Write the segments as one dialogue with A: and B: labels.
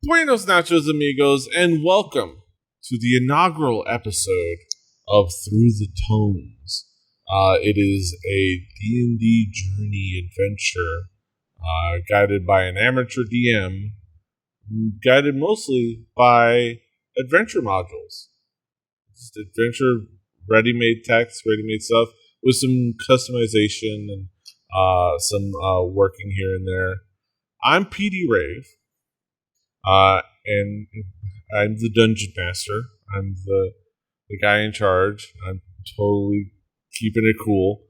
A: Buenos nachos, amigos, and welcome to the inaugural episode of Through the Tones. It is a D&D journey adventure guided by an amateur DM, guided mostly by adventure modules. Just adventure, ready-made text, ready-made stuff, with some customization and some working here and there. I'm PD Rave. And I'm the dungeon master. I'm the guy in charge. I'm totally keeping it cool.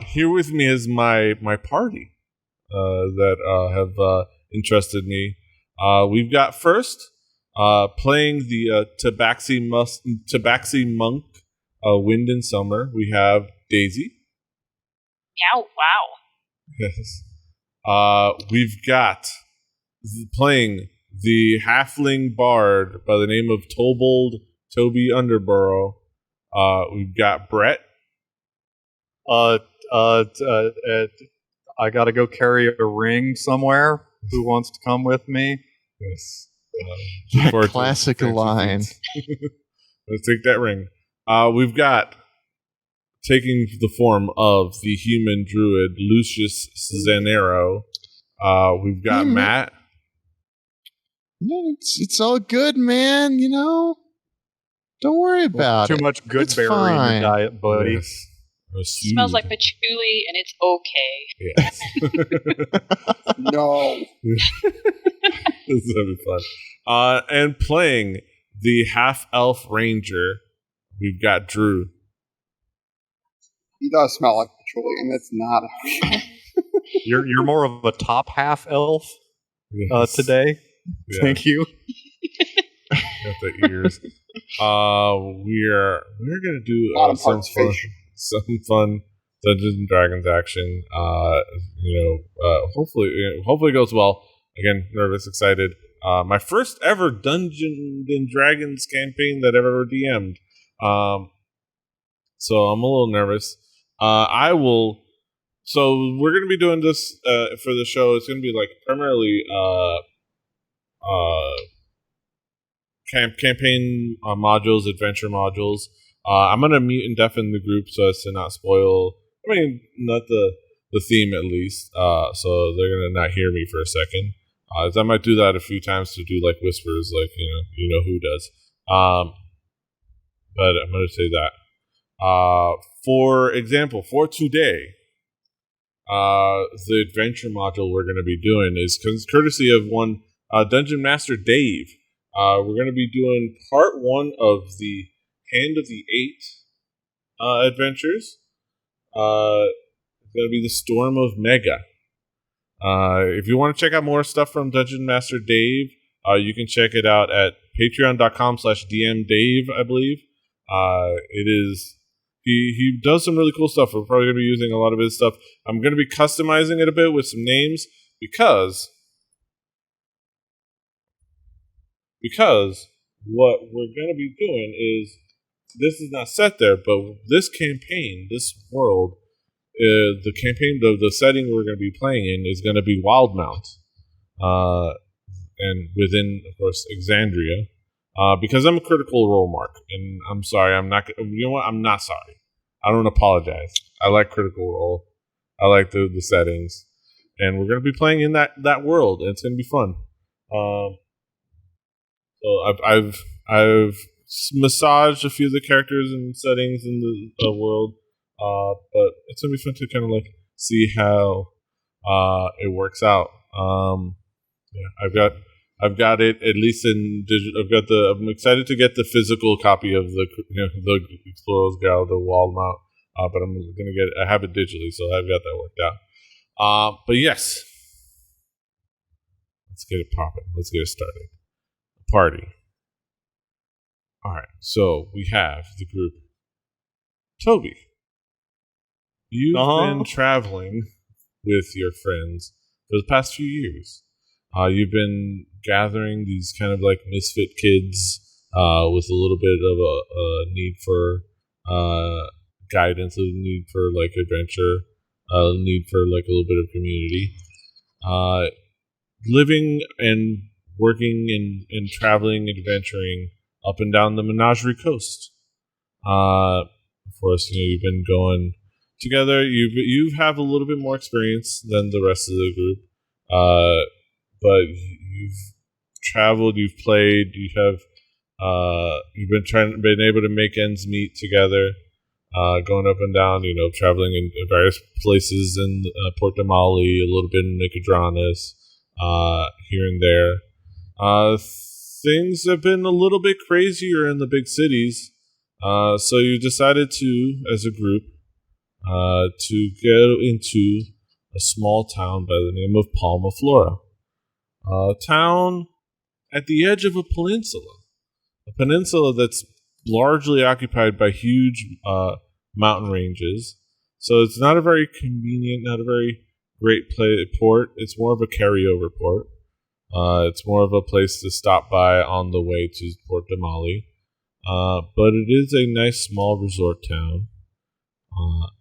A: Here with me is my party that have entrusted me. We've got first playing the Tabaxi Monk, Wind and Summer. We have Daisy.
B: Meow, wow.
A: Yes. We've got playing the halfling bard by the name of Toby Underborough. We've got Brett.
C: I gotta go carry a ring somewhere. Who wants to come with me?
A: Yes.
D: That classic line.
A: Let's take that ring. We've got, taking the form of the human druid, Lucius Zanero. We've got Matt.
D: No, it's all good, man. You know, don't worry about
C: Too
D: it.
C: much good
D: It's
C: berry in
D: fine.
C: your diet, buddy.
A: Yes.
B: It smells like patchouli and it's okay.
A: Yes.
E: No.
A: This is gonna be fun. And playing the half-elf ranger, we've got Drew.
E: He does smell like patchouli, and it's not okay.
C: You're more of a top half elf
A: Yes.
C: today.
A: Yeah.
C: Thank you.
A: Got the ears. We're gonna do
E: Bottom
A: some
E: part's
A: fun,
E: facial.
A: some fun Dungeons and Dragons action. Hopefully it goes well. Again, nervous, excited. My first ever Dungeons and Dragons campaign that I've ever DM'd. So I'm a little nervous. So we're gonna be doing this for the show. It's gonna be like primarily campaign modules, adventure modules. I'm gonna mute and deafen the group so as to not spoil. I mean, not the theme at least. So they're gonna not hear me for a second. I might do that a few times to do like whispers, like you know who does. But I'm gonna say that. For example, for today, the adventure module we're gonna be doing is courtesy of one Dungeon Master Dave. We're going to be doing part one of the Hand of the Eight adventures. It's going to be the Storm of Mega. If you want to check out more stuff from Dungeon Master Dave, you can check it out at patreon.com/DMDave, I believe. It is he does some really cool stuff. We're probably going to be using a lot of his stuff. I'm going to be customizing it a bit with some names because what we're going to be doing is, this is not set there, but this campaign, this world, the campaign, the setting we're going to be playing in is going to be Wildmount, and within, of course, Exandria, because I'm a Critical Role mark, and I'm sorry, I'm not, you know what, I'm not sorry. I don't apologize. I like Critical Role. I like the settings, and we're going to be playing in that world, and it's going to be fun. So I've massaged a few of the characters and settings in the world, but it's gonna be fun to kind of like see how it works out. Yeah, I've got it at least in digital. I'm excited to get the physical copy of the Explorer's Guide, the wall mount, but I have it digitally, so I've got that worked out. But yes, let's get it popping. Let's get it started. Party. All right, so we have the group. Toby, you've been traveling with your friends for the past few years. You've been gathering these kind of like misfit kids with a little bit of a need for guidance, a need for like adventure, a need for like a little bit of community. Living and working and traveling, adventuring up and down the Menagerie Coast. Of course, you've been going together. You have a little bit more experience than the rest of the group, but you've traveled, you've played, you've been able to make ends meet together, going up and down, traveling in various places in Port de Mali, a little bit in Nicodranas, here and there. Things have been a little bit crazier in the big cities, so you decided to, as a group, to go into a small town by the name of Palma, Flora. A town at the edge of a peninsula that's largely occupied by huge mountain ranges. So it's not a very convenient, not a very great port. It's more of a carryover port. It's more of a place to stop by on the way to Port de Mali. But it is a nice small resort town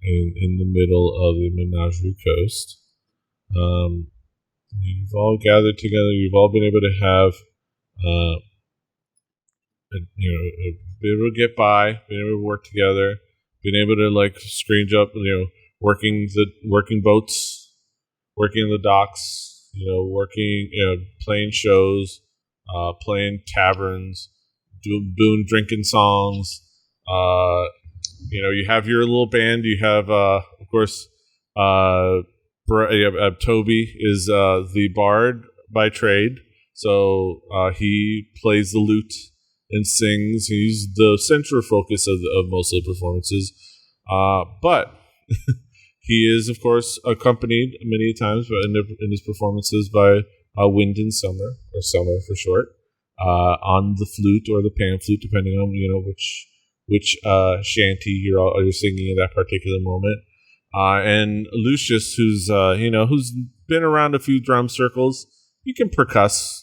A: in the middle of the Menagerie Coast. You've all gathered together. You've all been able to have, be able to get by, been able to work together, been able to scrounge up, working boats, working in the docks, working, playing shows, playing taverns, doing drinking songs. You have your little band. You have, of course, Toby is the bard by trade, so he plays the lute and sings. He's the central focus of most of the performances, but he is, of course, accompanied many times in his performances by Wind and Summer, or Summer for short, on the flute or the pan flute, depending on which shanty you're singing in that particular moment. And Lucius, who's been around a few drum circles, he can percuss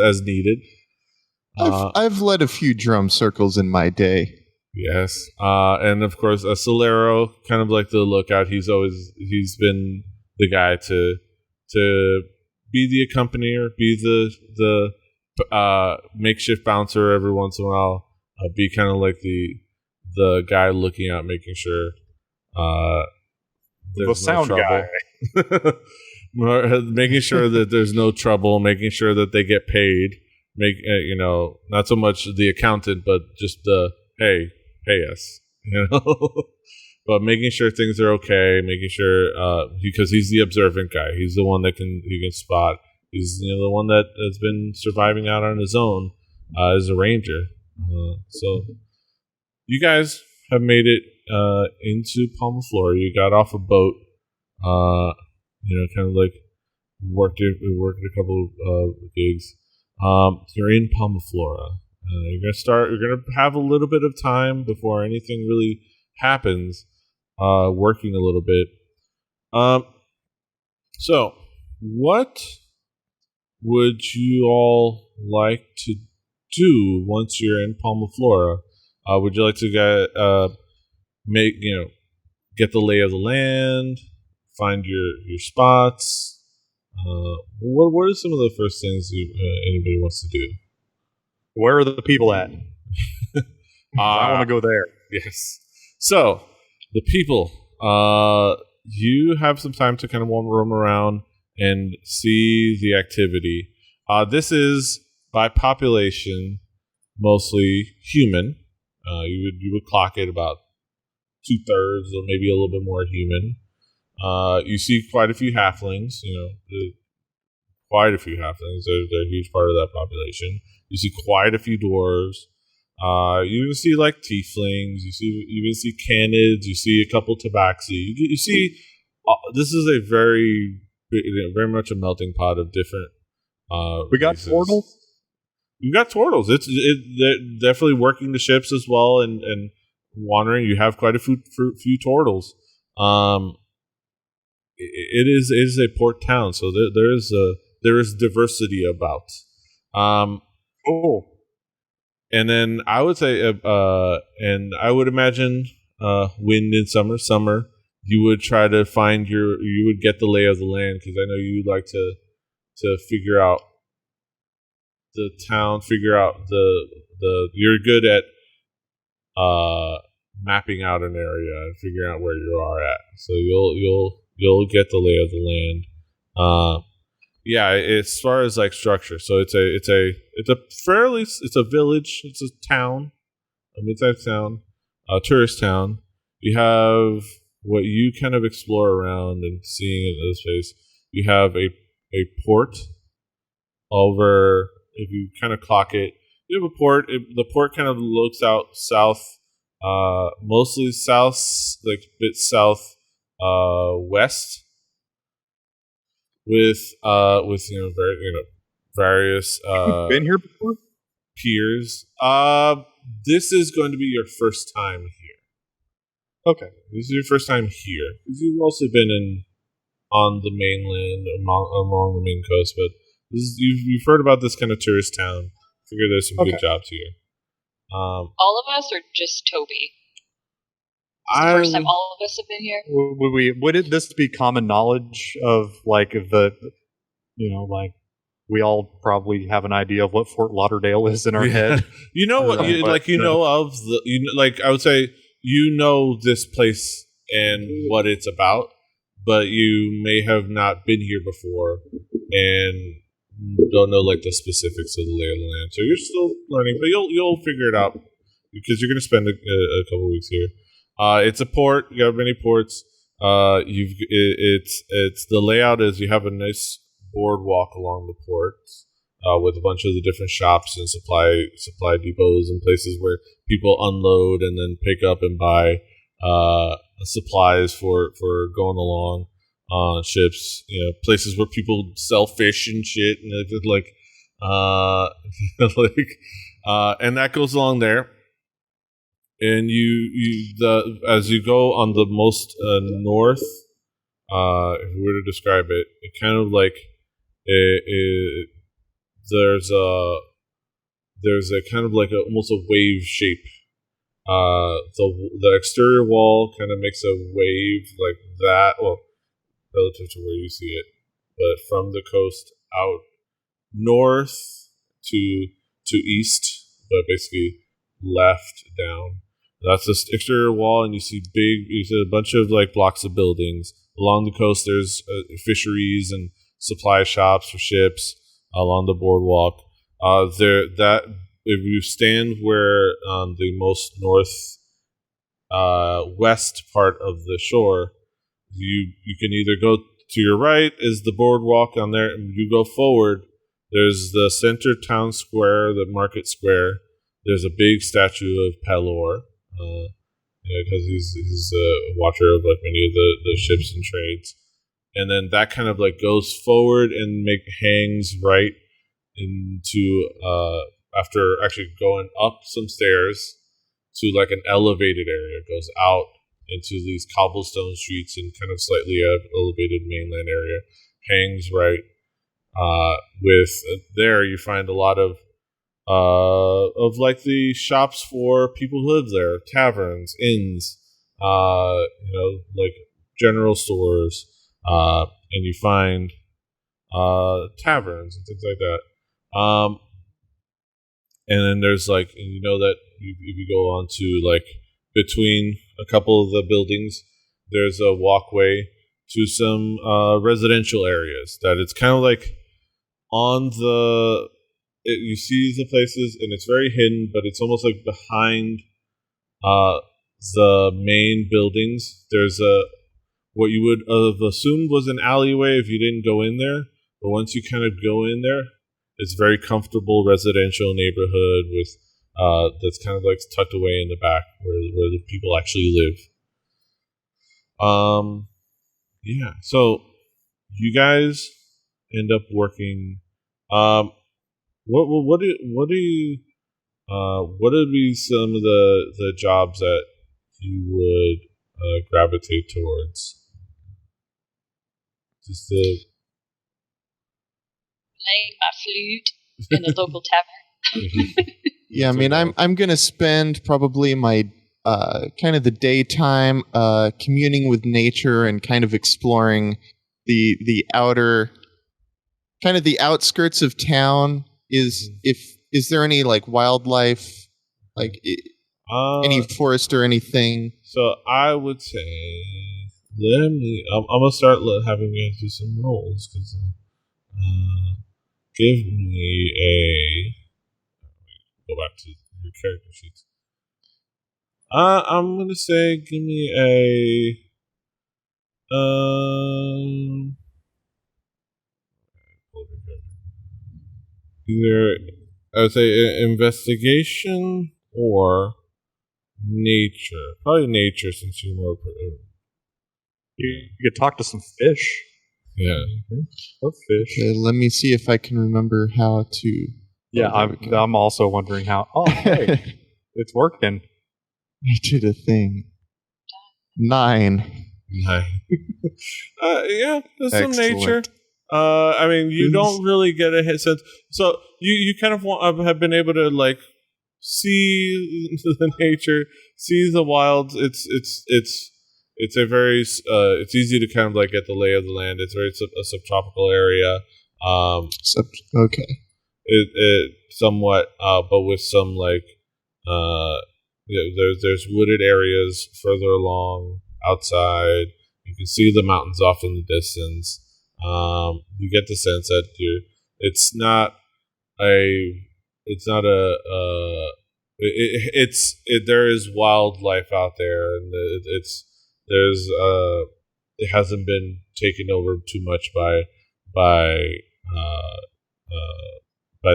A: as needed.
D: I've led a few drum circles in my day.
A: Yes, and of course, Solero, kind of like the lookout. He's been the guy to be the accompanier, be the makeshift bouncer every once in a while. Be kind of like the guy looking out, making sure there's
C: the sound guy.
A: Making sure that there's no trouble, making sure that they get paid. Not so much the accountant, but just hey, pay us, But making sure things are okay, making sure because he's the observant guy. He's the one that he can spot. He's the one that has been surviving out on his own as a ranger. So you guys have made it into Palma, Flora. You got off a boat, kind of like worked a couple of gigs. You're in Palma, Flora. You're gonna have a little bit of time before anything really happens, working a little bit. So what would you all like to do once you're in Palma, Flora? Would you like to get the lay of the land, find your spots? What are some of the first things anybody wants to do?
C: Where are the people at? I want to go there.
A: Yes. So the people, you have some time to kind of roam around and see the activity. This is by population mostly human. You would clock it about 2/3 or maybe a little bit more human. You see quite a few halflings. Quite a few halflings. They're a huge part of that population. You see quite a few dwarves. You even see tieflings. You even see canids. You see a couple tabaxi. You see this is a very much a melting pot of different.
C: We got
A: races.
C: turtles.
A: You got turtles. They're definitely working the ships as well and wandering. You have quite a few turtles. It is a port town, so there is diversity about. And then I would say, and I would imagine, Wind in Summer, you would try to find you would get the lay of the land, because I know you like to to figure out the town, figure out the you're good at mapping out an area and figuring out where you are at. So you'll get the lay of the land. Yeah, as far as like structure, so it's a village, it's a town, a mid-sized town, a tourist town. You have what you kind of explore around and seeing in this place. You have a port over. If you kind of clock it, you have a port. The port kind of looks out south, mostly south, like a bit south west, with various
C: Been here before?
A: piers. This is going to be your first time here.
C: Okay.
A: This is your first time here because you've also been on the mainland along the main coast, but you've heard about this kind of tourist town. Figure there's some good jobs here.
B: All of us, or just Toby? It's the first time all of us have been here.
C: Would this be common knowledge of like like we all probably have an idea of what Fort Lauderdale is in our head?
A: You know what? I would say you know this place and what it's about, but you may have not been here before and don't know like the specifics of the lay of the land. So you're still learning, but you'll figure it out because you're going to spend a couple weeks here. It's a port. You have many ports. It's the layout is you have a nice boardwalk along the ports with a bunch of the different shops and supply depots and places where people unload and then pick up and buy supplies for going along on ships. Places where people sell fish and shit, and it's like and that goes along there. And as you go on the most north, if we were to describe it, it kind of like there's a kind of like almost a wave shape. The exterior wall kind of makes a wave like that, well, relative to where you see it, but from the coast out north to east, but basically left down. That's the exterior wall, and you see a bunch of like blocks of buildings along the coast. There's fisheries and supply shops for ships along the boardwalk. If you stand where the most north west part of the shore, you can either go to your right is the boardwalk on there, and you go forward. There's the center town square, the market square. There's a big statue of Pelor, because he's a watcher of like many of the ships and trades. And then that kind of like goes forward and hangs right into after actually going up some stairs to like an elevated area. It goes out into these cobblestone streets and kind of slightly elevated mainland area. Hangs right with there you find a lot of like the shops for people who live there, taverns, inns, like general stores, and you find taverns and things like that. And then there's like, and you know that if you go on to like between a couple of the buildings, there's a walkway to some residential areas that it's kind of like on the. You see the places, and it's very hidden, but it's almost like behind the main buildings. There's what you would have assumed was an alleyway if you didn't go in there, but once you kind of go in there, it's a very comfortable residential neighborhood with that's kind of like tucked away in the back where the people actually live. Yeah. So you guys end up working. What would be some of the jobs that you would gravitate towards? Just
B: playing my flute in a local tavern.
D: Yeah, I mean, I'm gonna spend probably my kind of the daytime communing with nature and kind of exploring the outer kind of the outskirts of town. Is there any like wildlife, like any forest or anything?
A: So I would say, I'm gonna start having you guys do some rolls because give me go back to your character sheets. I'm gonna say give me either I would say investigation or nature. Probably nature since you're more.
C: You could talk to some fish.
A: Yeah.
C: Or fish.
D: Okay, let me see if I can remember how to.
C: Yeah, I'm also wondering how. Oh, hey, it's working.
D: I did a thing. 9.
A: Yeah, there's some
D: Excellent.
A: nature. I mean, you don't really get a hit sense. So you kind of have been able to like see the nature, see the wilds. It's a very it's easy to kind of like get the lay of the land. It's very a subtropical area.
D: Okay.
A: It somewhat, but with some like there's wooded areas further along outside. You can see the mountains off in the distance. You get the sense that there is wildlife out there, and it hasn't been taken over too much by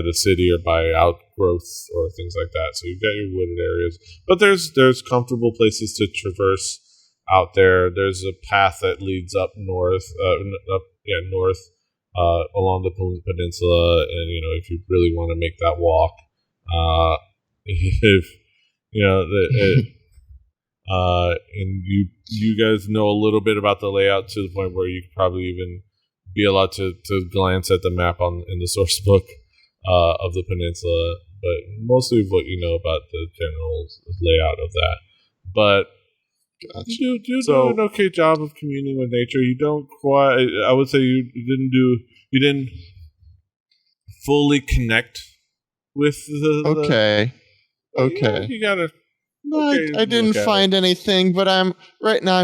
A: the city or by outgrowth or things like that. So you've got your wooded areas, but there's comfortable places to traverse out there. There's a path that leads up north, north along the peninsula, and if you really want to make that walk, if and you guys know a little bit about the layout to the point where you could probably even be allowed to glance at the map in the source book of the peninsula, but mostly what you know about the general layout of that. But you do an okay job of communing with nature. You don't quite. I would say you didn't fully connect with the.
D: Okay.
A: You gotta.
D: No, I didn't find anything, but I'm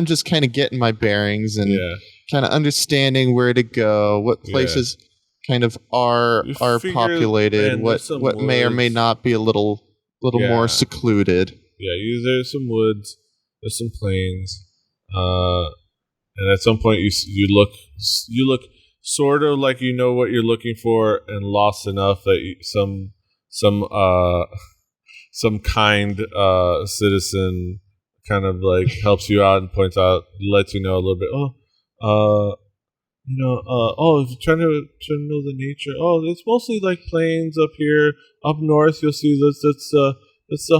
D: just kind of getting my bearings and kind of understanding where to go, what places kind of are populated, what may or may not be a little more secluded.
A: Yeah, there's some woods, there's some plains, and at some point you look sort of like you know what you're looking for, and lost enough that some kind citizen kind of like helps you out and points out, lets you know a little bit. If you're trying to know the nature. Oh, it's mostly like plains up here. Up north, you'll see that's the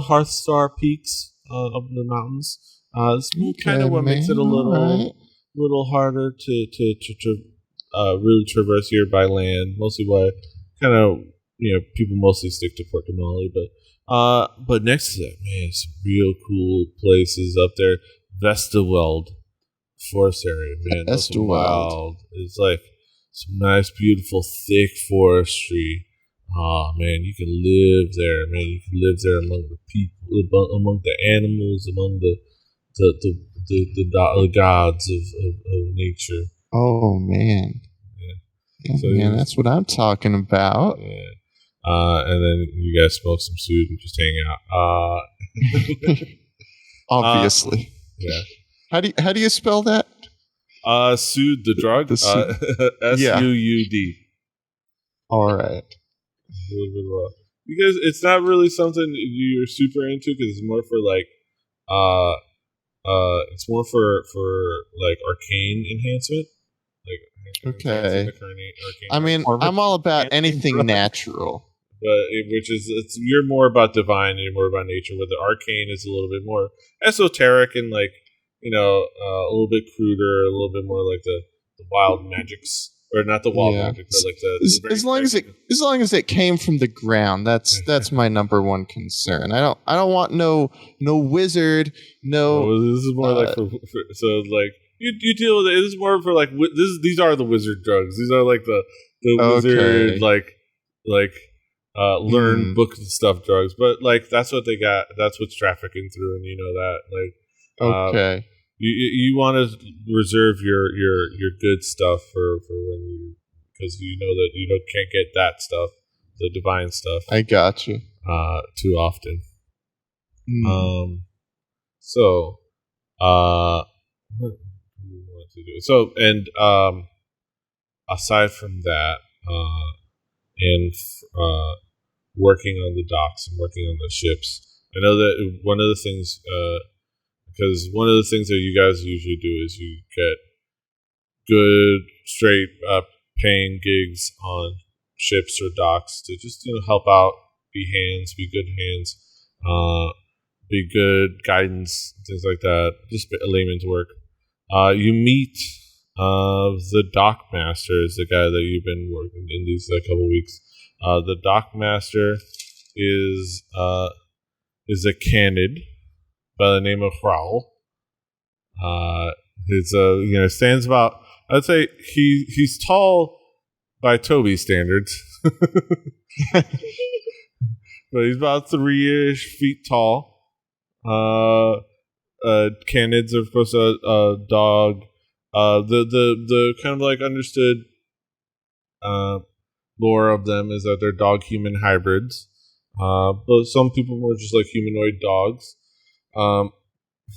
A: Hearthstar Peaks up in the mountains. It's kind of what makes it a little harder to really traverse here by land. Mostly why kind of people mostly stick to Port Damali, but next to that, man, some real cool places up there. Vesterweld forest area, man. That's wild. It's like some nice, beautiful, thick forestry. Oh man, you can live there, man. You can live there among the people, among the animals, among the gods of nature.
D: Oh man, yeah, that's what I'm talking about.
A: Yeah. And then you guys smoke some food and just hang out.
D: Obviously.
A: Yeah.
D: How do you spell that?
A: Sood, the drug. SUUD.
D: All right.
A: Because it's not really something you're super into, because it's more for like, it's more for like arcane enhancement. Like,
D: okay. I mean, I'm all about anything natural.
A: But you're more about divine and you're more about nature, where the arcane is a little bit more esoteric and like, a little bit cruder, a little bit more like the wild magics, or not the wild magic, but like the
D: as long as it came from the ground. That's my number one concern. I don't want no wizard. No.
A: Well, this is more like so like. You deal with it. This is more for like these are the wizard drugs. These are like the wizard learn book stuff drugs, but like that's what they got. That's what's trafficking through, and you know that. Like, you want to reserve your good stuff for when you, because you know that you can't get that stuff, the divine stuff.
D: I got you.
A: Too often. So, what do we want to do? So, and aside from that, and working on the docks and working on the ships, I know that one of the things, because one of the things that you guys usually do is you get good, straight paying gigs on ships or docks to just help out, be good hands, be good guidance, things like that. Just a layman's work. You meet the dock master, is the guy that you've been working in these couple weeks. The dock master is a Canid by the name of Raul. He's stands about, I'd say he's tall by Toby's standards. But he's about 3-ish feet tall. Canids are, of course, a dog. The kind of like understood lore of them is that they're dog-human hybrids. But some people were just like humanoid dogs.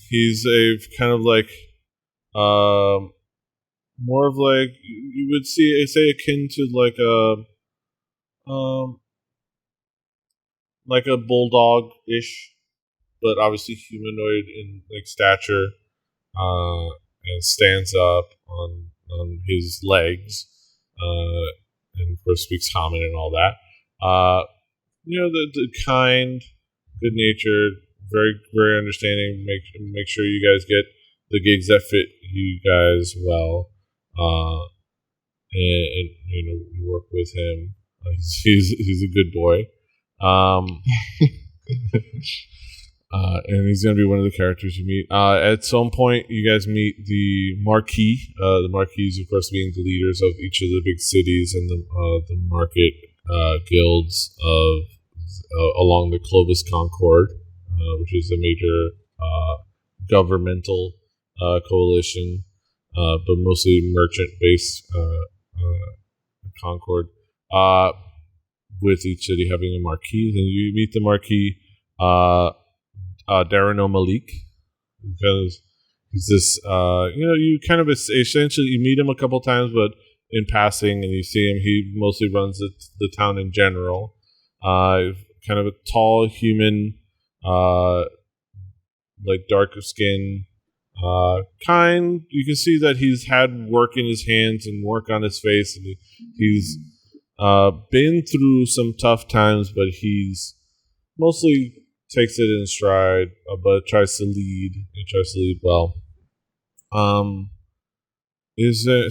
A: He's a kind of like more of like, you would say akin to like a bulldog-ish, but obviously humanoid in like stature, and stands up on his legs, and of course speaks common and all that. The kind, good natured, very very understanding. Make sure you guys get the gigs that fit you guys well, and you work with him. He's a good boy. And he's going to be one of the characters you meet. At some point, you guys meet the Marquis. The Marquis, of course, being the leaders of each of the big cities and the market guilds of along the Clovis Concord, which is a major governmental coalition, but mostly merchant-based Concord. With each city having a Marquis, then you meet the Marquis. Darren O'Malik, because he's this, you kind of essentially, you meet him a couple times, but in passing, and you see him, he mostly runs the town in general. Kind of a tall human, like darker skin, kind. You can see that he's had work in his hands and work on his face, and he's been through some tough times, but he's mostly takes it in stride, but tries to lead well. Is there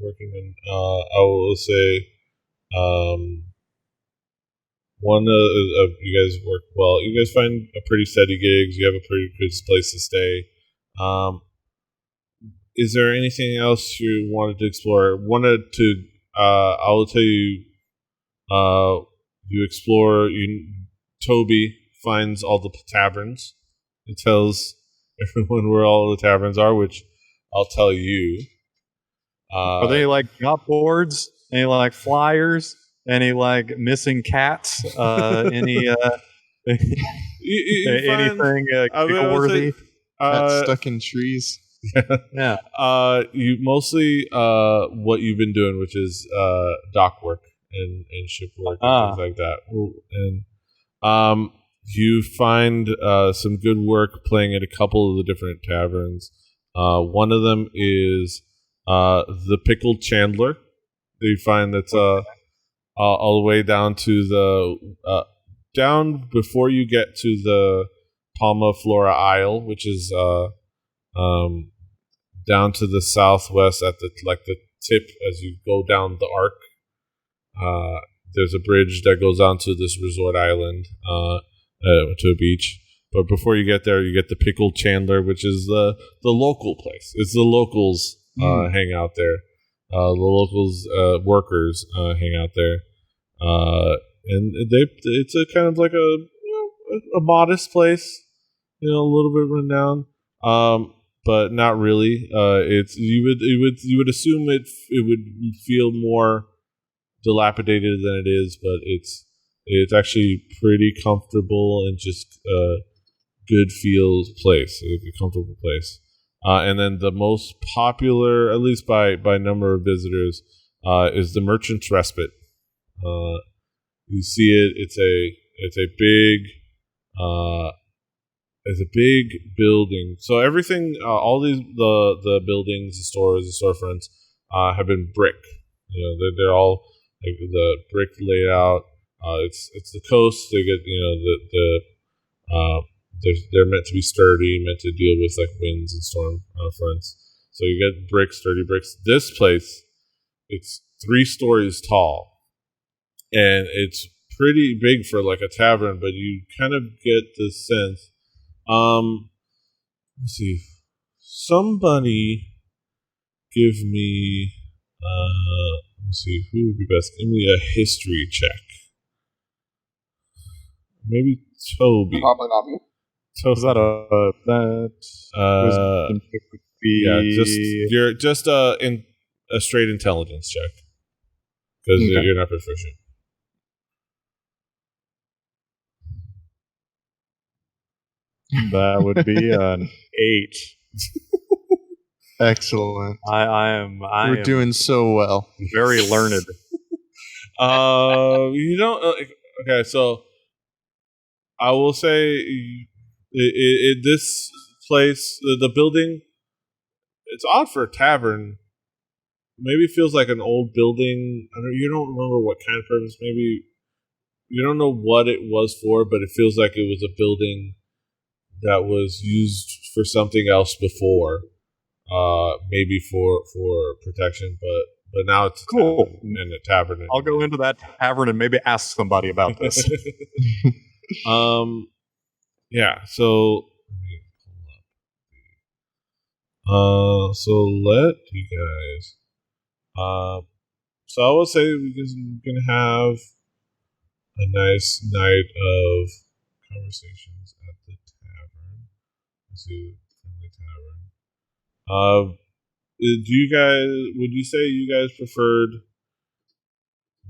A: working on? I will say, one of you guys work well. You guys find a pretty steady gigs. You have a pretty good place to stay. Is there anything else you wanted to explore? I will tell you. You explore. Toby finds all the taverns. It tells everyone where all the taverns are, which I'll tell you.
C: Are they like got boards? Any like flyers? Any like missing cats? Any anything worthy?
D: Cats stuck in trees.
C: Yeah.
A: You mostly what you've been doing, which is dock work and ship work and things like that. And you find some good work playing at a couple of the different taverns. One of them is the Pickled Chandler. You find that's all the way down to the down before you get to the Palma Flora Isle, which is down to the southwest at the tip as you go down the arc. There's a bridge that goes onto this resort island to a beach. But before you get there, you get the Pickled Chandler, which is the local place. It's the locals hang out there. The locals, workers, hang out there, and it's a kind of like a modest place, a little bit run down, but not really. It's you would assume it would feel more dilapidated than it is, but it's actually pretty comfortable and just good feel place, a comfortable place. And then the most popular, at least by number of visitors, is the Merchant's Respite. You see it. It's a big building. So everything, all the buildings, the stores, the storefronts, have been brick. They're all like the brick layout. It's the coast. They get they're meant to be sturdy, meant to deal with like winds and storm fronts. So you get sturdy bricks. This place, it's 3 stories tall, and it's pretty big for like a tavern. But you kind of get the sense. Let's see. Somebody give me. Let me see who would be best. Give me a history check. Maybe Toby.
E: Probably not me.
A: So
C: is that
A: just in a straight intelligence check because you're not proficient.
C: That would be an 8.
D: Excellent.
C: We're
D: doing so well.
C: Very learned.
A: You don't. Okay, so I will say. This place, the building, it's odd for a tavern. Maybe it feels like an old building. You don't remember what kind of purpose. Maybe you don't know what it was for, but it feels like it was a building that was used for something else before. Maybe for protection, but now it's
C: cool
A: and a tavern.
C: I'll go into that tavern and maybe ask somebody about this.
A: Yeah, so let me pull up. So let you guys. So I will say we're gonna have a nice night of conversations at the tavern. Let's see, friendly tavern. Do you guys? Would you say you guys preferred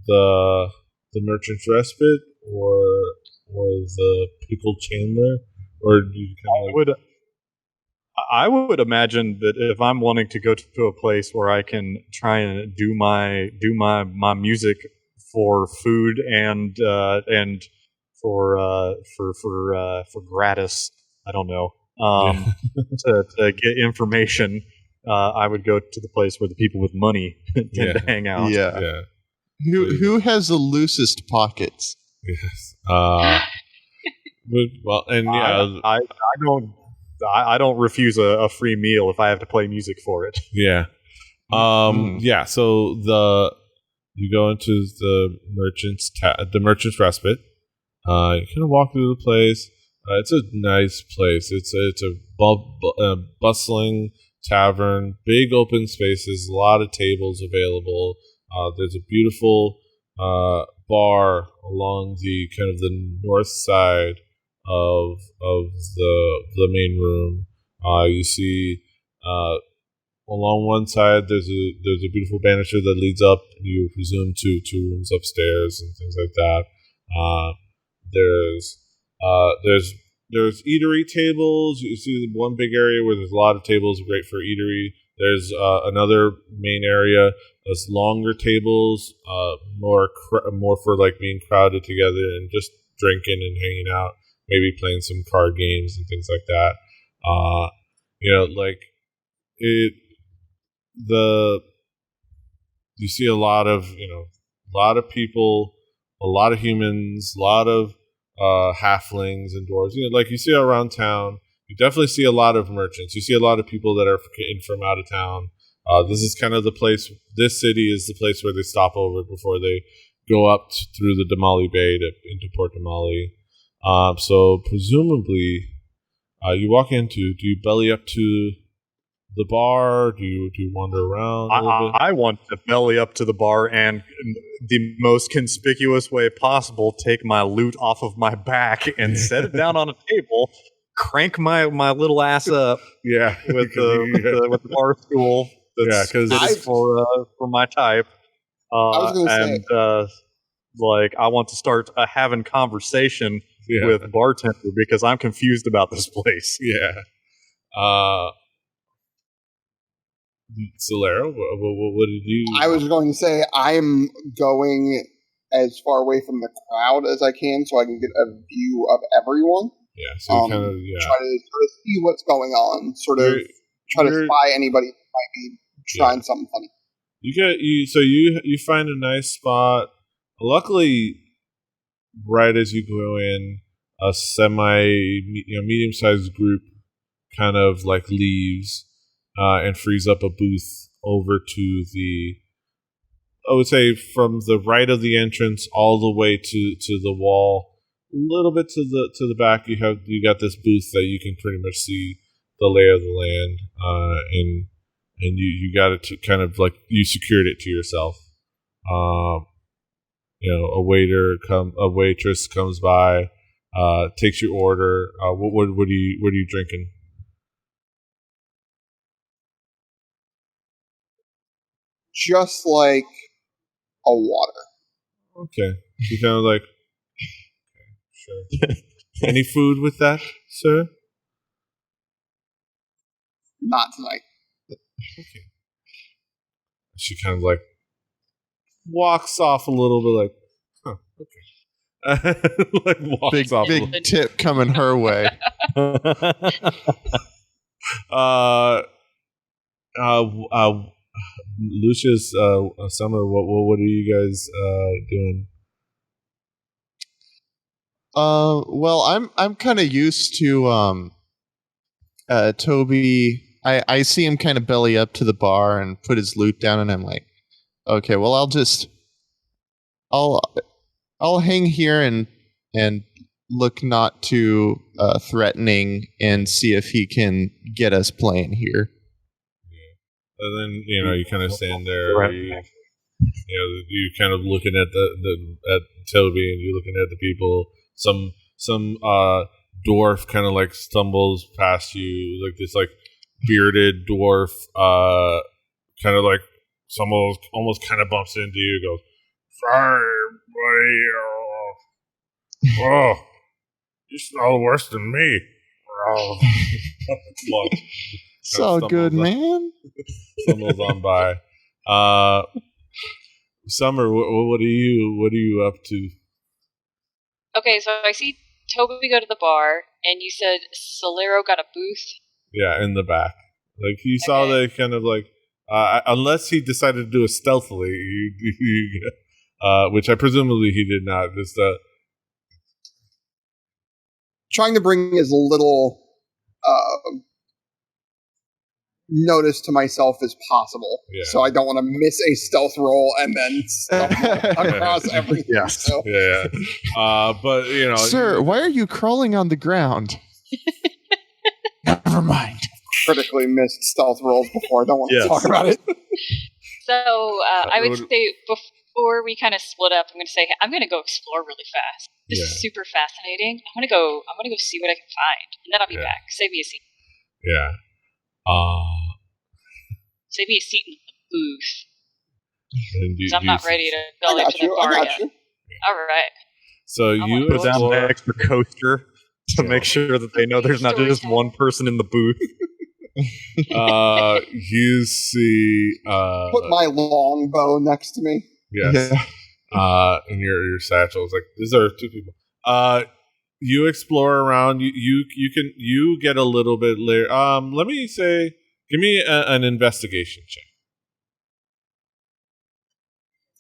A: the Merchant's Respite or the Pickled Chandler, or do you kind of
C: I would imagine that if I'm wanting to go to a place where I can try and do my music for food and for gratis, I don't know, to get information, I would go to the place where the people with money tend to hang out.
D: Yeah. Who has the loosest pockets?
A: Yes. Well, and yeah,
C: I don't refuse a free meal if I have to play music for it.
A: Yeah. Yeah. So you go into the Merchant's Respite. You kind of walk through the place. It's a nice place. It's a bustling tavern, big open spaces, a lot of tables available. There's a beautiful bar along the kind of the north side of the main room. You see along one side there's a beautiful banister that leads up. You presume to rooms upstairs and things like that. There's eatery tables. You see one big area where there's a lot of tables, great for eatery. There's another main area. There's longer tables, more for like being crowded together and just drinking and hanging out, maybe playing some card games and things like that. You see a lot of people, a lot of humans, a lot of halflings and dwarves. Like you see around town. You definitely see a lot of merchants. You see a lot of people that are in from out of town. This is kind of the place. This city is the place where they stop over before they go up through the Damali Bay into Port Damali. So presumably, you walk into. Do you belly up to the bar? Do you wander around a little bit?
C: I want to belly up to the bar and, in the most conspicuous way possible, take my loot off of my back and set it down on a table, crank my little ass up with the bar stool that's fitted for my type.
E: I was going to say...
C: I want to start having conversation with the bartender because I'm confused about this place.
A: Yeah. Solero, what did you...
E: I was going to say, I'm going as far away from the crowd as I can so I can get a view of everyone.
A: Yeah, so you kind of...
E: Try to see what's going on, try to spy anybody who might be trying something funny.
A: You find a nice spot. Luckily, right as you go in, a medium-sized group kind of like leaves and frees up a booth over to the, I would say, from the right of the entrance all the way to the wall, a little bit to the back. You got this booth that you can pretty much see the lay of the land, and you got it to kind of like you secured it to yourself. A waitress comes by, takes your order. What are you drinking?
E: Just like a water.
A: Okay. You kind of like, sure. Any food with that, sir?
E: Not tonight.
A: Okay. She kind of like walks off a little bit, like, okay. Like walks off.
D: Big tip coming her way.
A: Lucius, Summer, what are you guys doing?
D: Well, I'm kind of used to Toby. I see him kind of belly up to the bar and put his loot down, and I'm like, okay, well, I'll hang here and look not too threatening and see if he can get us playing here.
A: Yeah. And then you kind of stand there. You're kind of looking at at Toby, and you're looking at the people. Some dwarf kind of like stumbles past you, like this like bearded dwarf, kind of like someone almost kind of bumps into you. Goes, sorry, buddy. Oh, you smell worse than me. Oh.
D: It's all good, man.
A: Stumbles on by. Summer, what are you up to?
B: Okay, so I see Toby go to the bar, and you said Solero got a booth.
A: Yeah, in the back. Like he saw that kind of like, unless he decided to do it stealthily, which I presumably he did not. Just
E: trying to bring as little notice to myself as possible, so I don't want to miss a stealth roll and then stumble across everything.
C: Yes.
E: So.
A: Yeah. But
D: sir, why are you crawling on the ground? Never mind.
E: Critically missed stealth rolls before. I don't want to talk about it.
B: So I would say before we kind of split up, I'm going to say I'm going to go explore really fast. This is super fascinating. I'm going to go see what I can find, and then I'll be back. Save me a seat.
A: Yeah.
B: Save me a seat in the booth.
A: Because
B: I'm not ready to go to the bar yet. All right.
A: So you
C: put down the extra coaster to make sure that they know there's not just one person in the booth.
A: You see.
E: Put my longbow next to me.
A: Yes. And your satchels. Like these are two people. You explore around. You get a little bit later. Let me say, give me an investigation check.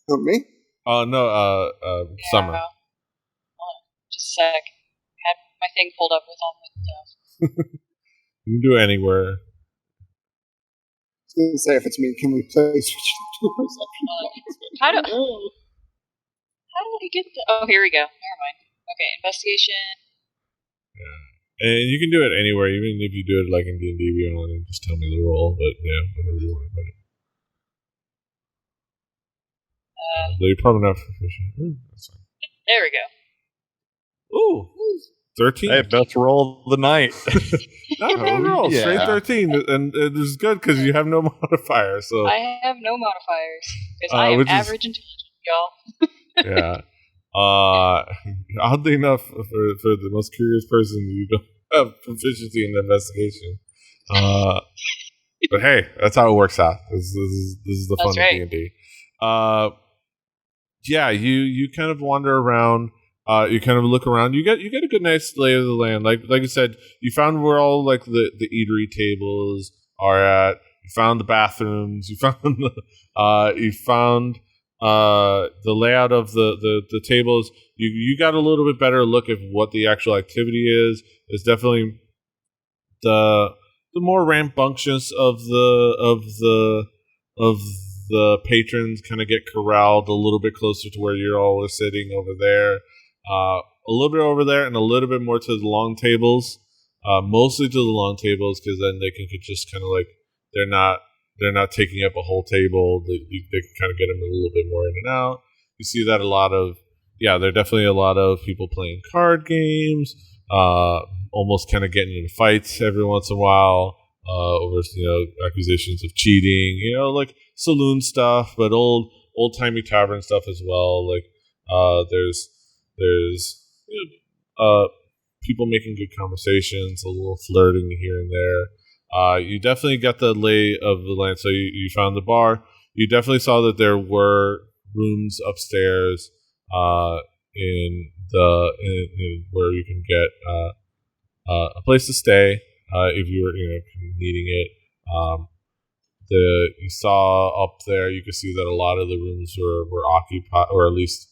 E: Who, me?
A: No. Summer.
B: Hold on, just a sec. Had my thing pulled up with all my stuff.
A: You can do it anywhere.
E: I was going to say, if it's me, can we play perception?
B: How do I get the... Oh, here we go. Never mind. Okay, investigation.
A: Yeah. And you can do it anywhere, even if you do it like in D&D Beyond and just tell me the roll. But yeah, whatever you want to put it. You're probably not proficient. That's fine.
B: There we go.
A: Ooh, 13.
C: Hey, best roll of the night.
A: Not a bad roll.
D: Yeah.
A: Straight 13, and it is good because you have no modifier. So
B: I have no modifiers because I am average intelligent, y'all.
A: Yeah. Oddly enough, for the most curious person, you don't have proficiency in investigation. But hey, that's how it works out. This is the fun of D&D. Yeah, you kind of wander around. You kind of look around. You get a good nice lay of the land. Like I said, you found where all like the eatery tables are at. You found the bathrooms. You found the layout of the tables. You got a little bit better look at what the actual activity is. It's definitely the more rambunctious of the patrons kind of get corralled a little bit closer to where you're all sitting over there. A little bit over there and a little bit more to the long tables. Mostly to the long tables because then they can just kind of like they're not taking up a whole table. They can kind of get them a little bit more in and out. You see that there are definitely a lot of people playing card games, almost kind of getting in fights every once in a while over accusations of cheating, like saloon stuff, but old timey tavern stuff as well. Like there's people making good conversations, a little flirting here and there. You definitely got the lay of the land. So you found the bar. You definitely saw that there were rooms upstairs in where you can get a place to stay if you were needing it. You saw up there, you could see that a lot of the rooms were occupied, or at least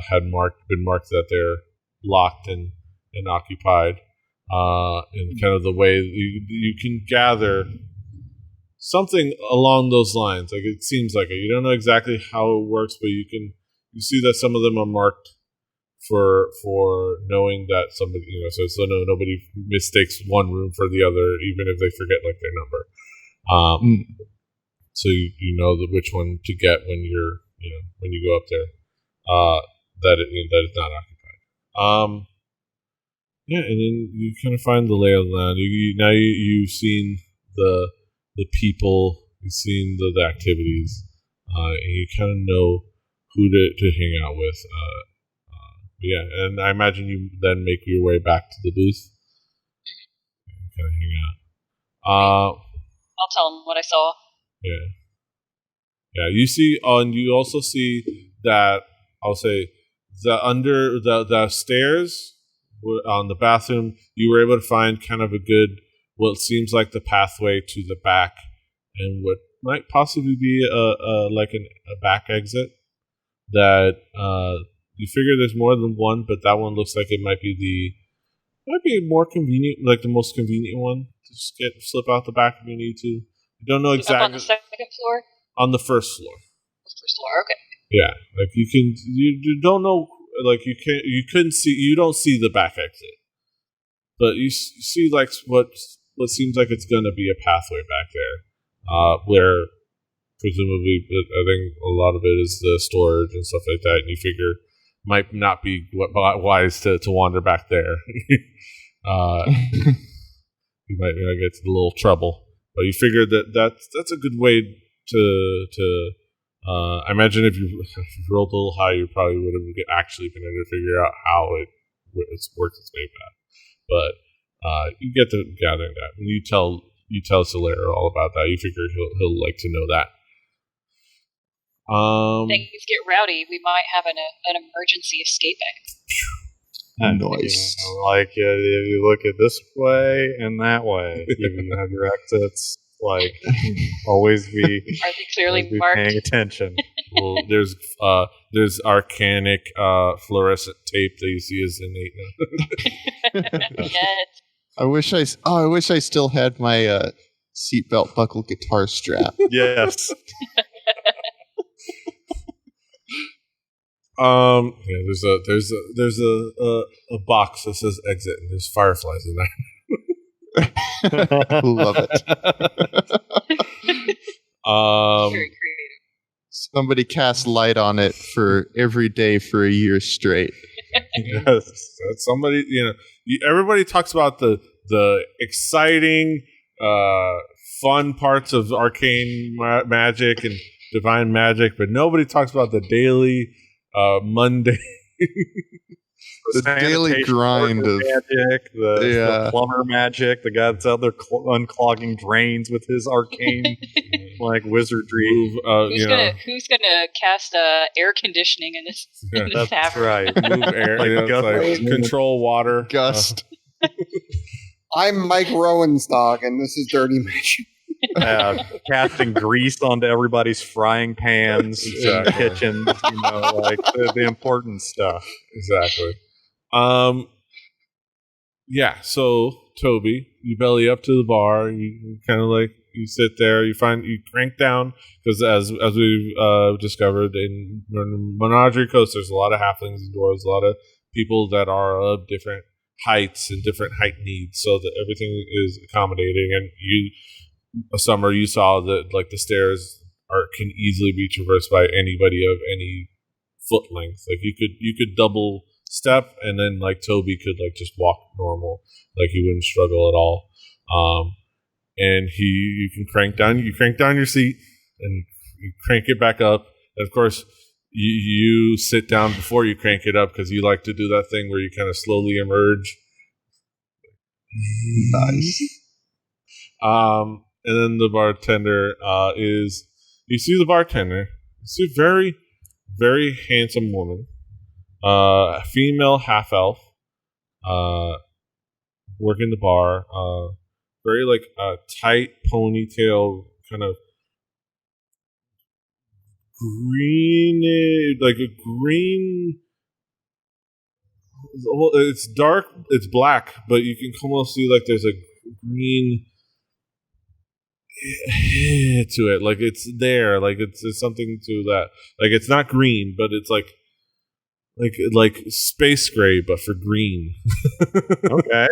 A: had been marked that they're locked and occupied. And kind of the way you can gather something along those lines. Like it seems like it. You don't know exactly how it works, but you see that some of them are marked for knowing that somebody, so nobody mistakes one room for the other, even if they forget like their number. So you know which one to get when when you go up there. That it's not occupied. Yeah, and then you kind of find the lay of the land. You've seen the people, you've seen the activities, and you kind of know who to hang out with. Yeah, and I imagine you then make your way back to the booth, and kind of hang out.
B: I'll tell them what I saw.
A: Yeah. You see, and you also see that I'll say under the stairs on the bathroom, you were able to find kind of a good, what seems like the pathway to the back, and what might possibly be a back exit. That you figure there's more than one, but that one looks like it might be more convenient, like the most convenient one to just slip out the back if you need to. You don't know exactly.
B: Up on the second floor?
A: On the first floor.
B: First floor, okay.
A: Yeah, like you don't know, like you don't see the back exit, but you see like what seems like it's going to be a pathway back there, where presumably I think a lot of it is the storage and stuff like that, and you figure might not be wise to wander back there. You might get to a little trouble, but you figure that's a good way to. I imagine if you rolled a little high, you probably would have actually been able to figure out how it's worked its way back. But you get to gathering that. When you tell Solera all about that, you figure he'll like to know that.
B: Things get rowdy. We might have an emergency escape exit.
D: Nice.
C: If you look at this way and that way, you have your exits. Like, always be.
B: Are they clearly marked?
C: Paying attention.
A: Well, there's arcanic fluorescent tape that you see as innate.
B: Yes.
D: I wish I still had my seatbelt buckle guitar strap.
C: Yes.
A: There's a box that says exit, and there's fireflies in there.
D: Love it.
B: Very creative.
D: Somebody cast light on it for every day for a year straight.
A: Yes, somebody. Everybody talks about the exciting, fun parts of arcane magic and divine magic, but nobody talks about the daily, mundane.
D: The daily grind of
C: magic, the plumber magic, the guy that's out there unclogging drains with his arcane like wizardry.
B: Who's gonna cast air conditioning in this tavern?
C: Right.
A: Move air, like control water,
D: gust.
E: I'm Mike Rowenstock, and this is Dirty Magic.
C: Casting grease onto everybody's frying pans in the kitchen, like the important stuff.
A: Exactly. So Toby, you belly up to the bar. You kind of you sit there. You crank down because as we've discovered in Menagerie Coast, there's a lot of halflings and dwarves, a lot of people that are of different heights and different height needs, so that everything is accommodating. And Summer, you saw that the stairs can easily be traversed by anybody of any foot length. Like you could double step, and then Toby could just walk normal, he wouldn't struggle at all. And you can crank down your seat, and you crank it back up. And of course, you sit down before you crank it up because you like to do that thing where you kind of slowly emerge.
D: Nice.
A: And then the bartender you see the bartender. You see a very, very handsome woman. A female half elf, working the bar, very tight ponytail, kind of green, a green. Well, it's dark, it's black, but you can almost see there's a green to it, it's there, it's something to that. It's not green, but it's like space gray, but for green.
C: Okay.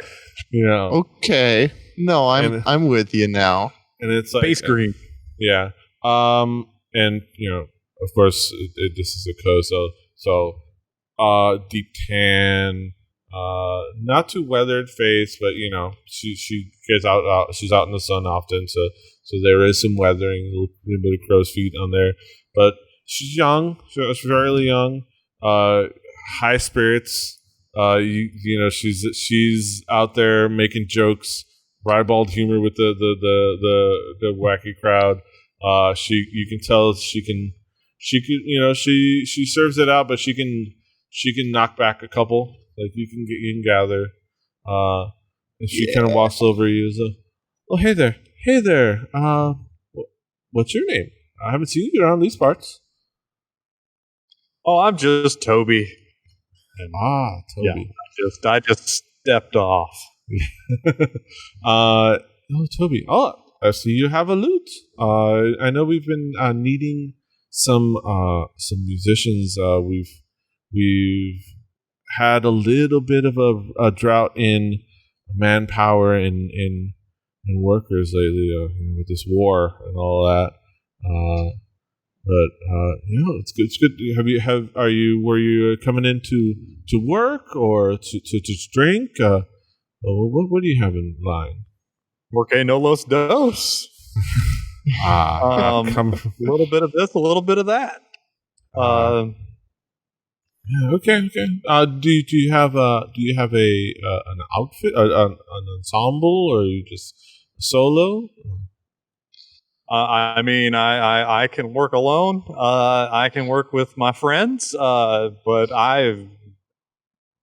D: Okay. No, I'm with you now.
A: And it's
C: space green.
A: Yeah. And of course, this is a coast, so deep tan, not too weathered face, but she gets out. She's out in the sun often, so there is some weathering, a little bit of crow's feet on there. But she's young. She's fairly young. High spirits. She's out there making jokes, ribald humor with the wacky crowd. You can tell she serves it out, but she can knock back a couple. You can gather. And she kind of walks over you. So, oh, hey there. What's your name? I haven't seen you around these parts.
C: Oh, I'm just Toby.
A: And, Toby.
C: Yeah, I just stepped off.
A: Toby. Oh, I see you have a lute. I know we've been needing some musicians. We've had a little bit of a drought in manpower and workers lately, with this war and all that. But it's good. It's good. Were you coming in to work or to drink? What do you have in line?
C: Porque no los dos. A little bit of this, a little bit of that.
A: Okay. Do you have an outfit, an ensemble, or are you just solo?
C: I can work alone. I can work with my friends. But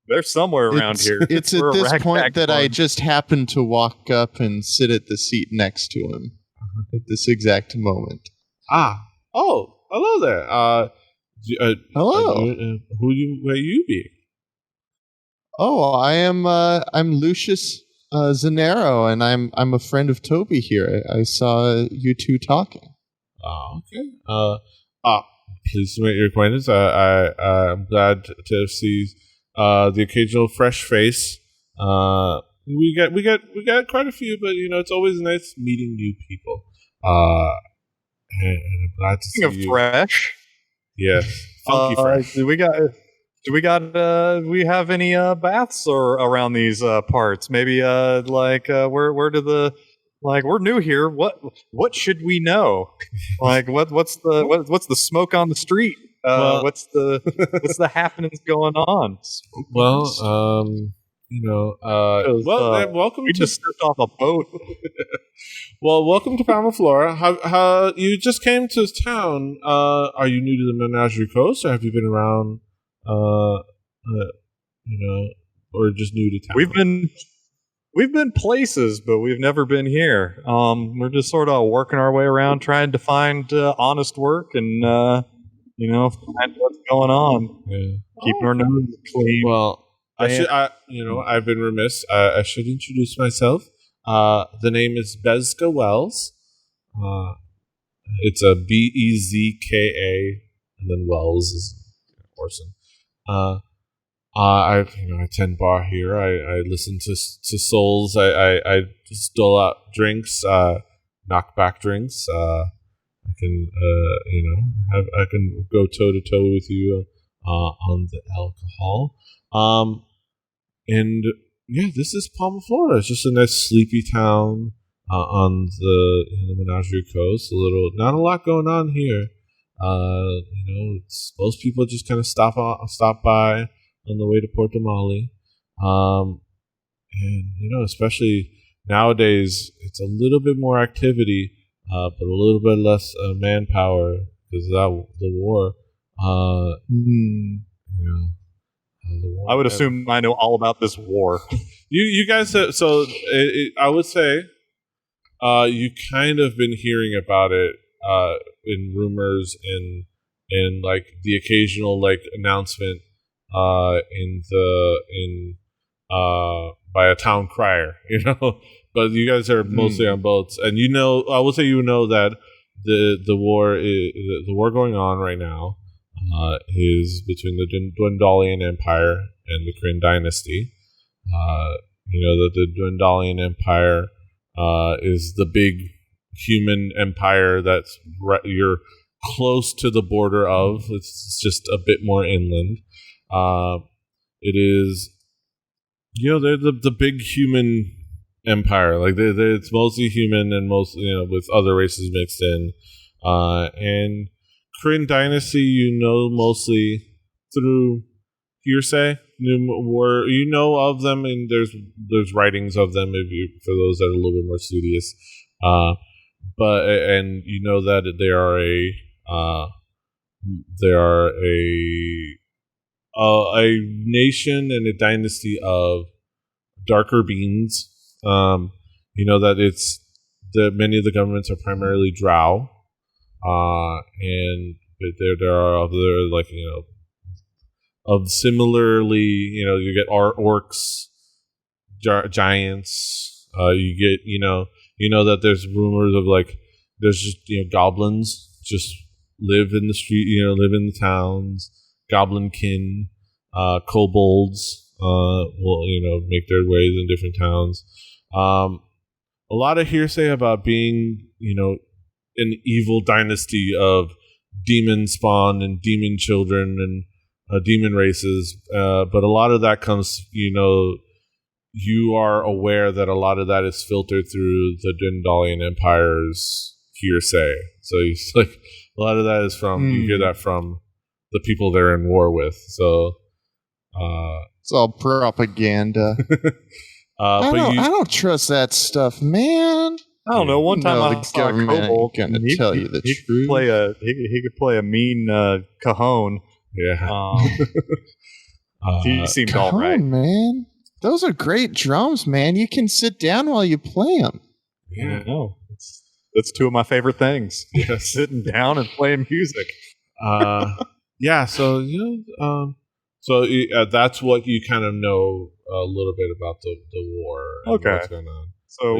C: they're somewhere around here.
D: It's at this point that I just happen to walk up and sit at the seat next to him at this exact moment.
A: Oh, hello there.
D: Hello.
A: Where you be?
D: Oh, I'm Lucius Zanero, and I'm a friend of Toby here. I saw you two talking.
A: Oh, okay. pleased to make your acquaintance. I'm glad to see the occasional fresh face. We get quite a few, but it's always nice meeting new people. And I'm glad to see you.
C: Speaking of fresh,
A: yes, funky fresh.
C: Do we have any baths or around these parts? Maybe where do the we're new here. What should we know? What's the smoke on the street? What's the happenings going on?
A: Well, welcome.
C: We just stepped off a boat.
A: Well, welcome to Palma, Flora. How you just came to town? Are you new to the Menagerie Coast, or have you been around? Or just new to town?
C: We've been places, but we've never been here. We're just sort of working our way around, trying to find honest work and find what's going on.
A: Yeah.
C: Keeping our nose clean.
A: Well, I've been remiss. I should introduce myself. The name is Bezka Wells. It's a Bezka, and then Wells is Orson. I tend bar here. I listen to souls. I just dole out drinks, knock back drinks. I can I can go toe to toe with you on the alcohol. And yeah, this is Palma, Florida. It's just a nice sleepy town on the Menagerie Coast. Not a lot going on here. Most people just kind of stop by on the way to Portamale. And especially nowadays, it's a little bit more activity, but a little bit less manpower because of the war. The war.
C: I would assume I know all about this war.
A: You guys, I would say, you kind of been hearing about it in rumors and like the occasional announcement by a town crier, But you guys are mostly on boats, and I will say that the war going on right now is between the Dwendalian Empire and the Kryn Dynasty. That the Dwendalian Empire is the big human empire that's you're close to the border of. It's just a bit more inland. It is, they're the big human empire. It's mostly human and with other races mixed in. And Kryn Dynasty, mostly through hearsay. Of them, and there's writings of them for those that are a little bit more studious. But that they are a nation and a dynasty of darker beings. That it's many of the governments are primarily Drow, and there are other of similarly, you get orcs, giants. You get that there's rumors of there's just goblins just live in the street, live in the towns. Goblinkin, kobolds will make their ways in different towns. A lot of hearsay about being an evil dynasty of demon spawn and demon children and demon races, but a lot of that comes, you are aware that a lot of that is filtered through the Dwendalian Empire's hearsay. So a lot of that is from you hear that from the people they're in war with. So
D: it's all propaganda. I don't trust that stuff, man.
C: I don't know. One time I saw a kobold
D: gonna tell you the truth.
C: He could play a mean cajon.
A: Yeah.
C: He seemed all right,
D: man. Those are great drums, man. You can sit down while you play them.
C: Yeah, no, that's two of my favorite things. Yeah, sitting down and playing music.
A: Yeah. So that's what you kind of know a little bit about the war. And what's going on.
C: So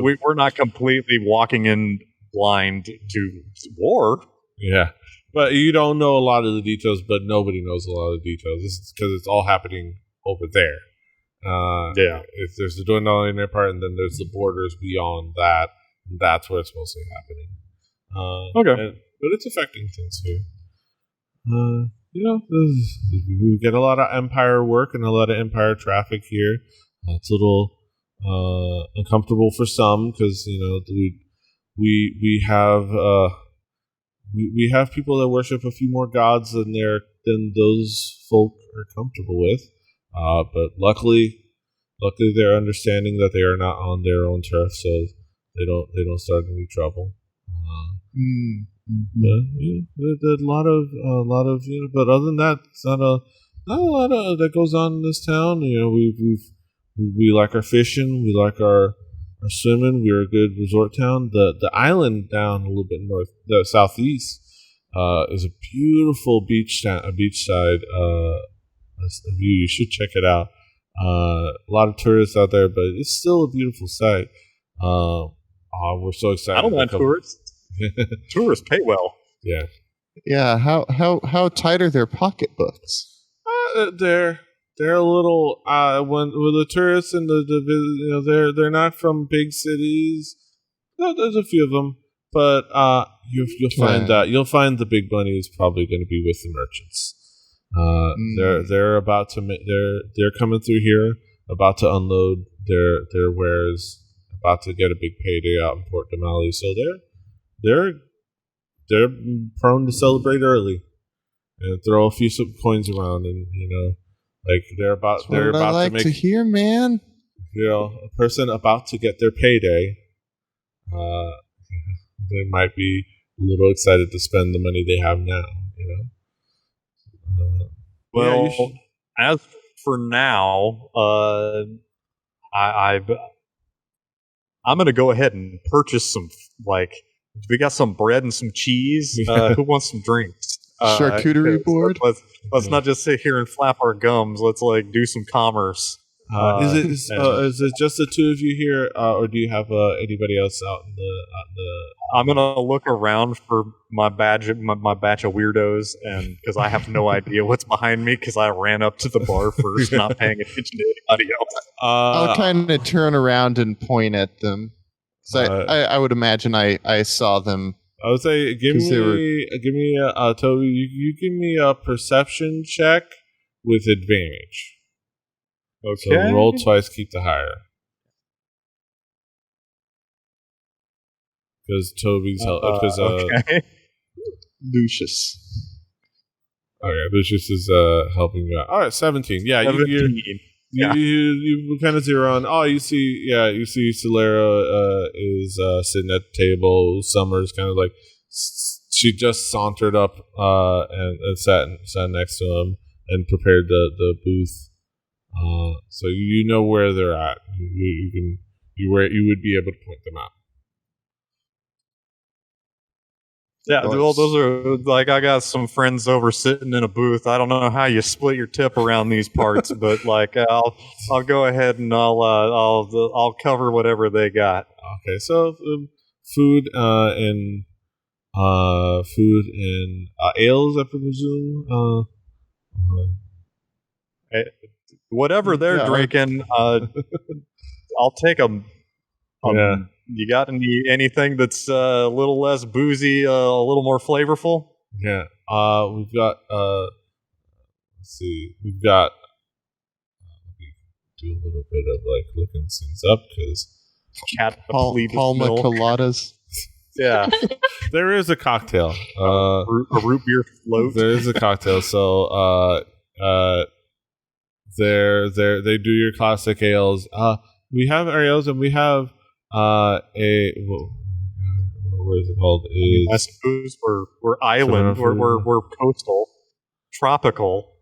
C: we're not completely walking in blind to war.
A: Yeah. But you don't know a lot of the details, but nobody knows a lot of the details. This is because it's all happening over there. If there's the Dwindling part, and then there's the borders beyond that, and that's where it's mostly happening. But it's affecting things here. We get a lot of Empire work and a lot of Empire traffic here. It's a little uncomfortable for some because we have people that worship a few more gods than those folk are comfortable with. But luckily they're understanding that they are not on their own turf, so they don't start any trouble. But there's a lot of but other than that, it's not a lot of that goes on in this town. We like our fishing, we like our swimming. We're a good resort town. The island down a little bit the southeast is a beautiful beachside view. You should check it out. A lot of tourists out there, but it's still a beautiful sight. We're so excited.
C: I don't mind tourists. Tourists pay well.
A: Yeah.
D: Yeah. How tight are their pocketbooks?
A: They're a little when the tourists and they're not from big cities. There's a few of them, but you'll find the big money is probably going to be with the merchants. They're about to they're coming through here, about to unload their wares, about to get a big payday out in Port Damali. So they're prone to celebrate early and throw a few coins around, and like they're about
D: to make to hear, man.
A: A person about to get their payday. They might be a little excited to spend the money they have now.
C: As for now, I'm going to go ahead and purchase some, we got some bread and some cheese. Who wants some drinks?
D: Charcuterie board?
C: Let's not just sit here and flap our gums. Let's do some commerce.
A: Is it just the two of you here, or do you have anybody else out in the?
C: I'm gonna look around for my batch of weirdos, and because I have no idea what's behind me, because I ran up to the bar first, not paying attention to anybody else.
D: I'll kind of turn around and point at them. So I would imagine I saw them.
A: I would say give me a Toby. You give me a perception check with advantage. Okay. So roll twice, keep the higher. Because Toby's
C: okay.
D: Lucius.
A: Okay, Lucius is helping you out. All right, 17. Yeah,
C: 17.
A: You kind of zero on. Oh, you see Solera is sitting at the table. Summer's kind of like she just sauntered up and sat next to him and prepared the booth. So you know where they're at. You would be able to point them out.
C: Yeah, well, those are I got some friends over sitting in a booth. I don't know how you split your tip around these parts, but I'll go ahead and I'll cover whatever they got.
A: Okay, so food and ales, I presume.
C: Whatever they're drinking, I'll take them.
A: Yeah.
C: You got anything that's a little less boozy, a little more flavorful?
A: Yeah. We've got. Let's see. We've got. Let me do a little bit of looking things up because
D: Palma coladas.
C: Yeah.
A: There is a cocktail.
C: A root beer float.
A: There is a cocktail. So they do your classic ales. We have our ales, and we have what is it called?
C: I suppose we're island, we're coastal, tropical.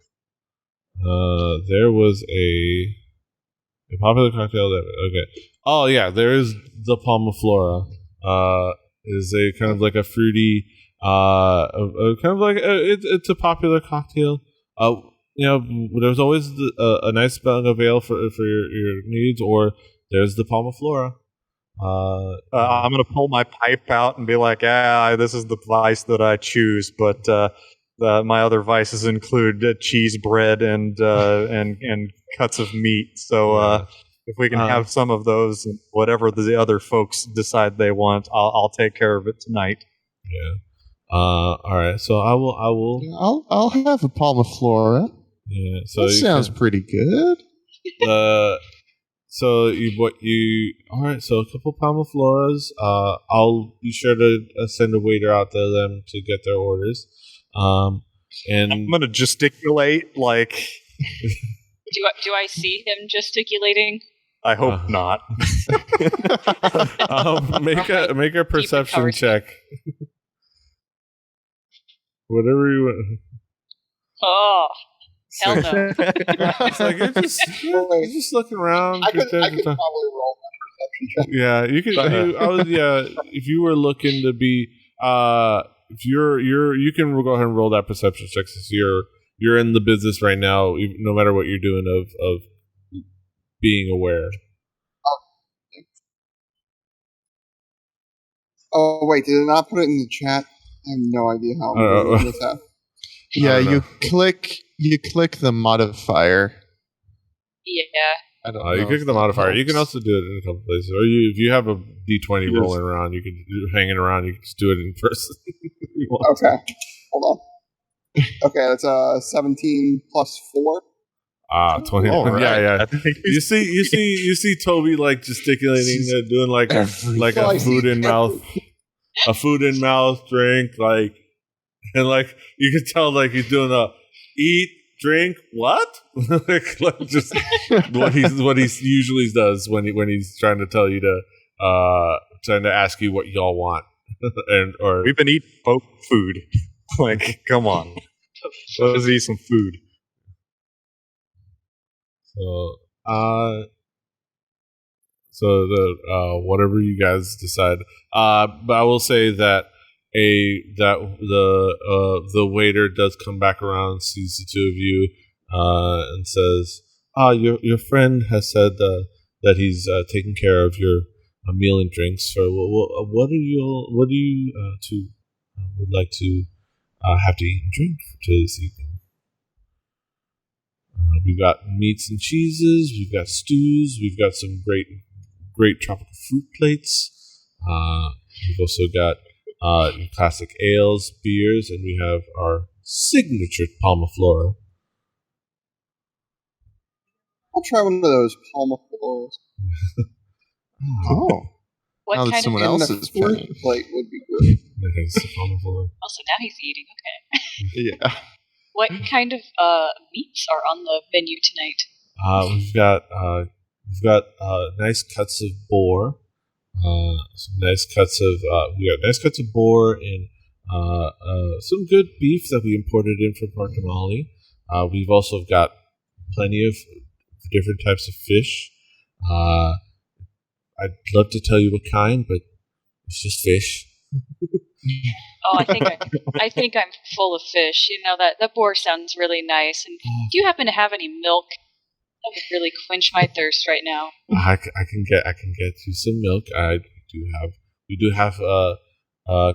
A: There was a popular cocktail that Oh yeah, there is the Palma Flora. Is a kind of like a fruity, it's a popular cocktail. There's always a nice bag of ale for your needs, or there's the Palma Flora.
C: I'm going to pull my pipe out and be like, this is the vice that I choose, but my other vices include cheese bread and cuts of meat. So if we can have some of those, and whatever the other folks decide they want, I'll take care of it tonight.
A: Yeah. All right. So I will.
D: I'll have a Palma Flora.
A: Yeah. So
D: that sounds pretty good.
A: So all right, so a couple Palma Floras. I'll be sure to send a waiter out to them to get their orders. And
C: I'm gonna gesticulate like.
B: Do I see him gesticulating?
C: I hope not.
A: Make a perception check. Whatever you want.
B: Oh. Hell no.
A: It's like you're just looking around.
E: I could probably roll that perception check.
A: Yeah, you could. If you were looking to be, if you can go ahead and roll that perception check since you're in the business right now. No matter what you're doing, of being aware.
E: Oh wait, did it not put it in the chat? I have no idea how I'm doing this app.
D: Yeah, you click the modifier.
B: Yeah.
D: I don't know.
A: You click the modifier. You can also do it in a couple places. Or if you have a D20 rolling around, you can hanging around. You can just do it in person.
E: Okay, hold on. Okay, that's 17 plus 4.
A: 20.
C: Right.
A: Yeah. You see Toby like gesticulating, doing like a food in mouth, drink, like, and like you can tell like he's doing a eat, drink, what? like just what he usually does when he's trying to tell you trying to ask you what y'all want. or
C: we've been eating folk food. Like, come on. Let's eat some food.
A: So whatever you guys decide. But I will say that the waiter does come back around, sees the two of you, and says, your friend has said that he's taking care of your meal and drinks. So what do you two would like to have to eat and drink for this evening? We've got meats and cheeses. We've got stews. We've got some great tropical fruit plates. We've also got classic ales, beers, and we have our signature Palma Flora.
E: I'll try one of those Palma Floras.
D: Oh.
B: What
D: now that
B: kind
D: someone
B: of
D: else is paying.
E: Plate would be great.
A: Palma Flora.
B: Also, now he's eating. Okay.
D: Yeah.
B: What kind of meats are on the menu tonight?
A: We've got nice cuts of boar. We got nice cuts of boar and some good beef that we imported in from Portamali. We've also got plenty of different types of fish. I'd love to tell you what kind, but it's just fish.
B: Oh, I think I'm full of fish. You know, that boar sounds really nice. And do you happen to have any milk? That would really quench my thirst right now.
A: I can get you some milk. We do have a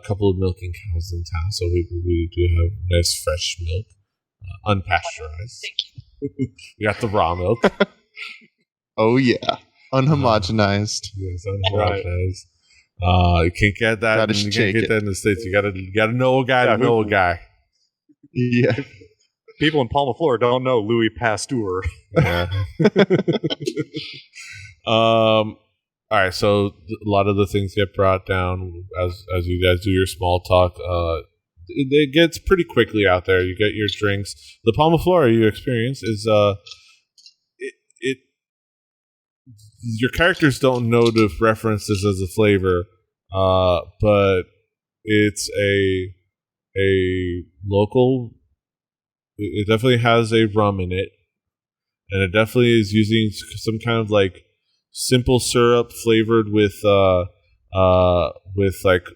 A: couple of milking cows in town, so we do have nice fresh milk, unpasteurized.
B: Thank you.
A: We got the raw milk.
D: Oh yeah, unhomogenized.
A: Yes, unhomogenized. You can't get that. You can't get that in the States. You gotta know a guy to know a guy.
D: Yeah.
C: People in Palma, Flora don't know Louis Pasteur.
A: Yeah. All right, so a lot of the things get brought down as you guys do your small talk. It gets pretty quickly out there. You get your drinks. The Palma Flora you experience is your characters don't know to reference this as a flavor, but it's a local. It definitely has a rum in it, and it definitely is using some kind of like simple syrup flavored with like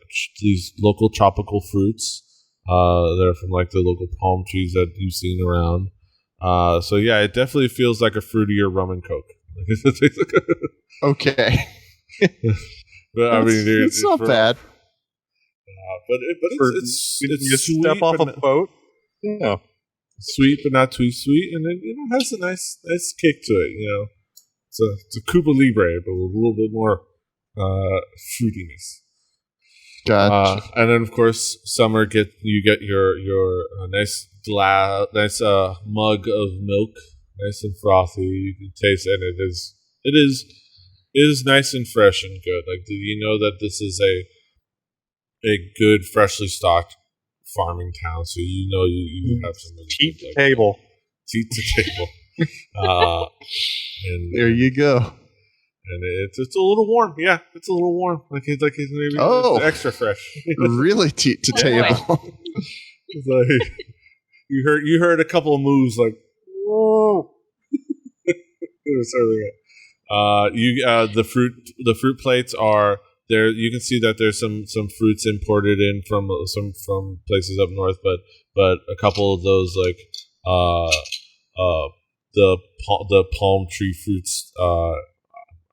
A: these local tropical fruits that are from like the local palm trees that you've seen around. So yeah, it definitely feels like a fruitier rum and coke.
D: Okay.
A: But I mean,
D: it's not bad.
A: But it's
C: you
A: sweet,
C: step off a boat. Yeah,
A: sweet but not too sweet, and it has a nice kick to it. It's a Cuba Libre, but with a little bit more fruitiness.
D: Gotcha.
A: And then of course, summer you get your nice mug of milk, nice and frothy. You can taste it, and it is nice and fresh and good. Like, do you know that this is a good freshly stocked farming town? So you have some really
C: Teat
A: good,
C: table.
A: Teat to table. And
D: there you go.
A: And it's a little warm. Yeah, it's a little warm. Like it's maybe it's extra fresh.
D: Really teat to table.
A: It's like you heard a couple of moves like whoa. The fruit plates are there. You can see that there's some fruits imported in from places up north, but a couple of those like the palm tree fruits. I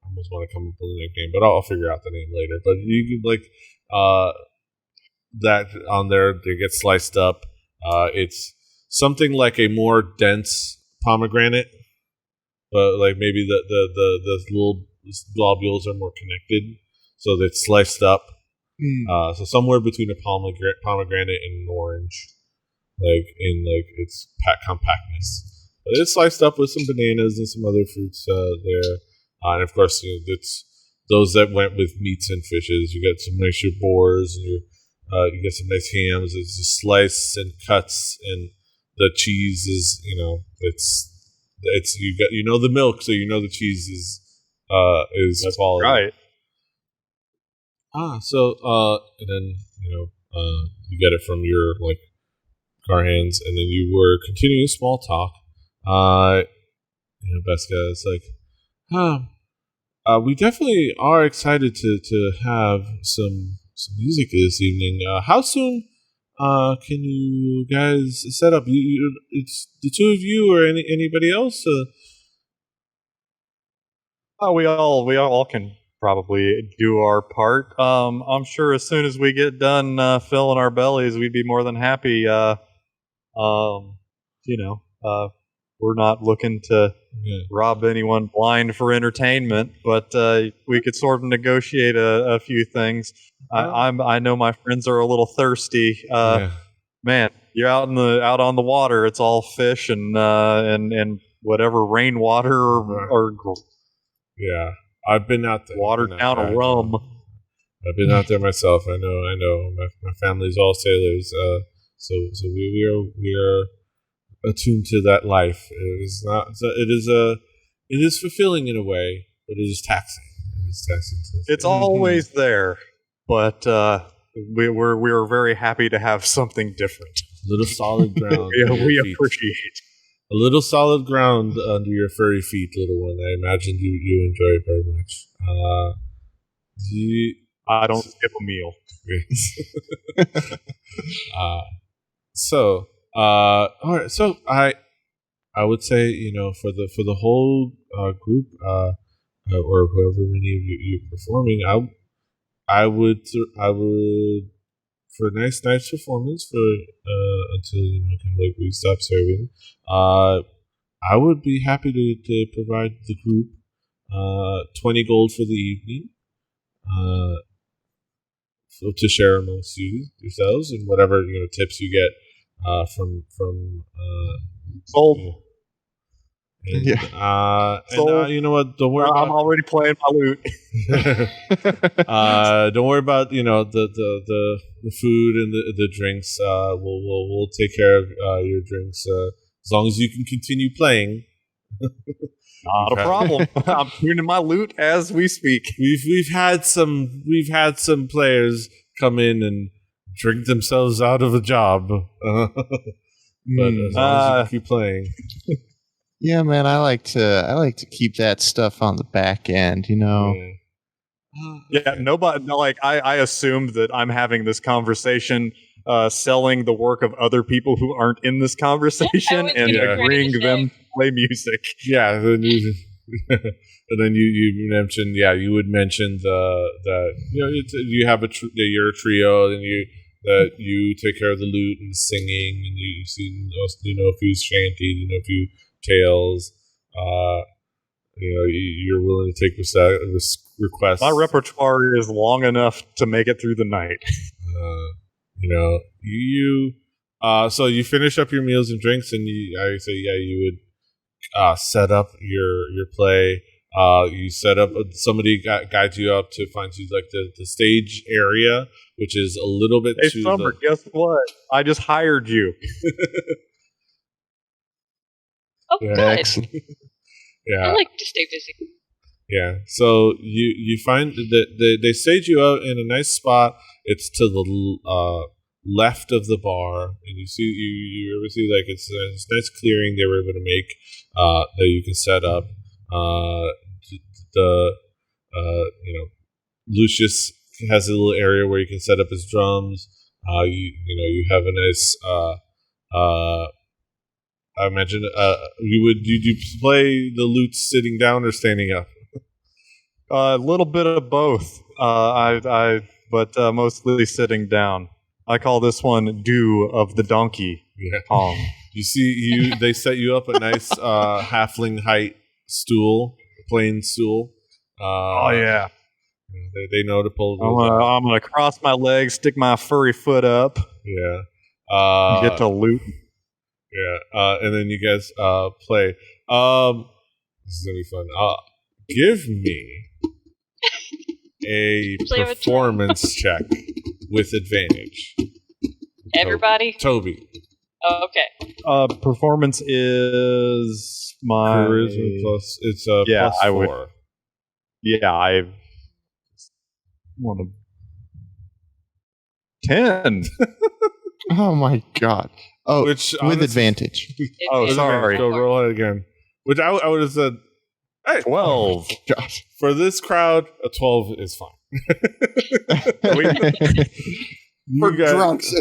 A: almost want to come up with a nickname, but I'll figure out the name later. But you could that on there. They get sliced up. It's something like a more dense pomegranate, but like maybe the little globules are more connected, so it's sliced up. So somewhere between a pomegranate and an orange, like in like its compactness. But it's sliced up with some bananas and some other fruits there. And of course, it's those that went with meats and fishes. You get some nicer boars, and you get some nice hams. It's just sliced and cuts, and the cheese is it's you got the milk, so the cheese is
C: That's
A: quality.
C: Right.
A: So and then you get it from your like car hands, and then you were continuing small talk. Beska is like, we definitely are excited to have some music this evening. How soon can you guys set up? It's the two of you or anybody else?
C: We all can probably do our part. I'm sure as soon as we get done filling our bellies, we'd be more than happy. We're not looking to rob anyone blind for entertainment, but we could sort of negotiate a few things. I know my friends are a little thirsty. Man, you're out on the water. It's all fish and whatever rainwater or
A: yeah. I've been out there.
C: Watered down a rum.
A: I've been out there myself. I know. My family's all sailors. So we are attuned to that life. It is fulfilling in a way, but it is taxing.
C: It's always there, but we're very happy to have something different.
A: A little solid ground.
C: we appreciate
A: a little solid ground under your furry feet, little one. I imagine you enjoy it very much.
C: I don't skip a meal.
A: All right. So I would say for the whole group or whoever many of you're performing, I would for a nice performance for until kind of like we stop serving. I would be happy to provide the group 20 gold for the evening. So to share amongst yourselves and whatever tips you get from
C: sold.
A: You know what? Don't worry.
C: I'm already playing my lute.
A: Don't worry about the food and the drinks. We'll take care of your drinks as long as you can continue playing.
C: Not a problem. I'm tuning my lute as we speak.
A: We've had some players come in and drink themselves out of a job. But as long as you keep playing.
D: Yeah, man, I like to keep that stuff on the back end,
C: Yeah, nobody. Like I assumed that I'm having this conversation, selling the work of other people who aren't in this conversation, and agreeing them to play music.
A: Yeah, And then you mentioned, you would mention that you have you're a trio, and you take care of the lute and singing, and you see a few shanties, a few tales. You're willing to take requests.
C: My repertoire is long enough to make it through the night.
A: So you finish up your meals and drinks, and you would set up your play. You set up, somebody guides you up to find you like the stage area, which is a little bit.
C: Hey, Summer, guess what? I just hired you.
B: Oh, good.
D: Excellent.
A: Yeah,
B: I like to stay busy.
A: Yeah, so you find that they stage you out in a nice spot. It's to the left of the bar, and you ever see like it's a nice clearing they were able to make that you can set up. Lucius has a little area where you can set up his drums. You have a nice. I imagine you play the lute sitting down or standing up?
C: A little bit of both. But mostly sitting down. I call this one "Dew of the Donkey."
A: Yeah. You see, they set you up a nice halfling height stool, plain stool.
C: Oh yeah.
A: They know to pull.
C: I'm gonna cross my legs, stick my furry foot up.
A: Yeah.
C: Get to loot.
A: Yeah. And then you guys play. This is gonna be fun. Give me a performance check with advantage.
B: Everybody?
A: Toby.
B: Oh, okay.
C: Performance is my
A: charisma plus. It's a plus 4.
C: Would. Yeah, I want to 10.
D: Oh my god! Oh,
A: with
D: advantage.
C: Sorry.
A: So roll it again. Which I would have said. Hey,
C: 12.
D: Gosh.
A: For this crowd, a 12 is fine.
E: For drunks.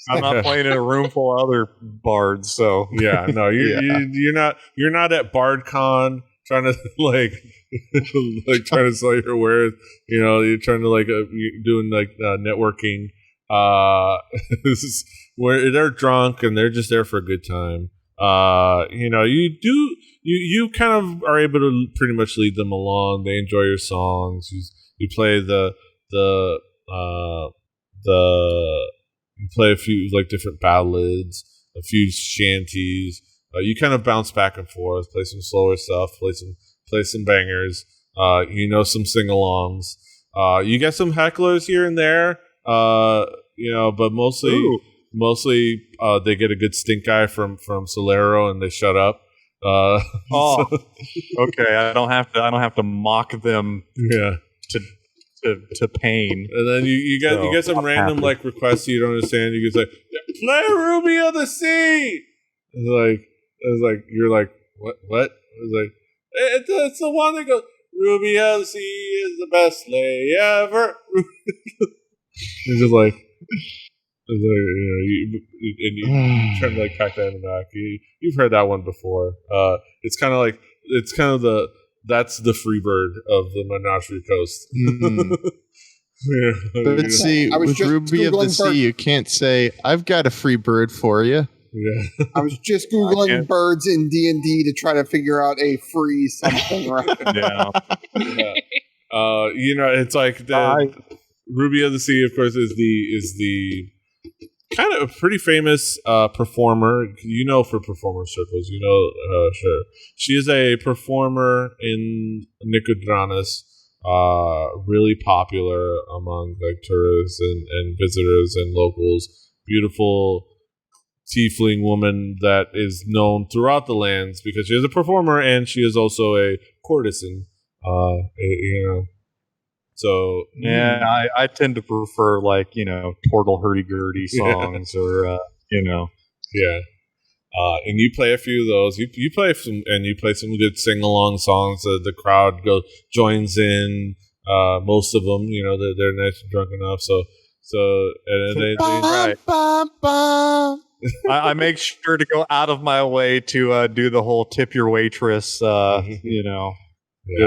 C: I'm not playing in a room full of other bards, so
A: yeah, no, you're not at BardCon trying to like trying to sell your wares. You're trying to you're doing networking. This is where they're drunk and they're just there for a good time. You kind of are able to pretty much lead them along. They enjoy your songs. You play you play a few different ballads, a few shanties. You kind of bounce back and forth, play some slower stuff, play some bangers. Some sing-alongs. You get some hecklers here and there. But mostly they get a good stink eye from Solero and they shut up.
C: Okay. I don't have to mock them.
A: Yeah.
C: To pain,
A: and then you get some random requests you don't understand. You can say, "Play Ruby of the Sea." It's like you're like, what? It's like it's the one that goes, "Ruby of the Sea is the best lay ever." It's just like, you trying to pack that in the back. You've heard that one before. It's kind of that's the Freebird of the Menagerie Coast.
D: Mm-hmm. But see, with Ruby of the Sea, you can't say, "I've got a free bird for you."
A: Yeah.
E: I was just Googling birds in D&D to try to figure out a free something. Right?
C: Yeah.
A: It's like the Ruby of the Sea, of course, is the kind of a pretty famous performer. For performer circles, sure. She is a performer in Nicodranus, really popular among tourists and visitors and locals. Beautiful tiefling woman that is known throughout the lands because she is a performer and she is also a courtesan. So
C: yeah, I tend to prefer Tortle hurdy-gurdy songs or
A: yeah. And you play a few of those. You play some good sing-along songs. The crowd joins in. Most of them, they're nice and drunk enough. So So
C: right. I make sure to go out of my way to do the whole tip your waitress. You know,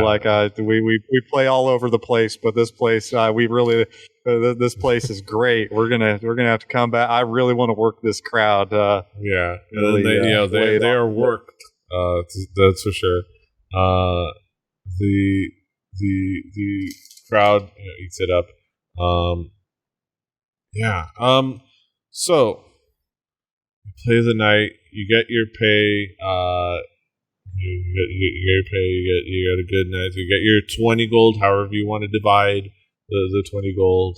C: like we play all over the place, but this place we really this place is great. We're gonna have to come back. I really want to work this crowd.
A: Really, they are worked. That's for sure. The crowd eats it up. So you play the night. You get your pay. You get your pay. You get a good night. You get your 20 gold. However you want to divide the 20 gold.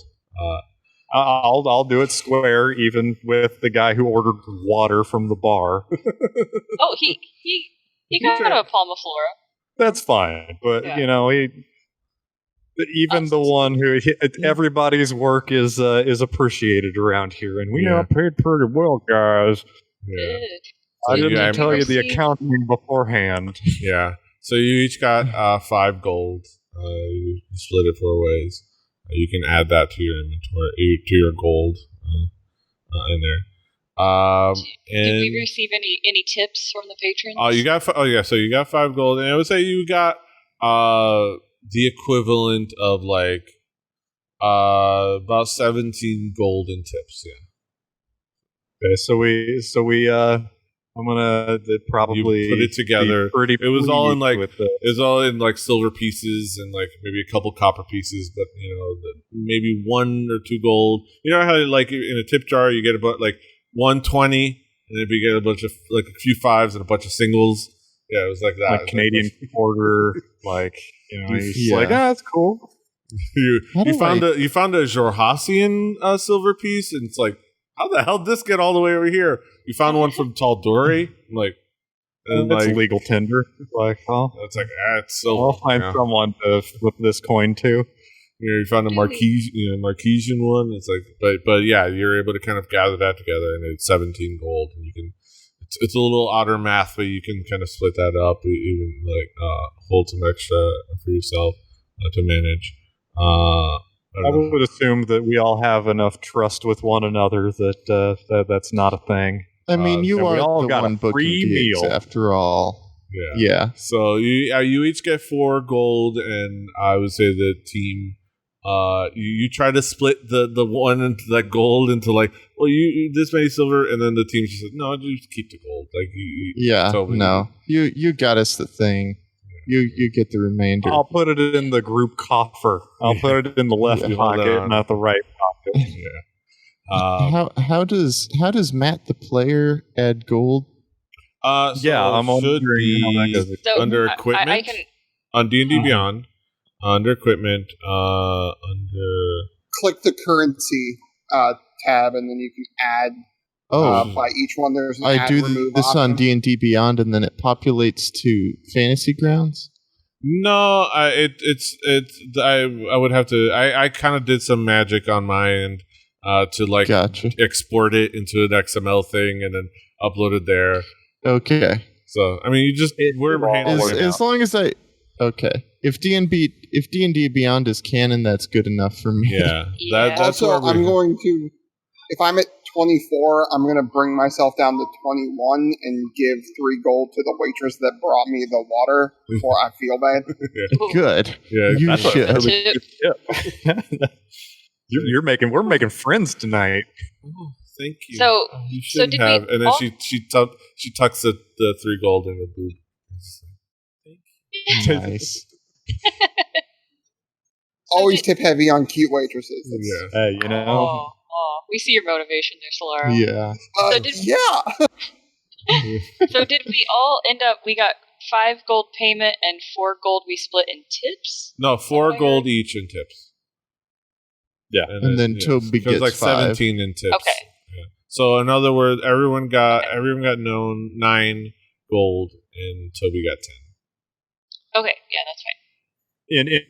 C: I'll do it square, even with the guy who ordered water from the bar.
B: Oh, he got a Palma Flora.
C: That's fine, but even the one who everybody's work is appreciated around here, and we got paid pretty well, guys.
A: Yeah.
C: I didn't tell you the accounting beforehand.
A: Yeah. So you each got 5 gold. You split it 4 ways. You can add that to your inventory, to your gold in there.
B: Did we receive any tips from the patrons?
A: So you got 5 gold, and I would say you got the equivalent of like about 17 gold in tips. Yeah.
C: Okay, so we I'm gonna probably
A: you put it together. It was all in like silver pieces and like maybe a couple copper pieces, but maybe 1 or 2 gold. You know how like in a tip jar you get about like 120, and then you get a bunch of like a few 5s and a bunch of singles. Yeah, it was like that.
C: Like Canadian quarter, like like that's cool.
A: You found a Jorhasian silver piece, and it's like, how the hell did this get all the way over here? You found one from Taldori, like, and
C: it's
A: like
C: legal tender. Like,
A: it's like it's silver.
C: I'll find someone to flip this coin to.
A: You found a Marquesian one. It's like, but yeah, you're able to kind of gather that together, and it's 17 gold, and you can. It's a little odder math, but you can kind of split that up, even like hold some extra for yourself to manage.
C: I would assume that we all have enough trust with one another that that's not a thing.
D: I mean, you are
C: all
D: the
C: got
D: one
C: a
D: booking
C: free
D: gigs
C: meal
D: after all. Yeah.
A: So you each get 4 gold, and I would say the team. You try to split the one into that gold into like, well, you this many silver, and then the team just said, no, just keep the gold. Like
D: you got us the thing. You get the remainder.
C: I'll put it in the group coffer. I'll put it in the left pocket, not the right pocket.
D: How does Matt the player add gold?
C: I'm wondering how that goes.
B: So
A: under equipment,
B: I can
A: on D&D Beyond, under equipment,
E: click the currency tab, and then you can add. By each one, there's an
D: I do this
E: option.
D: on D&D Beyond, and then it populates to Fantasy Grounds.
A: No, I would have to. I kind of did some magic on my end to like export it into an XML thing and then upload it there.
D: Okay.
A: So I mean, we're handling
D: as long as if D&D Beyond is canon, that's good enough for me.
A: Yeah. That's
E: also, I'm going to. If I'm at 24, I'm going to bring myself down to 21 and give 3 gold to the waitress that brought me the water before I feel bad.
D: Good.
A: Yeah,
D: you should.
C: We're making friends tonight.
A: Oh, thank you.
B: So,
A: you should have. And then she tucks the 3 gold in her boob.
B: Thank you.
D: Nice.
E: Always tip heavy on cute waitresses.
A: Hey,
B: we see your motivation there, Flora.
D: Yeah.
B: So did we all end up? We got 5 gold payment and 4 gold we split in tips.
A: No, 4 gold each in tips.
C: Yeah,
D: and then Toby gets
A: like
D: 5.
A: 17 in tips.
B: Okay.
A: Yeah. So in other words, everyone got 9 gold, and Toby got 10.
B: Okay, yeah, that's fine.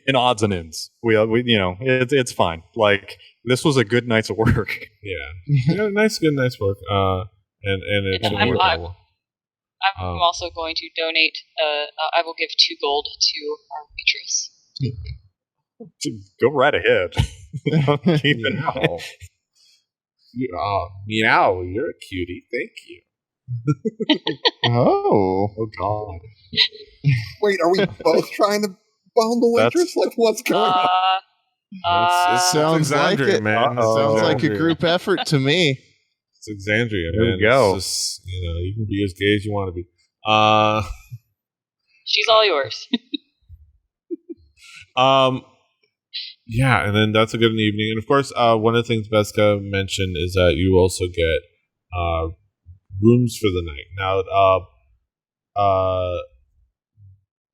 C: In odds and ends, we it's fine. Like, this was a good night's work.
A: Yeah, good night's work. And it's
B: I'm also going to donate. I will give 2 gold to our waitress.
C: Go right ahead. Keep it out.
A: Meow, you're a cutie. Thank you.
D: Oh
C: God.
E: Wait, are we both trying to bone the waitress? Like, what's going on?
D: it sounds like it,
A: man.
D: Sounds like a group effort to me.
A: It's Exandria,
C: there
A: man.
C: We go.
A: It's just, you can be as gay as you want to be.
B: She's all yours.
A: Yeah, and then that's a good evening. And of course, one of the things Beska mentioned is that you also get rooms for the night. Now,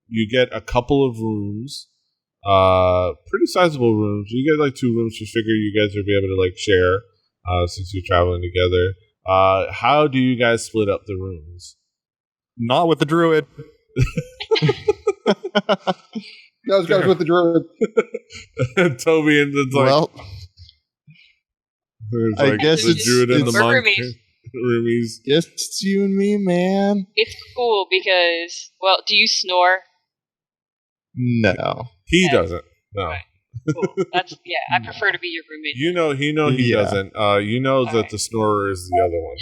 A: you get a couple of rooms, pretty sizable rooms. You get like 2 rooms. You figure you guys will be able to like share since you're traveling together. How do you guys split up the rooms?
C: Not with the druid.
E: Those guys with the druid.
A: Toby and the there's
D: I guess
A: the druid and the monk.
B: Roomies.
D: Yes, it's you and me, man.
B: It's cool because, well, do you snore?
D: No.
A: He doesn't. No.
B: Right. Cool. That's I prefer to be your roommate.
A: He doesn't. That the snorer is the other one.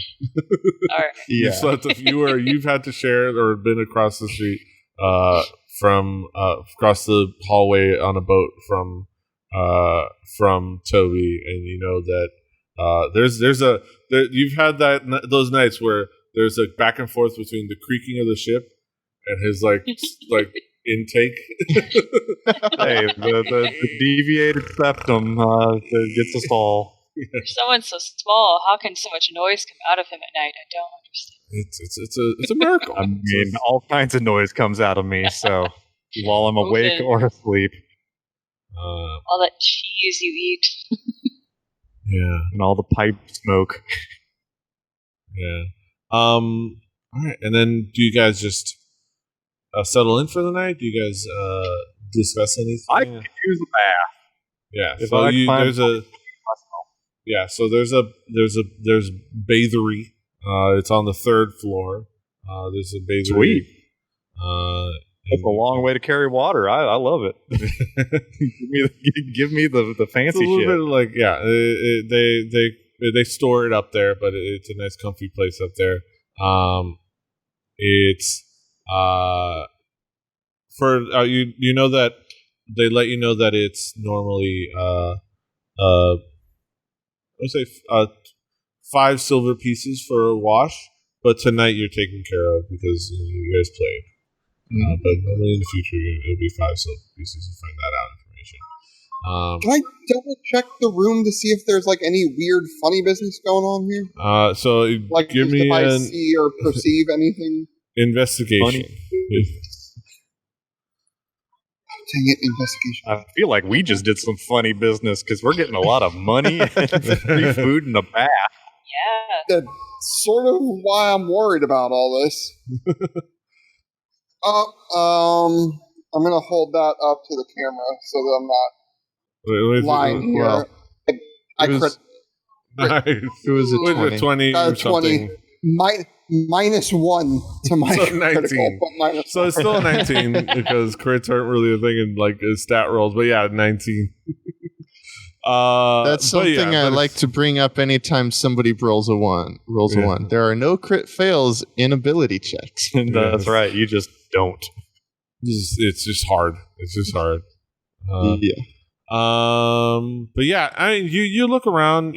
B: All right.
A: Yeah. You've had to share or been across the street from across the hallway on a boat from Toby, and you know that you've had those nights where there's a back and forth between the creaking of the ship and his like intake.
C: Hey, the deviated septum gets us all.
B: If someone's so small, how can so much noise come out of him at night? I don't understand.
A: It's a miracle.
C: I mean, all kinds of noise comes out of me, so while I'm awake or asleep.
B: All that cheese you eat.
A: Yeah.
C: And all the pipe smoke.
A: Yeah. All right. And then do you guys just settle in for the night? Do you guys discuss anything?
C: I could use a bath.
A: Yeah.
C: If
A: So there's bathery. It's on the 3rd floor. There's a bathery.
C: Sweet. It's a long way to carry water. I love it. give me the fancy
A: it's a little
C: shit.
A: bit like they store it up there, but it's a nice comfy place up there. It's for you know that they let you know that it's normally let's say 5 silver pieces for a wash, but tonight you're taken care of because you guys played. But normally in the future it'll be 5 silver pieces. You find that out information.
E: Can I double check the room to see if there's like any weird funny business going on here?
A: So
E: like
A: give me
E: if I see or perceive anything.
A: Investigation.
E: Dang it, investigation.
C: I feel like we just did some funny business because we're getting a lot of money and free food in the bath.
B: Yeah.
E: That's sort of why I'm worried about all this. I'm gonna hold that up to the camera so that I'm not lying here.
D: Well,
E: I crit.
A: Nice.
D: It was a 20.
A: 20 or something.
E: 20. -1 to my
A: So
E: critical,
A: 19.
E: but minus
A: So it's still a 19 because crits aren't really a thing in like stat rolls, but yeah, 19.
D: That's something I like to bring up anytime somebody rolls a 1. A 1. There are no crit fails in ability checks.
C: That's right. You just don't.
A: It's just hard. It's just hard.
D: Yeah.
A: But yeah, I mean, you look around,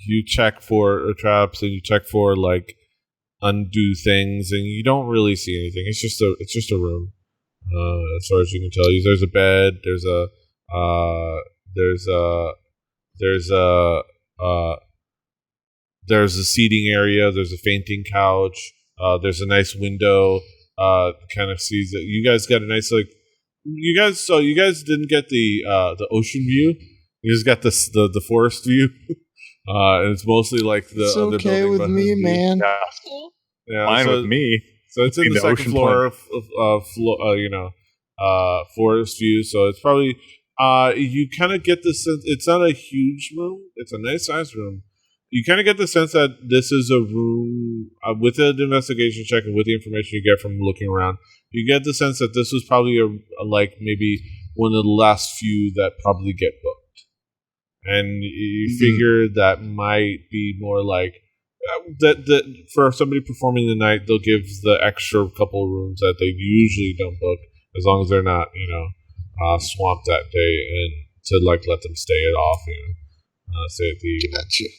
A: you check for traps and you check for like undo things, and you don't really see anything. It's just a room. As far as you can tell, there's a bed. There's a seating area. There's a fainting couch. There's a nice window. Kind of sees that you guys got a nice you guys didn't get the ocean view. You just got the forest view. And it's mostly like the
D: it's
A: other
D: okay
A: building
D: with me, man.
A: Yeah,
C: fine with me.
A: So it's in the second floor of forest view. So it's probably you kind of get the sense it's not a huge room. It's a nice sized room. you kind of get the sense that this is a room with an investigation check and with the information you get from looking around. You get the sense that this was probably a like maybe one of the last few that probably get booked, and you figure that might be more like that for somebody performing the night, they'll give the extra couple of rooms that they usually don't book, as long as they're not swamped that day, and to like let them stay it off, stay at the.
D: Gotcha.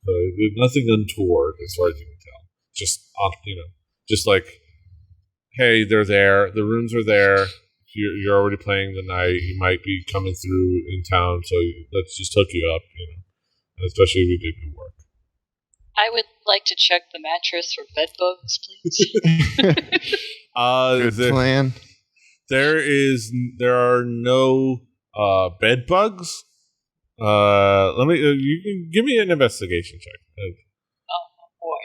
A: So nothing untoward as far as you can tell. Just just like, hey, they're there. The rooms are there. You're already playing the night. You might be coming through in town, so let's just hook you up. Especially if you did good work.
B: I would like to check the mattress for bed bugs, please.
D: Good plan.
A: There are no bed bugs. Let me. You can give me an investigation check.
B: Oh boy.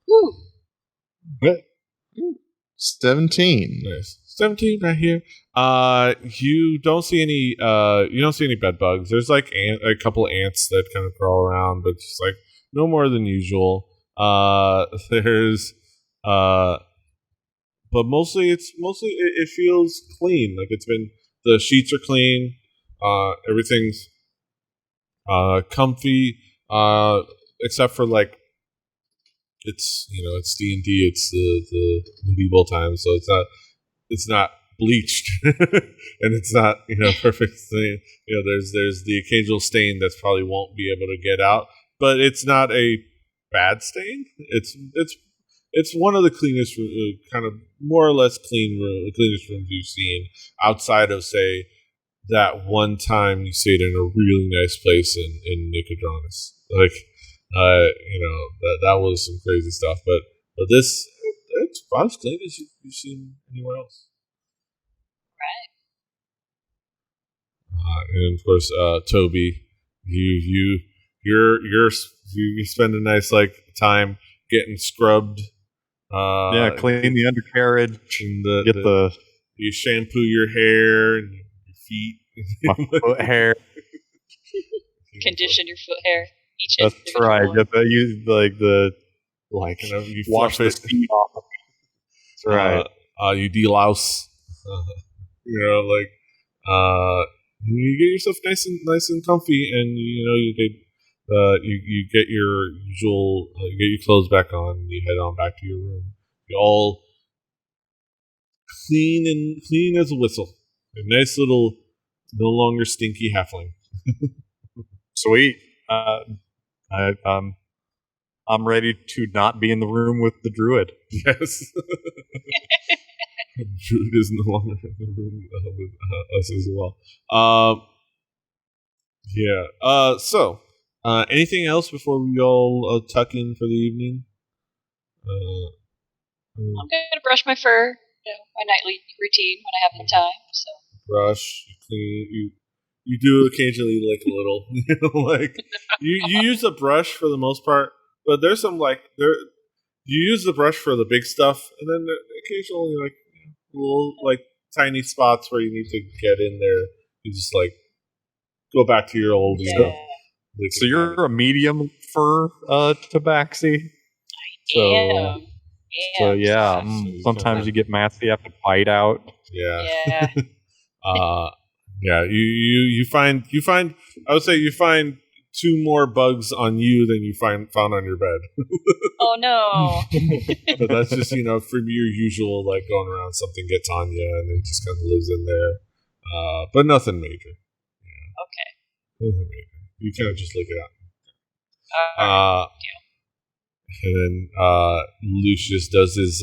B: Woo.
D: 17.
A: Nice. 17 right here. You don't see any. You don't see any bed bugs. There's like a couple ants that kind of crawl around, but just like no more than usual. There's. But mostly it feels clean. Like the sheets are clean. Everything's comfy. Except for like it's D&D. It's the medieval times, so it's not bleached and it's not perfect thing. There's the occasional stain that's probably won't be able to get out, but it's not a bad stain. It's one of the cleanest, kind of more or less cleanest rooms you've seen, outside of, say, that one time you stayed in a really nice place in Nicodranus. Like, that was some crazy stuff. But this, it's about as clean as you've seen anywhere else.
B: Right.
A: And of course, Toby, you spend a nice time getting scrubbed.
C: Clean the undercarriage and
A: you shampoo your hair and your feet,
C: my foot hair,
B: condition your foot hair.
C: That's right.
B: One.
C: You
A: you
C: wash the steam off. That's right.
A: You delouse. You get yourself nice and comfy, and you get your usual, you get your clothes back on, and you head on back to your room. You're all clean as a whistle. A nice little, no longer stinky halfling.
C: Sweet. I'm ready to not be in the room with the druid.
A: Yes. Druid is no longer in the room with us as well. So, anything else before we all tuck in for the evening?
B: I'm gonna brush my fur. My nightly routine when I have the time. So
A: brush, you clean. You do occasionally lick a little. You use the brush for the most part, but there's some you use the brush for the big stuff, and then occasionally little tiny spots where you need to get in there. You just go back to your old.
C: So you're a medium fur tabaxi.
B: Yeah.
C: So yeah, sometimes you get messy, you have to bite out.
A: Yeah. You find. I would say you find 2 more bugs on you than you found on your bed.
B: Oh no!
A: But that's just from your usual going around, something gets on you and it just kind of lives in there. But nothing major.
B: Yeah. Okay.
A: Nothing major. You kind of just lick it
B: out.
A: And then Lucius does his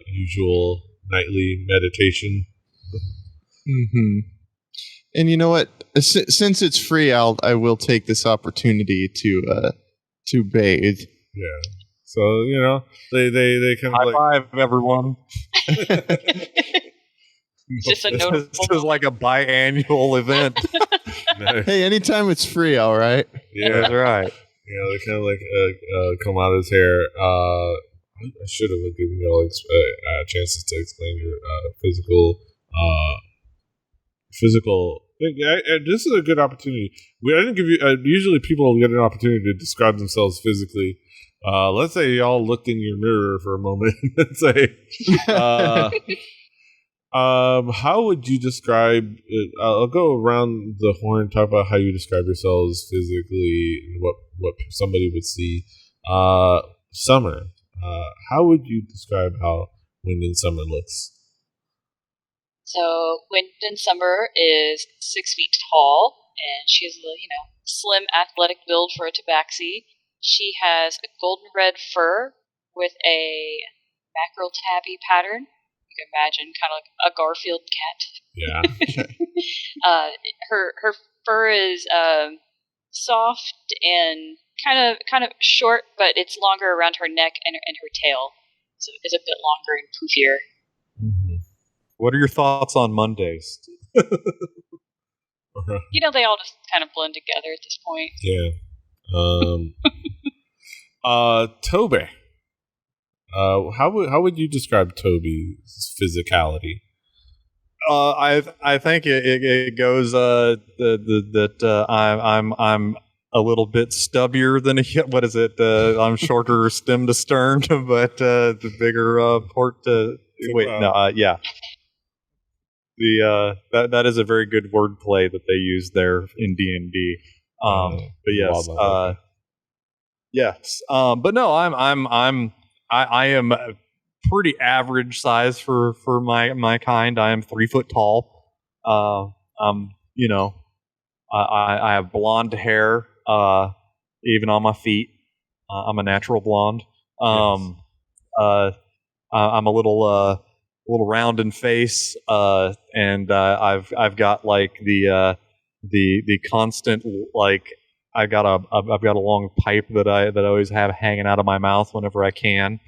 A: usual nightly meditation.
D: Mm-hmm. And you know what? Since it's free, I will take this opportunity to bathe.
A: Yeah. So they kind of
C: high five, everyone.
B: Just a notable.
C: This is like a biannual event.
D: Hey, anytime it's free, all right.
A: Yeah,
C: that's right.
A: They kind of come out of his hair. I should have given you all chances to explain your physical This is a good opportunity. I didn't give you. Usually, people get an opportunity to describe themselves physically. Let's say y'all looked in your mirror for a moment and say, how would you describe it? I'll go around the horn, talk about how you describe yourselves physically and what somebody would see. Summer, how would you describe how Wind and Summer looks?
B: So Wind and Summer is 6 feet tall, and she has a slim, athletic build for a tabaxi. She has a golden red fur with a mackerel tabby pattern. You can imagine kind of like a Garfield cat.
A: Yeah.
B: Her fur is soft and kind of short, but it's longer around her neck and her tail. So it's a bit longer and poofier.
C: Mm-hmm. What are your thoughts on Mondays?
B: They all just kind of blend together at this point.
A: Yeah. Toby. How would you describe Toby's physicality?
C: I think it goes that I'm a little bit stubbier than what is it? I'm shorter stem to stern, but the bigger port to yeah. That is a very good wordplay that they use there in D&D. But yes, yes. But no, I am pretty average size for my kind. I am 3 foot tall. I have blonde hair, even on my feet. I'm a natural blonde. I'm a little round in face, and I've got like the constant I've got a long pipe that I always have hanging out of my mouth whenever I can.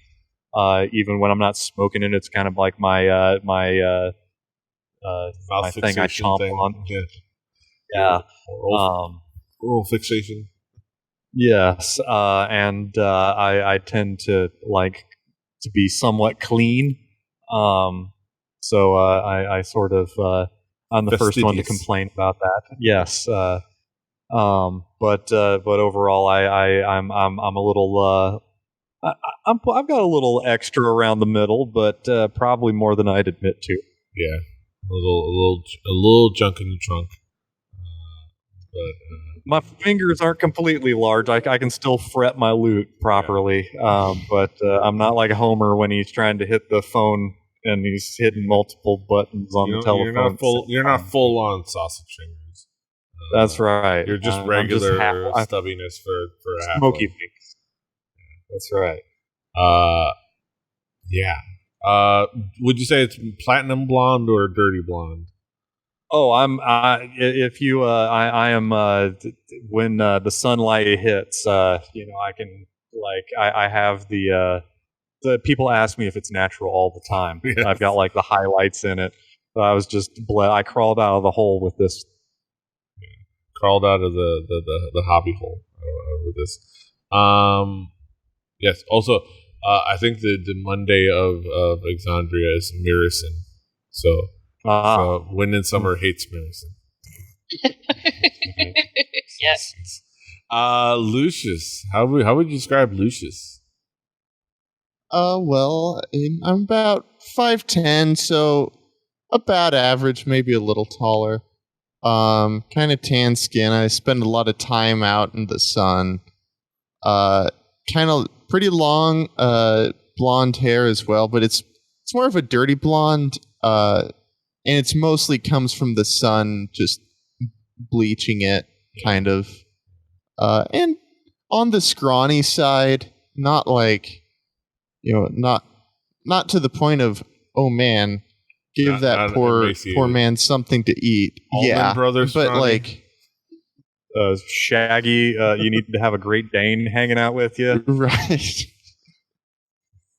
C: Even when I'm not smoking it, it's kind of like my my thing I chomp on. Yeah.
A: Oral fixation.
C: Yes, and I tend to like to be somewhat clean. So I sort of I'm the first one to complain about that. Yes. But overall I'm a little I've got a little extra around the middle, but probably more than I'd admit to.
A: Yeah, a little junk in the trunk.
C: My fingers aren't completely large. I can still fret my lute properly, but I'm not like Homer when he's trying to hit the phone and he's hitting multiple buttons on the telephone.
A: You're not full on sausage fingers.
C: That's right.
A: You're just regular stubbiness for a
C: smoky fingers. That's right.
A: Yeah. Would you say it's platinum blonde or dirty blonde?
C: Oh, I am when the sunlight hits, I can I have the people ask me if it's natural all the time. Yes. I've got like the highlights in it. I was just I crawled out of the hole with this.
A: Yeah. Crawled out of the hobby hole with this. Yes. Also, I think the Monday of Exandria is Mirison. So Wind and Summer hates Mirison.
B: Yes.
A: Lucius, how would you describe Lucius?
D: Well, I'm about 5'10", so about average, maybe a little taller. Kind of tan skin. I spend a lot of time out in the sun. Kind of pretty long blonde hair as well, but it's more of a dirty blonde. And it's mostly comes from the sun just bleaching it, kind of. And on the scrawny side, not like, not to the point of, oh man, give that poor man something to eat.
A: Allman Brothers,
D: but
A: scrawny.
D: Like
C: shaggy. You need to have a Great Dane hanging out with you,
D: right?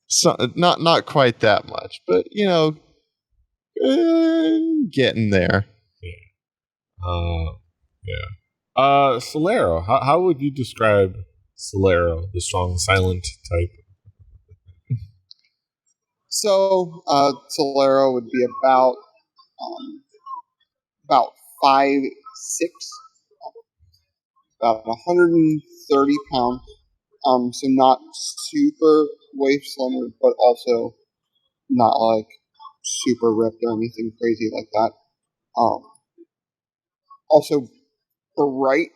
D: So not quite that much, but getting there.
A: Solero, how would you describe Solero, the strong silent type?
E: So Solero would be about 5'6", about 130 pounds. So not super waist slender, but also not like super ripped or anything crazy like that. Also, bright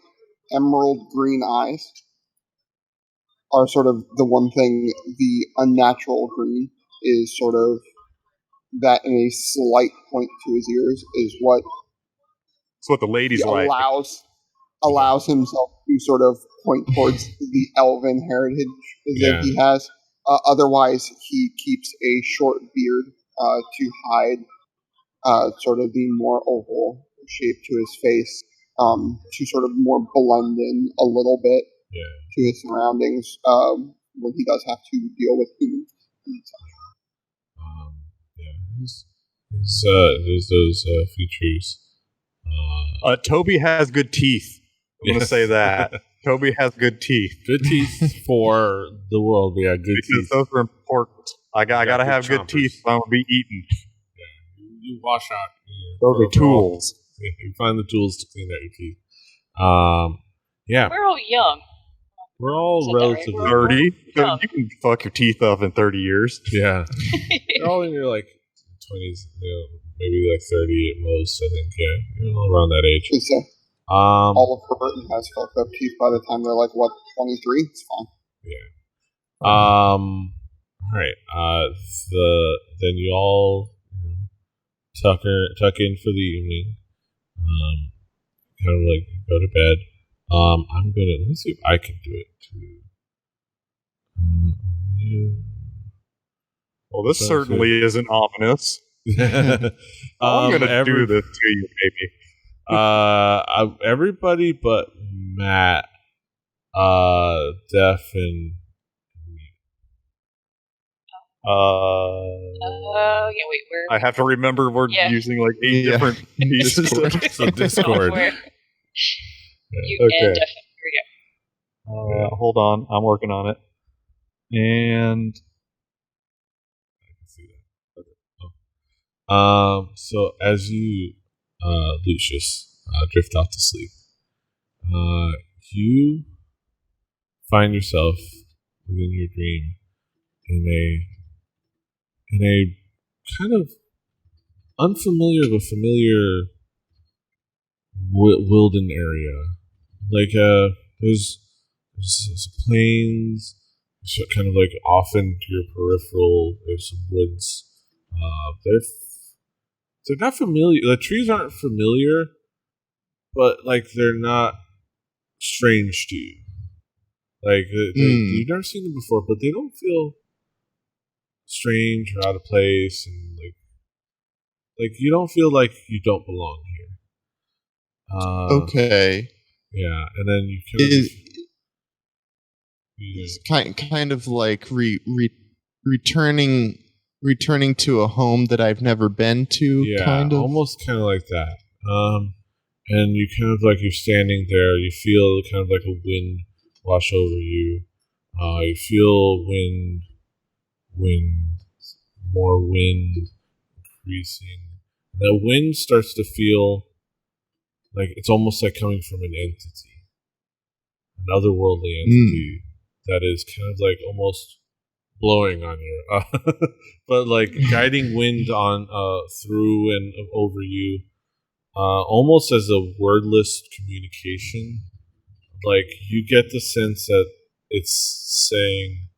E: emerald green eyes are sort of the one thing. The unnatural green is sort of that, in a slight point to his ears, is what
C: it's what the ladies like.
E: Allows himself to sort of point towards the elven heritage that he has. Otherwise, he keeps a short beard to hide sort of the more oval shape to his face, to sort of more blend in a little bit to his surroundings when he does have to deal with humans.
A: There's those features.
C: Toby has good teeth. I'm going to say that. Toby has good teeth.
A: Good teeth for the world. Yeah, good teeth.
C: Those are important. I got to have good teeth if I'm going to be eating.
A: Yeah, you wash out.
C: Those are tools.
A: You find the tools to clean out your teeth. Yeah.
B: We're all young.
A: We're all relatively
C: 30. So you can fuck your teeth up in 30 years.
A: Yeah. You're all in your 20s, maybe 30 at most, I think. Yeah, around that age.
E: Oliver Burton has fucked up teeth by the time they're 23. It's fine.
A: Yeah. All right. Then you all tuck in for the evening. Kind of go to bed. I'm gonna let me see if I can do it too.
C: Well, this certainly isn't ominous. I'm gonna do this to you, baby.
A: Everybody but Matt, Def, and me.
B: Wait, where?
C: I have to remember we're using 8 different pieces.
A: Discord.
B: You and Def. Here we
C: go. Hold on, I'm working on it. And
A: I can see that. Okay. So as you, Lucius, drift off to sleep, you find yourself within your dream in a kind of unfamiliar but familiar Wilden area. There's plains, so kind of off into your peripheral. There's some woods. They're not familiar. The trees aren't familiar, but they're not strange to you. You've never seen them before, but they don't feel strange or out of place, and you don't feel like you don't belong here.
D: Okay.
A: Yeah, and then you
D: it's kind of returning to a home that I've never been to.
A: Yeah,
D: kind of
A: almost kind of like that. And you kind of you're standing there. You feel kind of a wind wash over you. You feel more wind increasing. And that wind starts to feel it's almost coming from an entity, an otherworldly entity that is kind of almost blowing on you, but guiding wind on through and over you, almost as a wordless communication. You get the sense that it's saying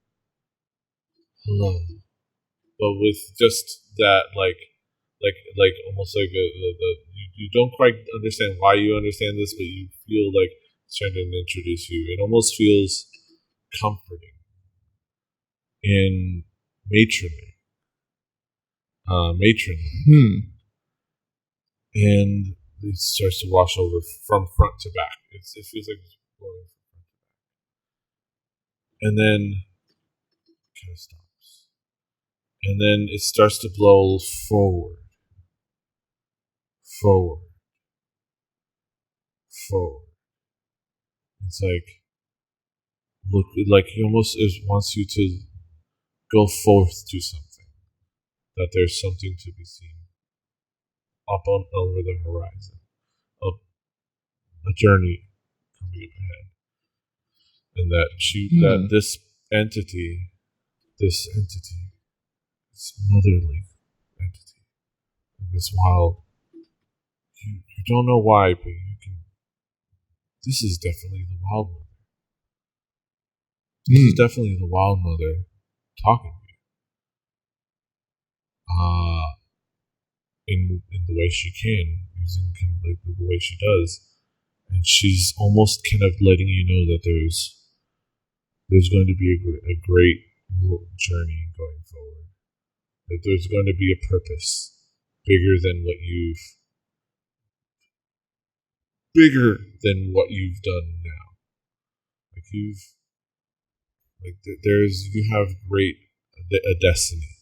A: hello, but with just that almost you don't quite understand why you understand this, but you feel it's trying to introduce you. It almost feels comforting and matronly. And it starts to wash over from front to back. It feels like it's blowing from front to back. And then it kind of stops. And then it starts to blow forward. It's he almost wants you to go forth to something. That there's something to be seen up over the horizon. a journey coming up ahead, and that this entity, this motherly entity, this wild. You don't know why, but you can. This is definitely the wild mother. This is definitely the wild mother talking to you. In the way she can, using kind of like the way she does, and she's almost kind of letting you know that there's going to be a great journey going forward. That there's going to be a purpose bigger than what you've done now. You have a destiny.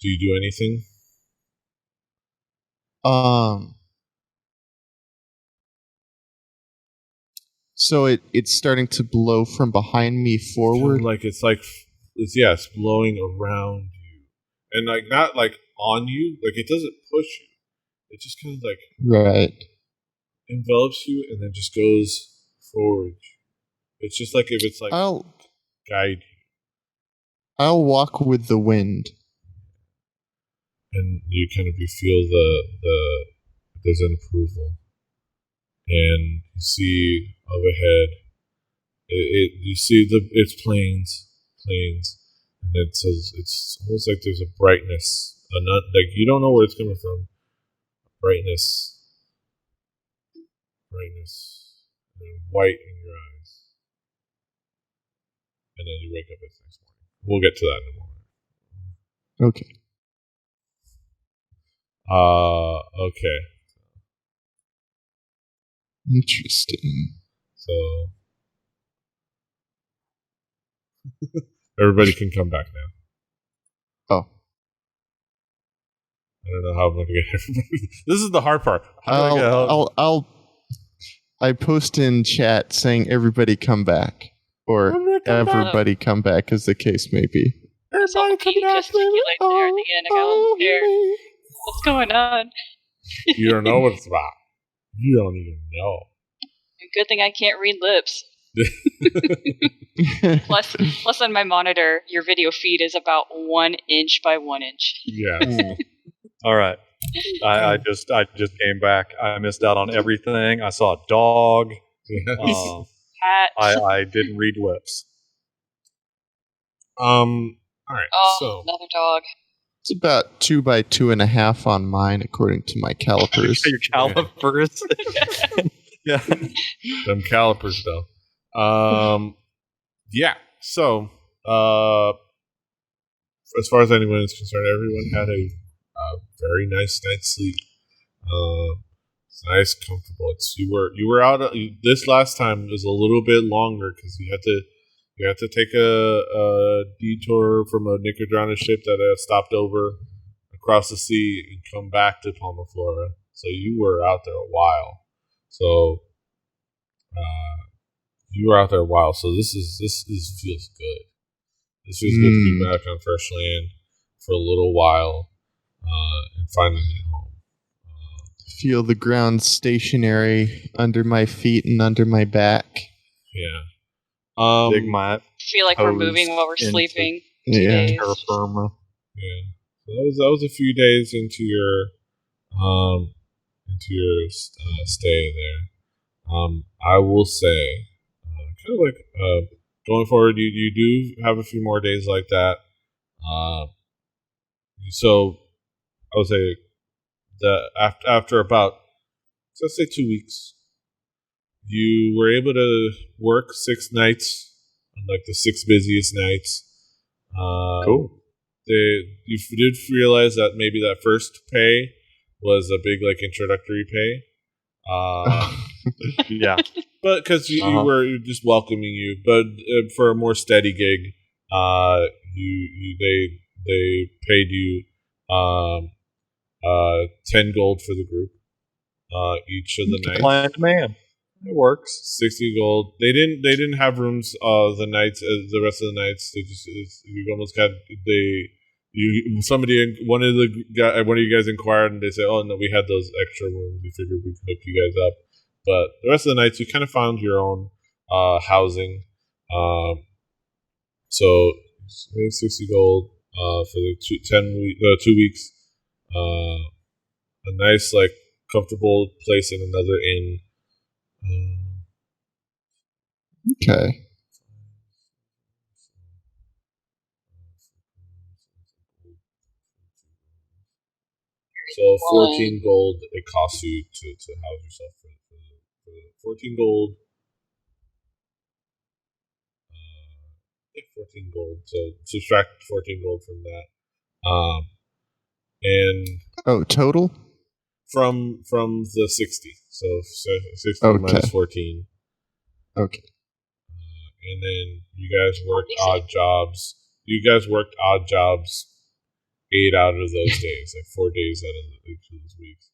A: Do you do anything?
D: So it's starting to blow from behind me forward.
A: It's blowing around you, and like not like on you. Like it doesn't push you. It just kind of like envelops you and then just goes forward. It's just like if it's like
D: I'll
A: guide you.
D: I'll walk with the wind.
A: And you feel there's an approval, and you see overhead. You see it's planes, and it's almost like there's a brightness, like you don't know where it's coming from. Brightness, and white in your eyes, and then you wake up the next morning. We'll get to that in a moment.
D: Okay.
A: Okay.
D: Interesting.
A: So everybody can come back now.
D: Oh.
A: I don't know how I'm going to get everybody. This is the hard part.
D: I post in chat saying everybody come back, or everybody come back, as the case may be.
B: Everybody come back. There at the end. I got a little scared. What's going on?
A: You don't know what it's about. You don't even know.
B: Good thing I can't read lips. Plus on my monitor, your video feed is about 1 inch by 1 inch.
A: Yeah.
C: All right. I just came back. I missed out on everything. I saw a dog.
B: Cat.
C: I didn't read lips.
A: All right.
B: Oh, another dog.
D: It's about 2 by 2.5 on mine, according to my calipers.
C: Your calipers. Yeah.
A: Them calipers, though. Yeah. So, as far as anyone is concerned, everyone had a very nice night's sleep. It's nice, comfortable. You were out. This last time was a little bit longer because you had to take a detour from a Nicodrona ship that stopped over across the sea and come back to Palma, Flora. So you were out there a while. So you were out there a while. So this feels good. This feels good to be back on fresh land for a little while and find a new home.
D: Feel the ground stationary under my feet and under my back.
A: Yeah.
C: Dig my
B: feel like we're moving while we're sleeping.
D: Yeah.
C: Terra firma.
A: Yeah. So that was a few days into your stay there. I will say, kind of like going forward, you do have a few more days like that. So I would say that after about, let's say 2 weeks, you were able to work 6 nights, like the 6 busiest nights.
C: Cool.
A: You did realize that maybe that first pay was a big like introductory pay.
C: Yeah,
A: but because you were just welcoming you, but for a more steady gig, they paid you 10 gold for the group each of the nights.
C: Client demand. It works.
A: 60 gold. They didn't have rooms the nights the rest of the nights. They just you almost got one of you guys inquired, and they said, "Oh no, we had those extra rooms. We figured we'd hook you guys up." But the rest of the nights, you kind of found your own housing. So 60 gold for the 2 weeks. A nice, like, comfortable place in another inn.
D: Okay.
A: So 14 gold it costs you to house yourself for 14 gold. 14 gold. So subtract 14 gold from that. And
D: total?
A: From the 60. So 60 minus 14.
D: Okay.
A: And then you guys worked odd jobs. You guys worked odd jobs 8 out of those days, like 4 days out of each of those weeks.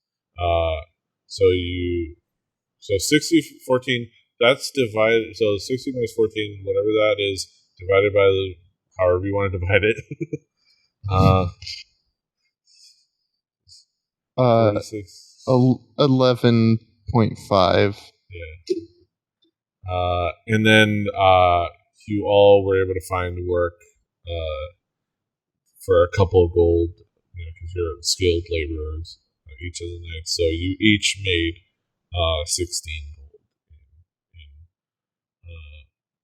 A: So 60, 14, that's divided. So 60 minus 14, whatever that is, divided by however you want to divide it.
D: 11.5.
A: Yeah. And then you all were able to find work for a couple of gold, because you're skilled laborers each of the nights. So you each made 16 gold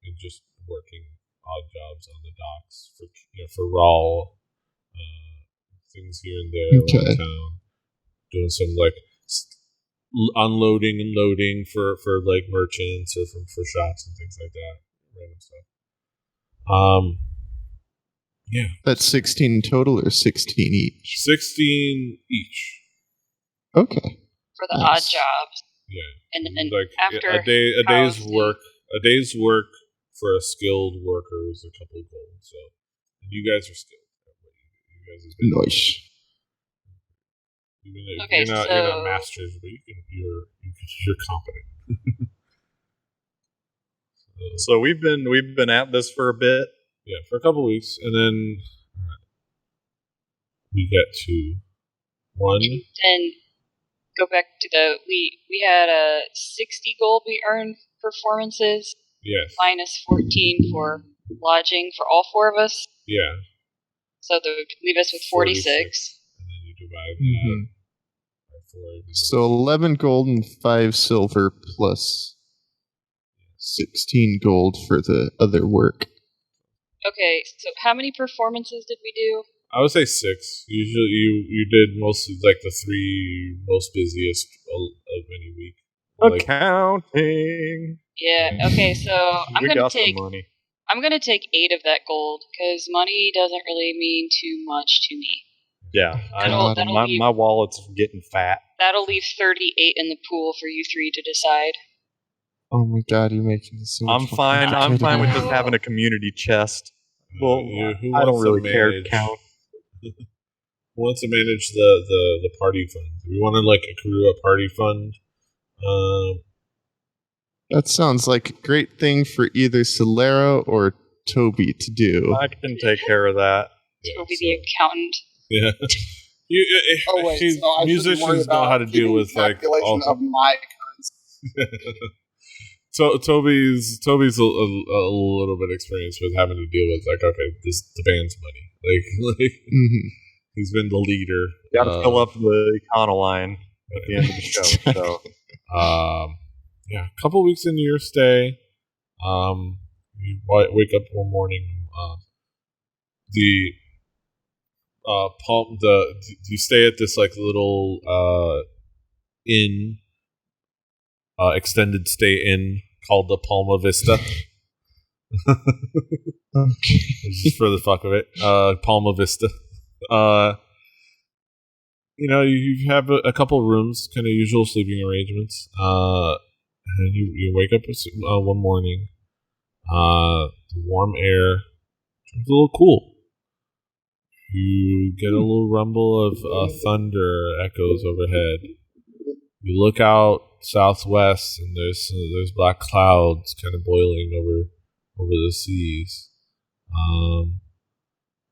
A: in just working odd jobs on the docks for raw things here and there around town, doing some like unloading and loading for like merchants or for shops and things like that, random stuff. Yeah.
D: That's 16 total or 16 each?
A: 16 each.
D: Okay.
B: For the odd jobs.
A: Yeah.
B: And then
A: like
B: after
A: a day's work for a skilled worker is a couple of gold. So you guys are skilled. You guys have been
D: nice.
A: You're not masters, but you're competent.
C: So we've been at this for a bit.
A: Yeah, for a couple weeks, and then we get to one.
B: And go back to we had 60 gold we earned performances.
A: Yes.
B: Minus 14 for lodging for all 4 of us.
A: Yeah.
B: So that would leave us with 46.
A: And then you divide that by 4.
D: So 11 gold and 5 silver plus 16 gold for the other work.
B: Okay, so how many performances did we do?
A: I would say 6. Usually you did mostly like the 3 most busiest of any week.
C: Accounting.
B: Yeah. Okay. So I'm gonna take
C: money.
B: I'm gonna take 8 of that gold because money doesn't really mean too much to me.
C: Yeah, my wallet's getting fat.
B: That'll leave 38 in the pool for you 3 to decide.
D: Oh my god, you're making this so much fun.
C: I'm fine with just having a community chest. Well, I don't really care to count.
A: Who wants to manage the party fund? We want to like accrue a party fund.
D: That sounds like a great thing for either Solero or Toby to do.
C: I can take care of that.
B: Toby the accountant.
A: Yeah. Musicians know how to deal with like all
E: of my currency.
A: So Toby's a little bit experienced with having to deal with like, okay, the band's money, like he's been the leader.
C: You got to fill up the Econoline at the end of the show. So,
A: yeah, a couple weeks into your stay, you wake up one morning. You stay at this like little inn. Extended stay inn called the Palma Vista. Just for the fuck of it. Palma Vista. You have a couple rooms, kind of usual sleeping arrangements. And you wake up one morning. The warm air turns a little cool. You get a little rumble of thunder echoes overhead. You look out southwest, and there's black clouds kind of boiling over the seas.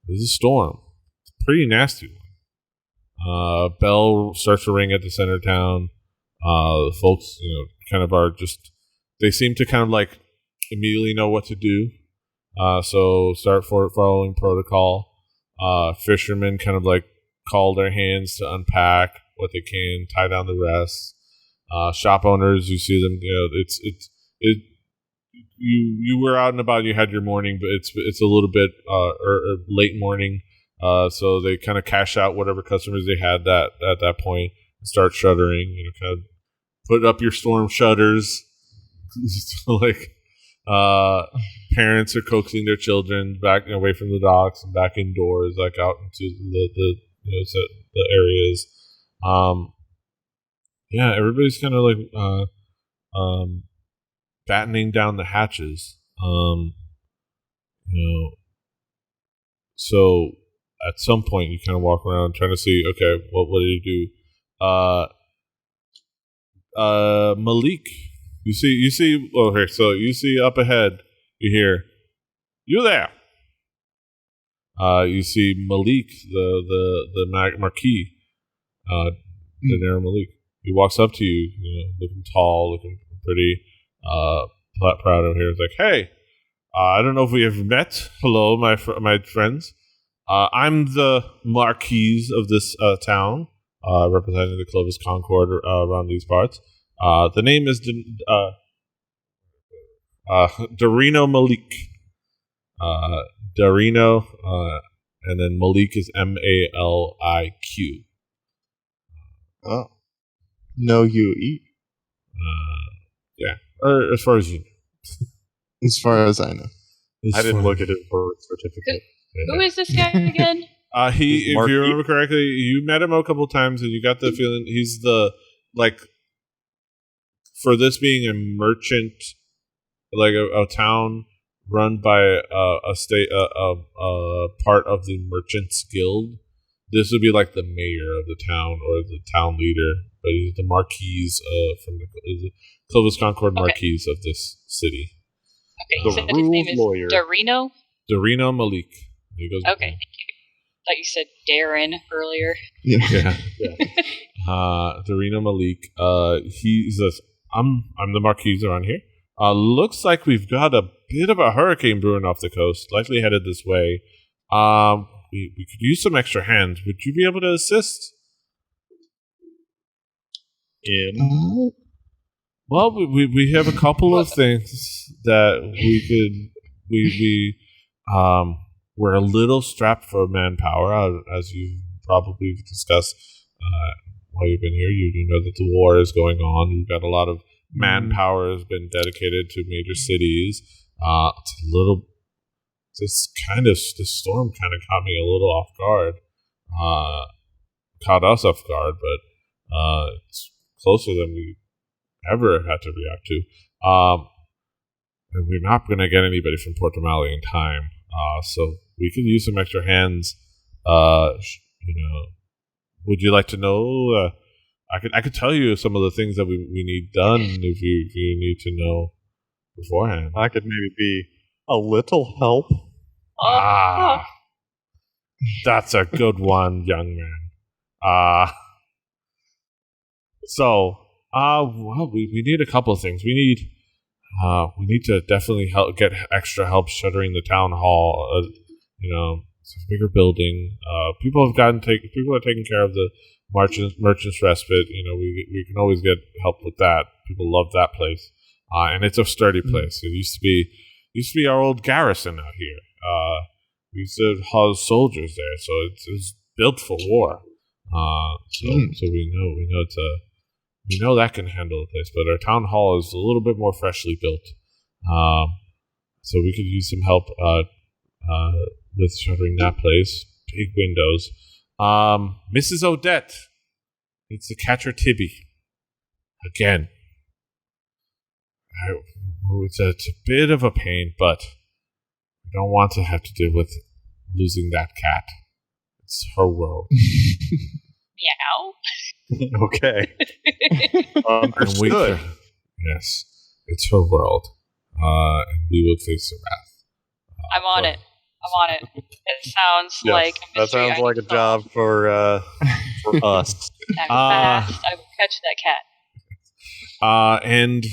A: There's a storm. It's pretty nasty one. Bell starts to ring at the center of town. The folks, kind of are just, they seem to kind of like immediately know what to do. So start following protocol. Fishermen kind of like call their hands to unpack what they can, tie down the rest. Shop owners, you see them, you were out and about, you had your morning, but it's a little bit late morning. So they kind of cash out whatever customers they had at that point and start shuttering, kind of put up your storm shutters. So like parents are coaxing their children back away from the docks and back indoors, like out into the areas. Everybody's kind of like battening down the hatches. So at some point you kind of walk around trying to see, okay, what do you do? Malik, you see. Okay, so you see up ahead. You hear, "You there?" You see Malik, the Marquis, Daenerys Malik. He walks up to you, looking tall, looking pretty, proud of here. He's like, "Hey, I don't know if we have met. Hello, my friends. I'm the Marquis of this town, representing the Clovis Concord around these parts. The name is Darino Malik. Darino, and then Malik is Maliq.
D: Oh. No UE.
A: Yeah. Or as far as you know.
D: As far as I know.
C: I didn't look at his birth certificate.
B: Who is this guy again?
A: If you remember correctly, you met him a couple times and you got the feeling he's the, like, for this being a merchant, like a town run by a part of the Merchants Guild, this would be like the mayor of the town or the town leader, but he's the Marquis from the Clovis Concord Marquis of this city.
B: Okay, so his name is Darino?
A: Darino Malik. He goes,
B: okay, thank you. Thought you said Darren earlier.
A: Yeah. Darino Malik. He says, I'm the Marquis around here. Looks like we've got a bit of a hurricane brewing off the coast, likely headed this way. We could use some extra hands. Would you be able to assist? Well, we have a couple of things that we're a little strapped for manpower, as you've probably discussed while you've been here. You know that the war is going on. We've got a lot of manpower has been dedicated to major cities. This storm kind of caught me a little off guard. Caught us off guard, but it's closer than we ever had to react to. And we're not going to get anybody from Port O'Malley in time. So we could use some extra hands. Would you like to know? I could tell you some of the things that we need done if you need to know beforehand.
C: I could maybe be a little help.
A: That's a good one, young man. Well, we need a couple of things. We need to definitely get extra help shuttering the town hall. It's a bigger building. People are taking care of the merchants respite. We can always get help with that. People love that place, and it's a sturdy place. It used to be our old garrison out here. We used to house soldiers there, so it's built for war. So we know that can handle the place. But our town hall is a little bit more freshly built, so we could use some help with shuttering that place. Big windows. Mrs. Odette needs to catch her Tibby again. It's a bit of a pain, but we don't want to have to deal with losing that cat. It's her world.
B: Meow.
C: Okay. Understood.
A: Yes, it's her world, and we will face the wrath.
B: I'm on it. on it. It sounds like a mystery.
C: That sounds like a job for us.
B: Fast, I will catch that cat.
A: And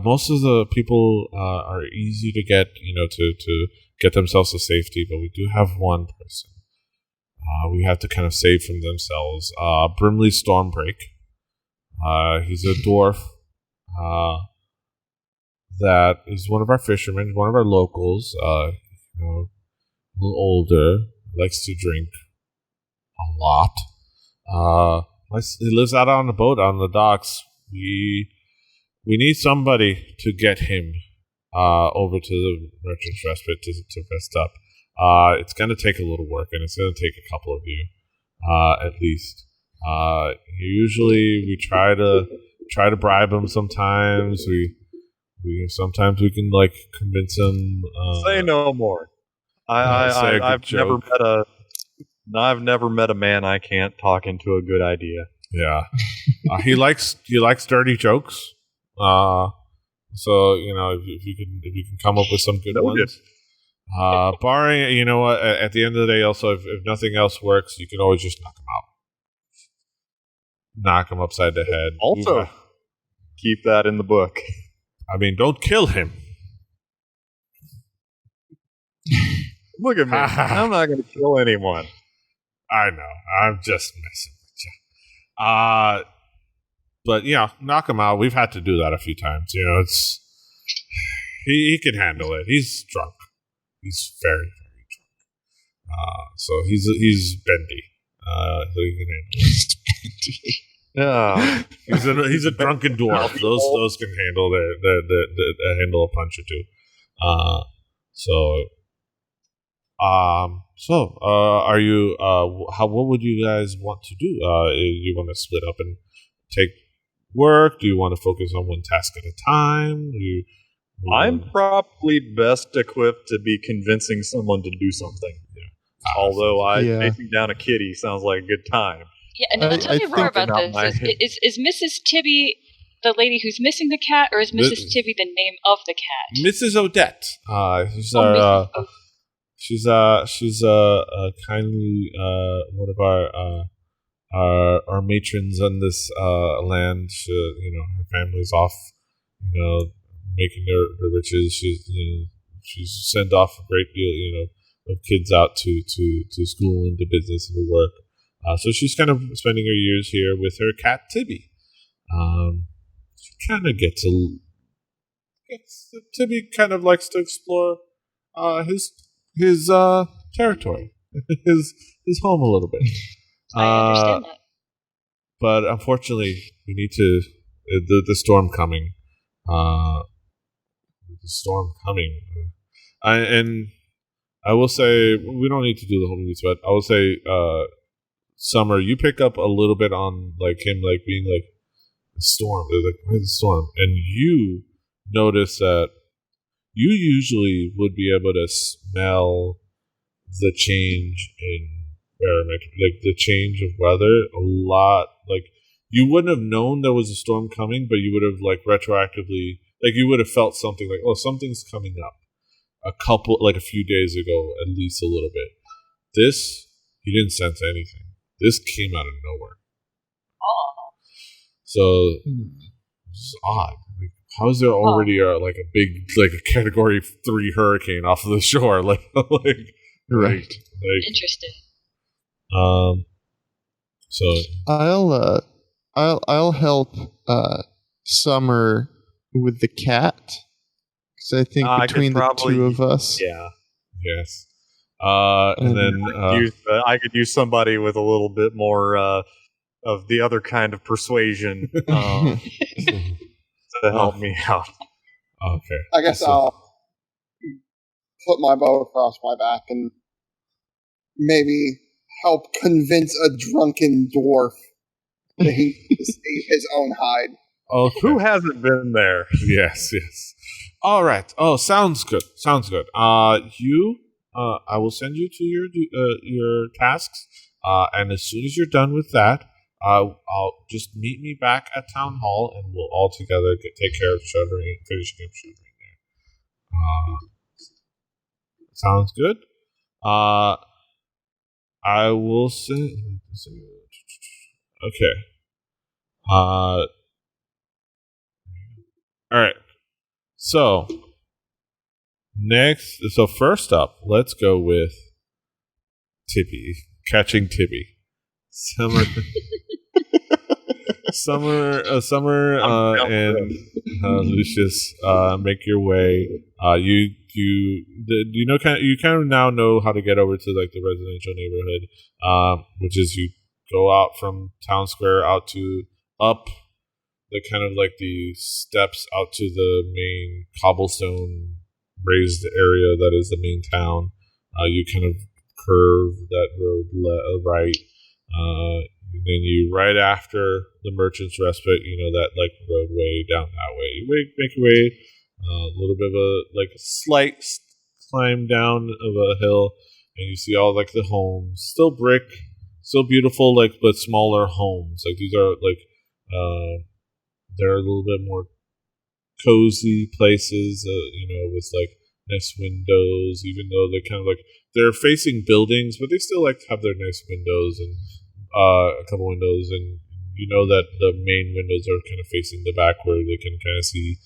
A: most of the people are easy to get, to get themselves to safety, but we do have one person we have to kind of save from themselves. Brimley Stormbreak. He's a dwarf that is one of our fishermen, one of our locals. A little older, likes to drink a lot. He lives out on the boat on the docks. We need somebody to get him over to the Merchant's Respite to rest up. It's going to take a little work, and it's going to take a couple of you at least. Usually, we try to bribe him. Sometimes sometimes we can convince him.
C: Say no more. I've never met a man I can't talk into a good idea.
A: Yeah, he likes dirty jokes. So if you can come up with some good ones. Barring at the end of the day, also if nothing else works, you can always just knock him upside the head.
C: Also, keep that in the book.
A: I mean, don't kill him.
C: Look at me. I'm not going to kill anyone.
A: I know. I'm just messing with you. But knock him out. We've had to do that a few times. It's he can handle it. He's drunk. He's very, very drunk. So he's bendy. So he can handle it. Yeah. He's a drunken dwarf. Those can handle handle a punch or two. Are you? What would you guys want to do? You want to split up and take work? Do you want to focus on one task at a time?
C: I'm probably best equipped to be convincing someone to do something. Yeah. Although chasing down a kitty sounds like a good time.
B: Yeah, and tell me more about this. Is Mrs. Tibby the lady who's missing the cat, or is Mrs. Tibby the name of the cat?
A: Mrs. Odette. She's kindly one of our matrons on this land. Her family's off, making their riches. She's sent off a great deal, of kids out to school and to business and to work. So she's kind of spending her years here with her cat Tibby. She kind of Tibby kind of likes to explore his territory, his home a little bit.
B: I understand that.
A: But unfortunately, we need to the storm coming. I will say we don't need to do the whole movie, but I will say, Summer, you pick up a little bit on him being the storm. Where's the storm? And you notice that you usually would be able to smell the change in barometric, the change of weather a lot. You wouldn't have known there was a storm coming, but you would have retroactively, you would have felt something oh, something's coming up. A few days ago, at least a little bit. This, he didn't sense anything. This came out of nowhere.
B: Oh.
A: So, it's odd. How is there already a big, a Category 3 hurricane off of the shore? Right.
B: Interesting.
A: So
D: I'll help Summer with the cat. I think between the two of us.
C: Yeah.
A: Yes. And then
C: I could use somebody with a little bit more of the other kind of persuasion to help me out.
A: Okay.
E: I guess I'll put my bow across my back and maybe help convince a drunken dwarf that he to save his own hide.
A: Okay.
C: Who hasn't been there?
A: Yes. All right. Oh, sounds good. I will send you to your tasks, and as soon as you're done with that, I'll just meet me back at town hall, and we'll all together take care of finishing up shuttering there. Sounds good. I will say. Okay. All right. So first up, let's go with Tibby. Catching Tibby. Summer, and Lucius make your way. You kind of now know how to get over to like the residential neighborhood, which is you go out from town square out to up the kind of like the steps out to the main cobblestone raised area that is the main town. You kind of curve that road right. And then you, right after the Merchant's Respite, that like roadway down that way. You make your way a little bit of a slight climb down of a hill, and you see all like the homes, still brick, still beautiful, but smaller homes. Like these are they're a little bit more cozy places, with like nice windows, even though they kind of they're facing buildings, but they still like have their nice windows and a couple windows, and you know that the main windows are kind of facing the back where they can kind of see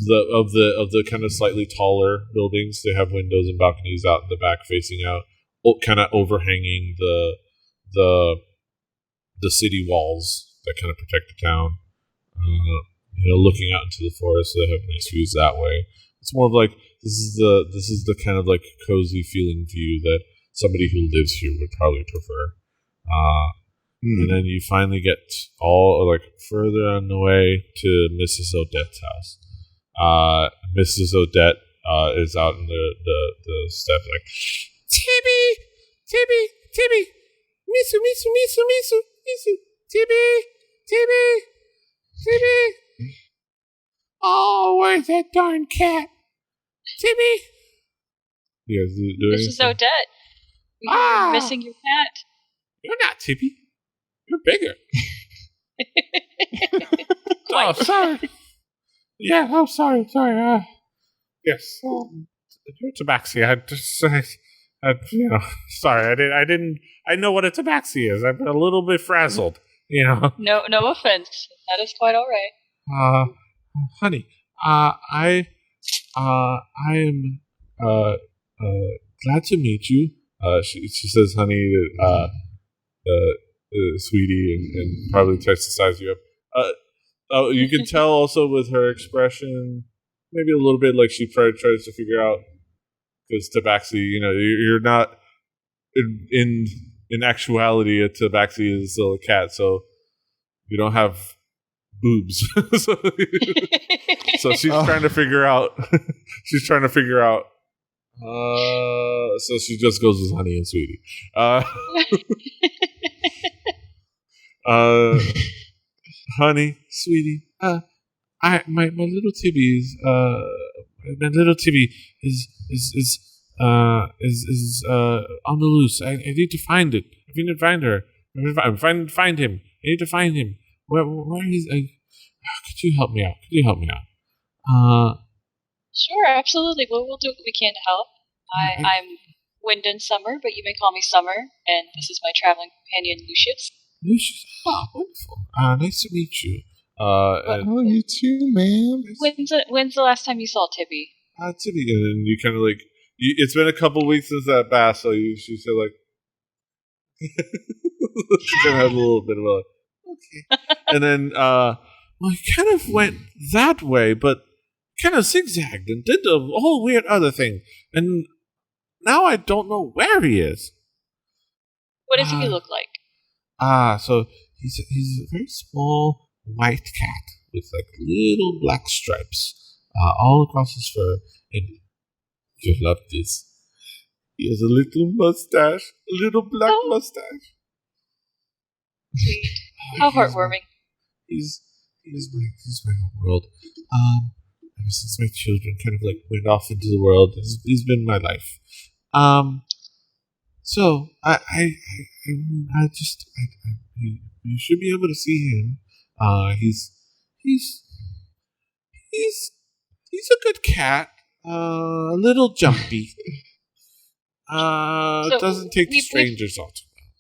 A: the kind of slightly taller buildings. They have windows and balconies out in the back facing out, kind of overhanging the city walls that kind of protect the town. Looking out into the forest, so they have nice views that way. It's more of like this is the kind of like cozy feeling view that somebody who lives here would probably prefer. And then you finally get all further on the way to Mrs. Odette's house. Mrs. Odette is out in the steps like, Tibby, misu, Tibby. Oh, where's that darn cat? Tibby? Yes,
B: Mrs. Odette, you're missing your cat.
A: You're not Tibby. You're bigger. Oh, sorry. Yeah, oh, sorry. Yes. You're tabaxi. Sorry, I know what a tabaxi is. I'm a little bit frazzled,
B: No offense. That is quite all right.
A: Honey, I am glad to meet you. She says, honey, sweetie, and probably tries to size you up. You can tell also with her expression, maybe a little bit like she tries to figure out, because tabaxi, you're not in actuality a tabaxi is still a cat, so you don't have boobs. So she's trying to figure out. So she just goes with honey and sweetie. Honey, sweetie. My little Tibby is on the loose. I need to find it. I need to find her. Find him. I need to find him. Where is? Could you help me out?
B: Sure, absolutely. Well, we'll do what we can to help. I'm Wind and Summer, but you may call me Summer, and this is my traveling companion, Lucius.
A: Lucius, wonderful. Nice to meet you.
D: You too, ma'am.
B: When's the last time you saw Tibby?
A: Tibby, and then you kind of it's been a couple weeks since that bath, so she said she kind of had a little bit of a okay, and then he kind of went that way, but kind of zigzagged and did a whole weird other thing, and now I don't know where he is.
B: What does he look like?
A: So he's a very small white cat with little black stripes all across his fur, and you love this. He has a little mustache, a little black mustache.
B: Sweet. How heartwarming.
A: He's my whole world. Ever since my children kind of went off into the world, he's been my life. So you should be able to see him. He's a good cat. A little jumpy. Doesn't take the strangers all too well.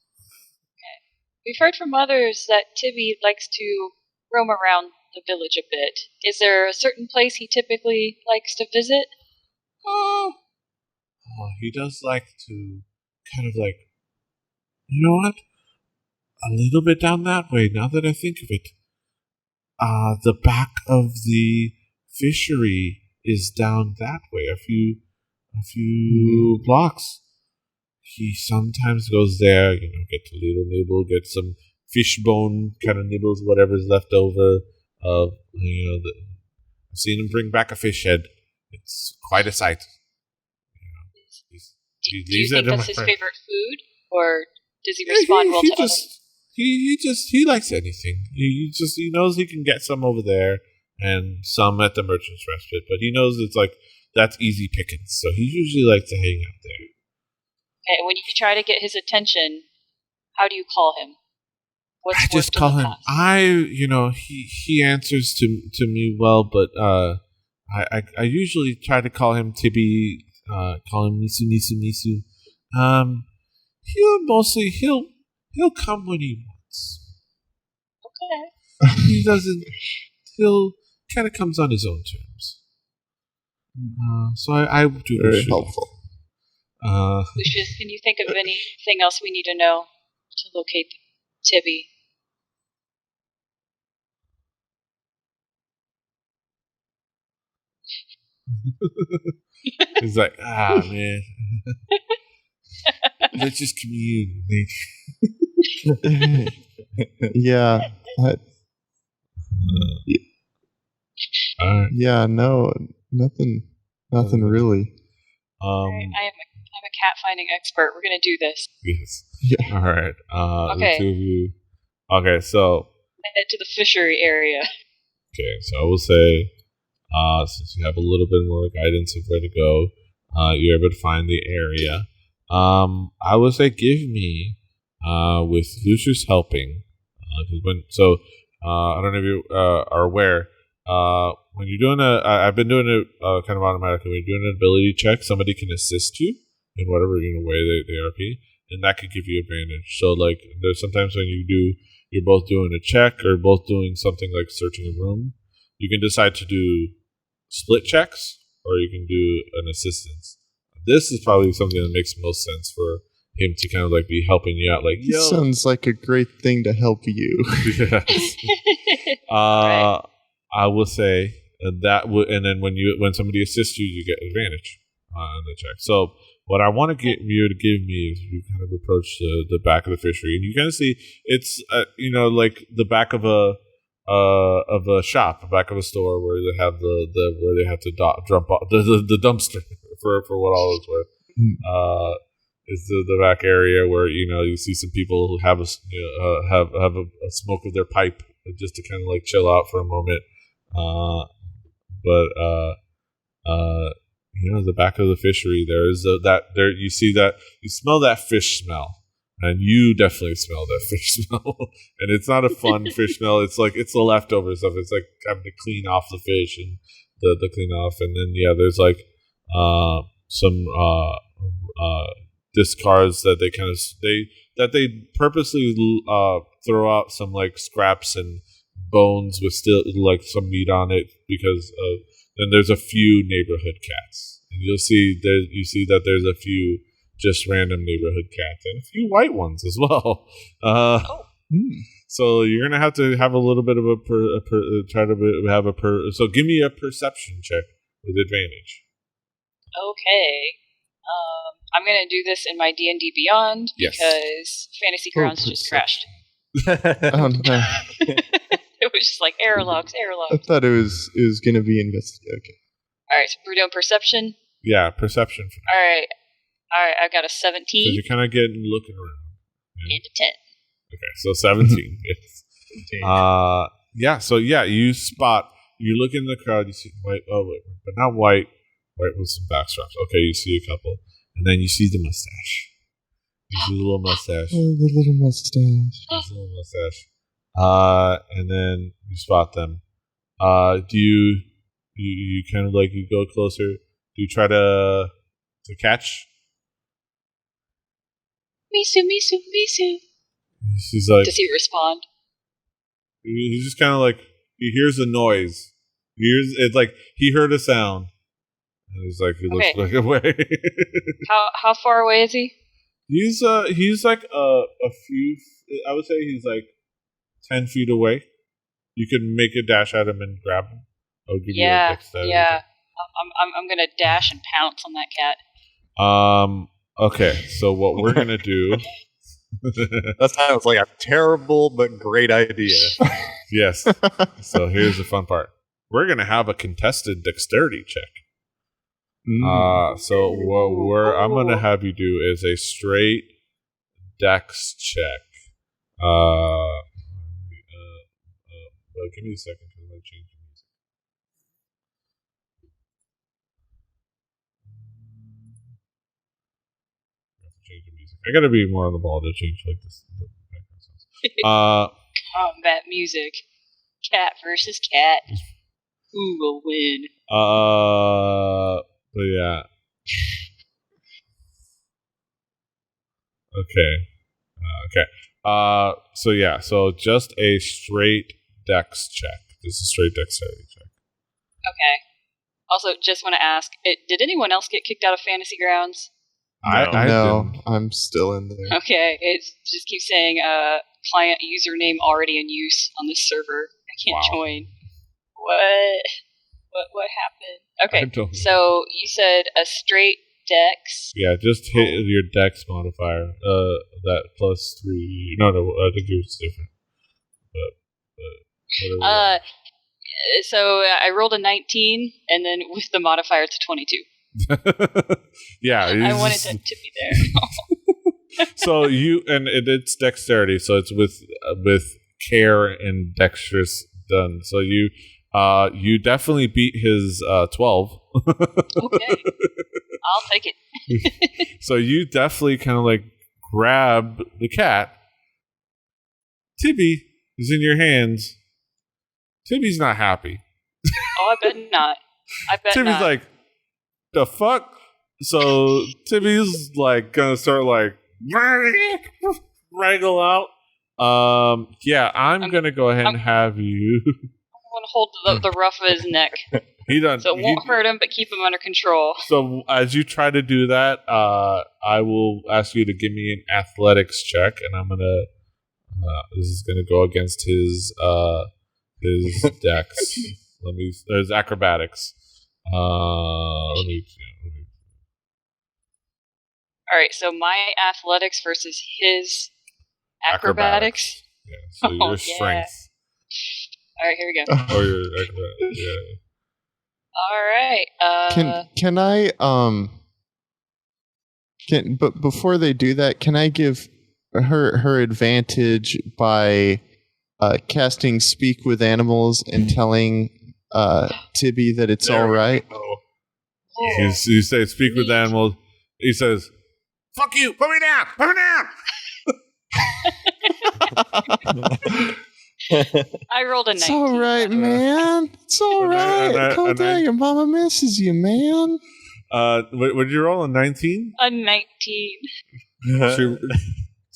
B: Okay. We've heard from others that Tibby likes to roam around the village a bit. Is there a certain place he typically likes to visit?
A: He does like to kind of like, you know what? A little bit down that way, now that I think of it. The back of the fishery is down that way, a few blocks. He sometimes goes there, get a little nibble, get some fish bone kind of nibbles, whatever's left over. I've seen him bring back a fish head. It's quite a sight.
B: Do you think that's his favorite food, or does he respond well to others?
A: He likes anything. He knows he can get some over there and some at the merchant's respite, but he knows it's like that's easy pickings. So he usually likes to hang out there.
B: Okay, when you try to get his attention, how do you call him?
A: I just call him. He answers to me well, but I usually try to call him Tibby. Call him Misu. He'll come when he wants.
B: Okay.
A: He doesn't. He'll kind of comes on his own terms. So I do
D: very helpful.
B: Lucius, can you think of anything else we need to know to locate Tibby?
A: He's like, man. Let's just commune.
D: Yeah. Yeah, no, nothing really.
B: I'm a cat finding expert. We're gonna do this.
A: Yes.
D: Yeah.
A: All right.
B: Okay.
A: The two of you. Okay, so
B: head to the fishery area.
A: Okay, so I will say, since you have a little bit more guidance of where to go, you're able to find the area. I would say give me, with Lucius helping, I don't know if you are aware. When you're doing I've been doing it kind of automatically. When you're doing an ability check, somebody can assist you in whatever way they RP, and that could give you advantage. So like, there's sometimes when you're both doing a check or both doing something like searching a room, you can decide to do split checks or you can do an assistance. This is probably something that makes most sense for him to kind of like be helping you out. Like,
D: this sounds like a great thing to help you.
A: Yes.
B: Right.
A: I will say that and then when somebody assists you, you get advantage on the check. So what I want to get you to give me is you kind of approach the back of the fishery, and you kind of see it's like the back of a shop, the back of a store where they have where they have to dump off the dumpster for what all it's worth. Is the back area where you see some people who have a smoke of their pipe just to kind of like chill out for a moment. The back of the fishery, there is you smell that fish smell, and you definitely smell that fish smell. And it's not a fun fish smell. It's like it's the leftover stuff. It's like having to clean off the fish and the clean off, and then there's like some discards that they purposely throw out some like scraps and bones with still like some meat on it because then there's a few neighborhood cats, and you see that there's a few just random neighborhood cats and a few white ones as well. So you're gonna have to have a little bit of so give me a perception check with advantage.
B: Okay. I'm gonna do this in my D&D Beyond because Fantasy Grounds just crashed.
D: Oh no.
B: It was just like error logs.
D: I thought it was going to be investigated. Okay.
B: All right, so we're doing perception.
A: Yeah, perception.
B: All right. I've got a 17.
A: So you're kind of looking around.
B: And a 10.
A: Okay, so 17. Yes. So you look in the crowd. You see white. Oh wait, but not white. White with some backstraps. Okay, you see a couple, and then you see the mustache. You see the little mustache.
D: Oh, the little mustache.
A: There's a little mustache. And then you spot them. Do you kind of like you go closer Do you try to catch?
B: Misu, misu, misu.
A: He's like.
B: Does he respond?
A: He's just kind of like he hears a noise. It's like he heard a sound, and he's like he looks away.
B: How far away is he?
A: He's like a few. I would say he's like 10 feet away. You can make a dash at him and grab him. I'll give you a dexterity.
B: Yeah. I'm gonna dash and pounce on that cat.
A: Okay, so what we're gonna do?
C: That sounds like a terrible but great idea.
A: Yes. So here's the fun part. We're gonna have a contested dexterity check. So what I'm gonna have you do is a straight dex check. Give me a second because I'm gonna change the music. I gotta be more on the ball to change like this.
B: Combat music. Cat versus cat. Who will win?
A: But yeah. Okay. So yeah. So just a straight dex check. Just a straight dexterity check.
B: Okay. Also, just want to ask: did anyone else get kicked out of Fantasy Grounds?
D: No, I'm still in there.
B: Okay, it just keeps saying client username already in use on this server. I can't join. What happened? Okay, so you said a straight dex.
A: Yeah, just hit your dex modifier. That plus 3. No, I think yours is different. But whatever.
B: So I rolled a 19, and then with the modifier, it's a 22.
A: Yeah,
B: I wanted to be there.
A: So it's dexterity, so it's with care and dexterous done. So you definitely beat his 12.
B: Okay, I'll take it.
A: So you definitely kind of like grab the cat. Tibby is in your hands. Tibby's not happy.
B: Oh, I bet not.
A: Tibby's
B: not.
A: like, the fuck? So Tibby's like gonna start like wrangle out. Yeah, I'm gonna go ahead and have you.
B: I'm gonna hold the ruff of his neck.
A: He done.
B: So it won't hurt him, but keep him under control.
A: So as you try to do that, I will ask you to give me an athletics check, and I'm gonna. This is gonna go against his dex. There's acrobatics. All
B: right, so my athletics versus his acrobatics.
A: Yeah, so your strength.
B: All right, here we go.
A: Or your acrobatics. Yeah.
B: All right.
D: Can I but before they do that, can I give her advantage by casting Speak with Animals and telling Tibby that it's all right?
A: You say Speak with Animals. He says, "Fuck you! Put me down! Put me down!"
B: I rolled a 19.
D: It's all right, man. It's all right. Calm down. Your mama misses you, man.
A: Would you roll a 19?
B: A 19.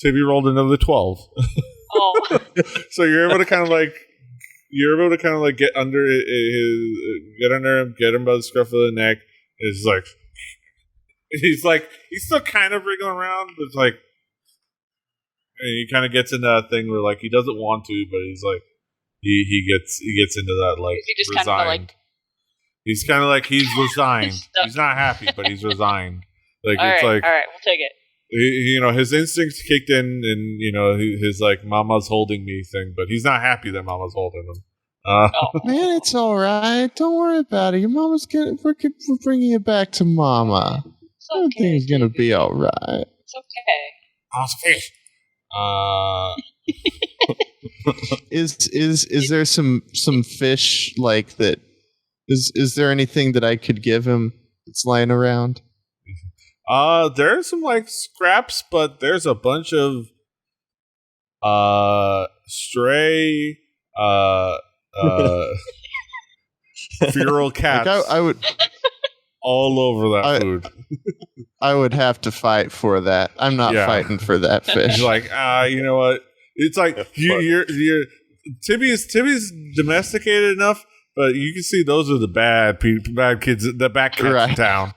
A: Tibby rolled another 12.
B: Oh.
A: So you're able to kind of like get under him, get him by the scruff of the neck. It's like he's still kind of wriggling around, but it's like, and he kind of gets into that thing where like he doesn't want to, but he's like he gets into that like
B: he just
A: resigned.
B: Kind of like,
A: he's kind of like he's resigned. He's not happy, but he's resigned. Like
B: all
A: it's
B: right,
A: like
B: all right, we'll take it.
A: His instincts kicked in, and his like "mama's holding me" thing, but he's not happy that mama's holding him.
D: Man, it's all right. Don't worry about it. Your mama's we're bringing you back to mama. Everything's gonna be all right.
B: It's okay.
A: Awesome fish.
D: Is there some fish like that? Is there anything that I could give him that's lying around?
A: There's some like scraps, but there's a bunch of stray feral cats
D: like I would
A: all over that food.
D: I would have to fight for that. I'm not fighting for that fish.
A: He's like, you know what? It's like you're Tibby's domesticated enough, but you can see those are the bad kids, the bad cats in town.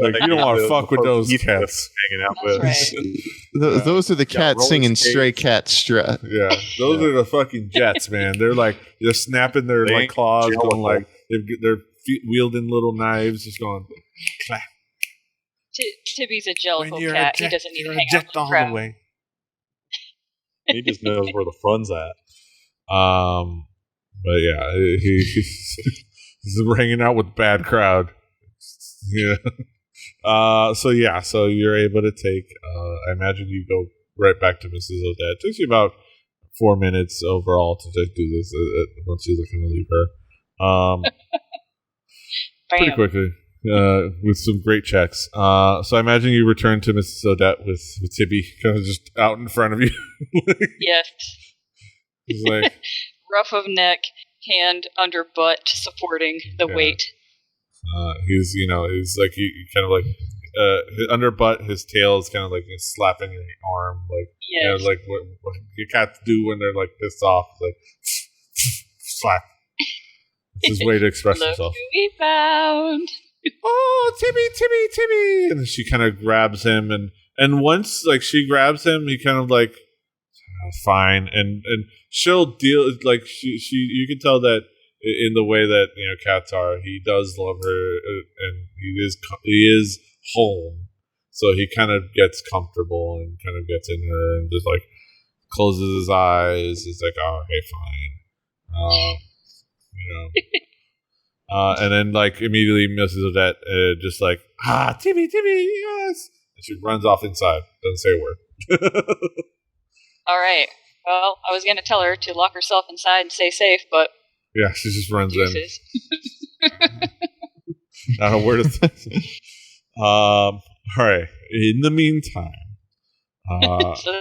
A: Like you don't want to fuck with those cats
C: hanging out with.
B: Right.
D: Those are the cats singing "Stray Cat Strut."
A: Yeah, those are the fucking Jets, man. They're like snapping their like claws, going like they're wielding little knives, just going.
B: Tibby's a jellicle cat. He doesn't need to hang out with the crowd.
A: Way.
C: He just knows where the fun's at.
A: But yeah, he's hanging out with bad crowd. Yeah. So you're able to take. I imagine you go right back to Mrs. Odette. It takes you about 4 minutes overall to just do this once you're looking to leave her. Pretty quickly. With some great checks. So I imagine you return to Mrs. Odette with Tibby kind of just out in front of you.
B: Yes.
A: He's like
B: rough of neck, hand under butt supporting the weight.
A: He's like you kind of like his under butt, his tail is kind of like slapping your arm, like like what your cats do when they're like pissed off, like slap. It's his way to express himself.
B: We found.
A: Oh, Tibby, and she kind of grabs him, and once like she grabs him, he kind of like fine, and she'll deal like she you can tell that in the way that cats are, he does love her, and he is home, so he kind of gets comfortable and kind of gets in her and just like closes his eyes. It's like, oh, hey, fine, and then like immediately Mrs. Odette just like, Tibby, yes, and she runs off inside, doesn't say a word.
B: All right, well, I was gonna tell her to lock herself inside and stay safe, but
A: yeah, she just runs in. I don't know where to all right, in the meantime,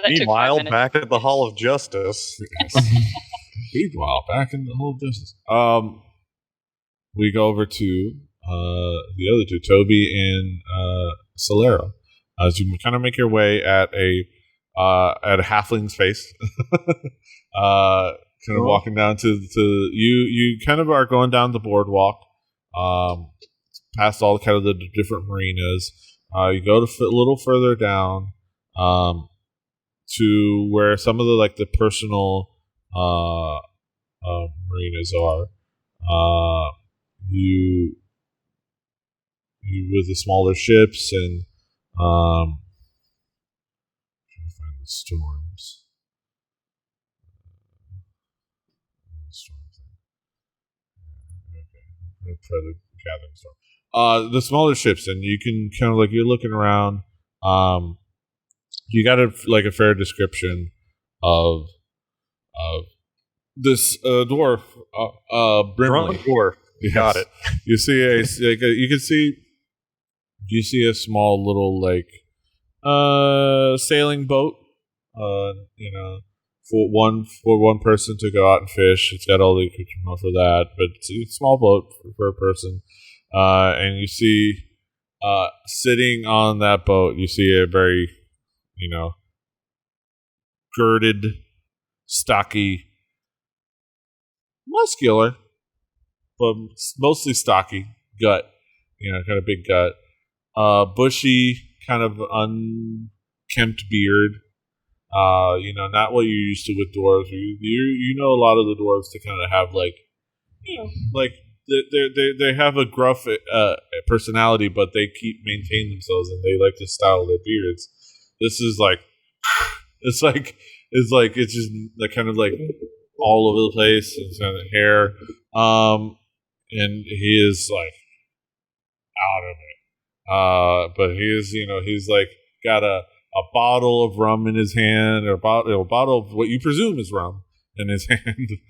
C: meanwhile, back at the Hall of Justice.
A: Meanwhile, back in the Hall of Justice. We go over to the other two, Toby and Solero, as you kind of make your way at a halfling's face, kind of walking down to you kind of are going down the boardwalk, past all kind of the different marinas. You go to a little further down to where some of the personal marinas are. You with the smaller ships and trying to find the storms. Okay, I'm gonna try the gathering storm. The smaller ships, and you can kind of you're looking around. You got a fair description of this dwarf, Brimley.
C: Dwarf.
A: Yes.
C: Got it.
A: You see you see a small little sailing boat, for one person to go out and fish. It's got all the accoutrement for that, but it's a small boat for a person. And you see, sitting on that boat, you see a very, girded, stocky, muscular, but mostly stocky gut, kind of big gut, bushy, kind of unkempt beard. Not what you're used to with dwarves. You know a lot of the dwarves to kind of have they have a gruff personality, but they maintain themselves and they like to style their beards. This is it's just kind of all over the place. It's kind of hair. And he is out of it. But he is, he's got a bottle of rum in his hand, or a bottle of what you presume is rum in his hand.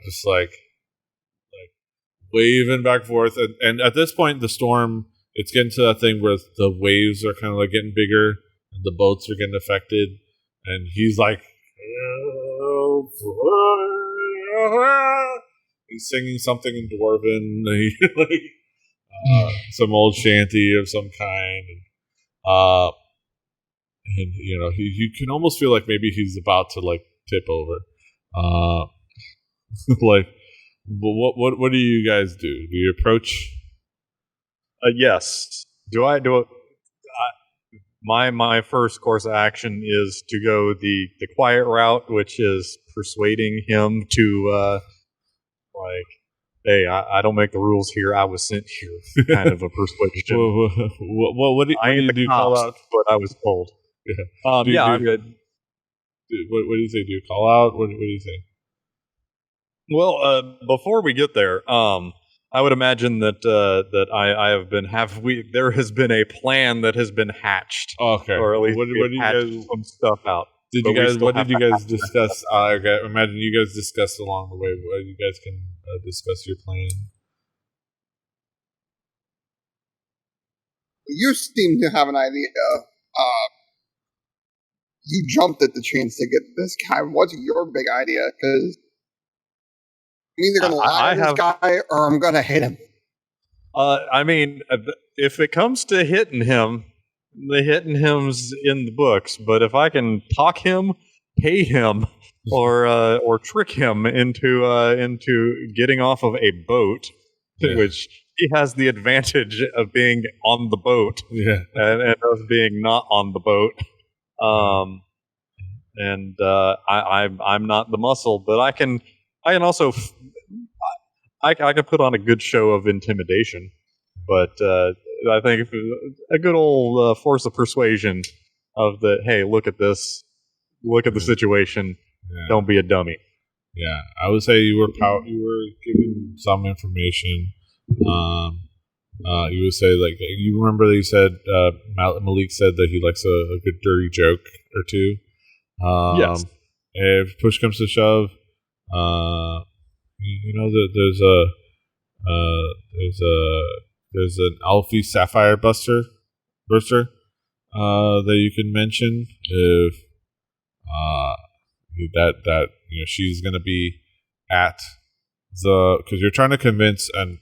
A: Just waving back and forth. And at this point, the storm, it's getting to that thing where the waves are kind of getting bigger and the boats are getting affected. And he's he's singing something in Dwarven. some old shanty of some kind, and you can almost feel like maybe he's about to like tip over. Like, what do you guys do? Do you approach?
C: Yes. Do I do it? My first course of action is to go the quiet route, which is persuading him to hey, I don't make the rules here. I was sent here, kind of a persuasion.
A: What do you do?
C: Call out, but I was told.
A: Yeah.
C: I'm good.
A: What do you say? Do you call out? What do you say?
C: Well, before we get there, I would imagine that I have been there has been a plan that has been hatched.
A: Okay.
C: Or at least
A: what do you guys
C: some stuff out.
A: What did you guys discuss? I imagine you guys discussed along the way. You guys can discuss your plan.
E: You seem to have an idea. You jumped at the chance to get this guy. What's your big idea? Because I'm either going to lie to this guy or I'm going to hit him.
C: I mean, if it comes to hitting him, the hitting him's in the books. But if I can talk him, pay him, or trick him into getting off of a boat, which he has the advantage of being on the boat, and us being not on the boat. I'm not the muscle, but I can also I can put on a good show of intimidation, but I think a good old force of persuasion of hey, look at this, look at the situation, don't be a dummy.
A: Yeah, I would say you were given some information. You would say, like, you remember that you said Malik said that he likes a good dirty joke or two.
C: Yes.
A: If push comes to shove, that there's an Alfie Sapphire Burster that you can mention if that she's gonna be at because you're trying to convince, and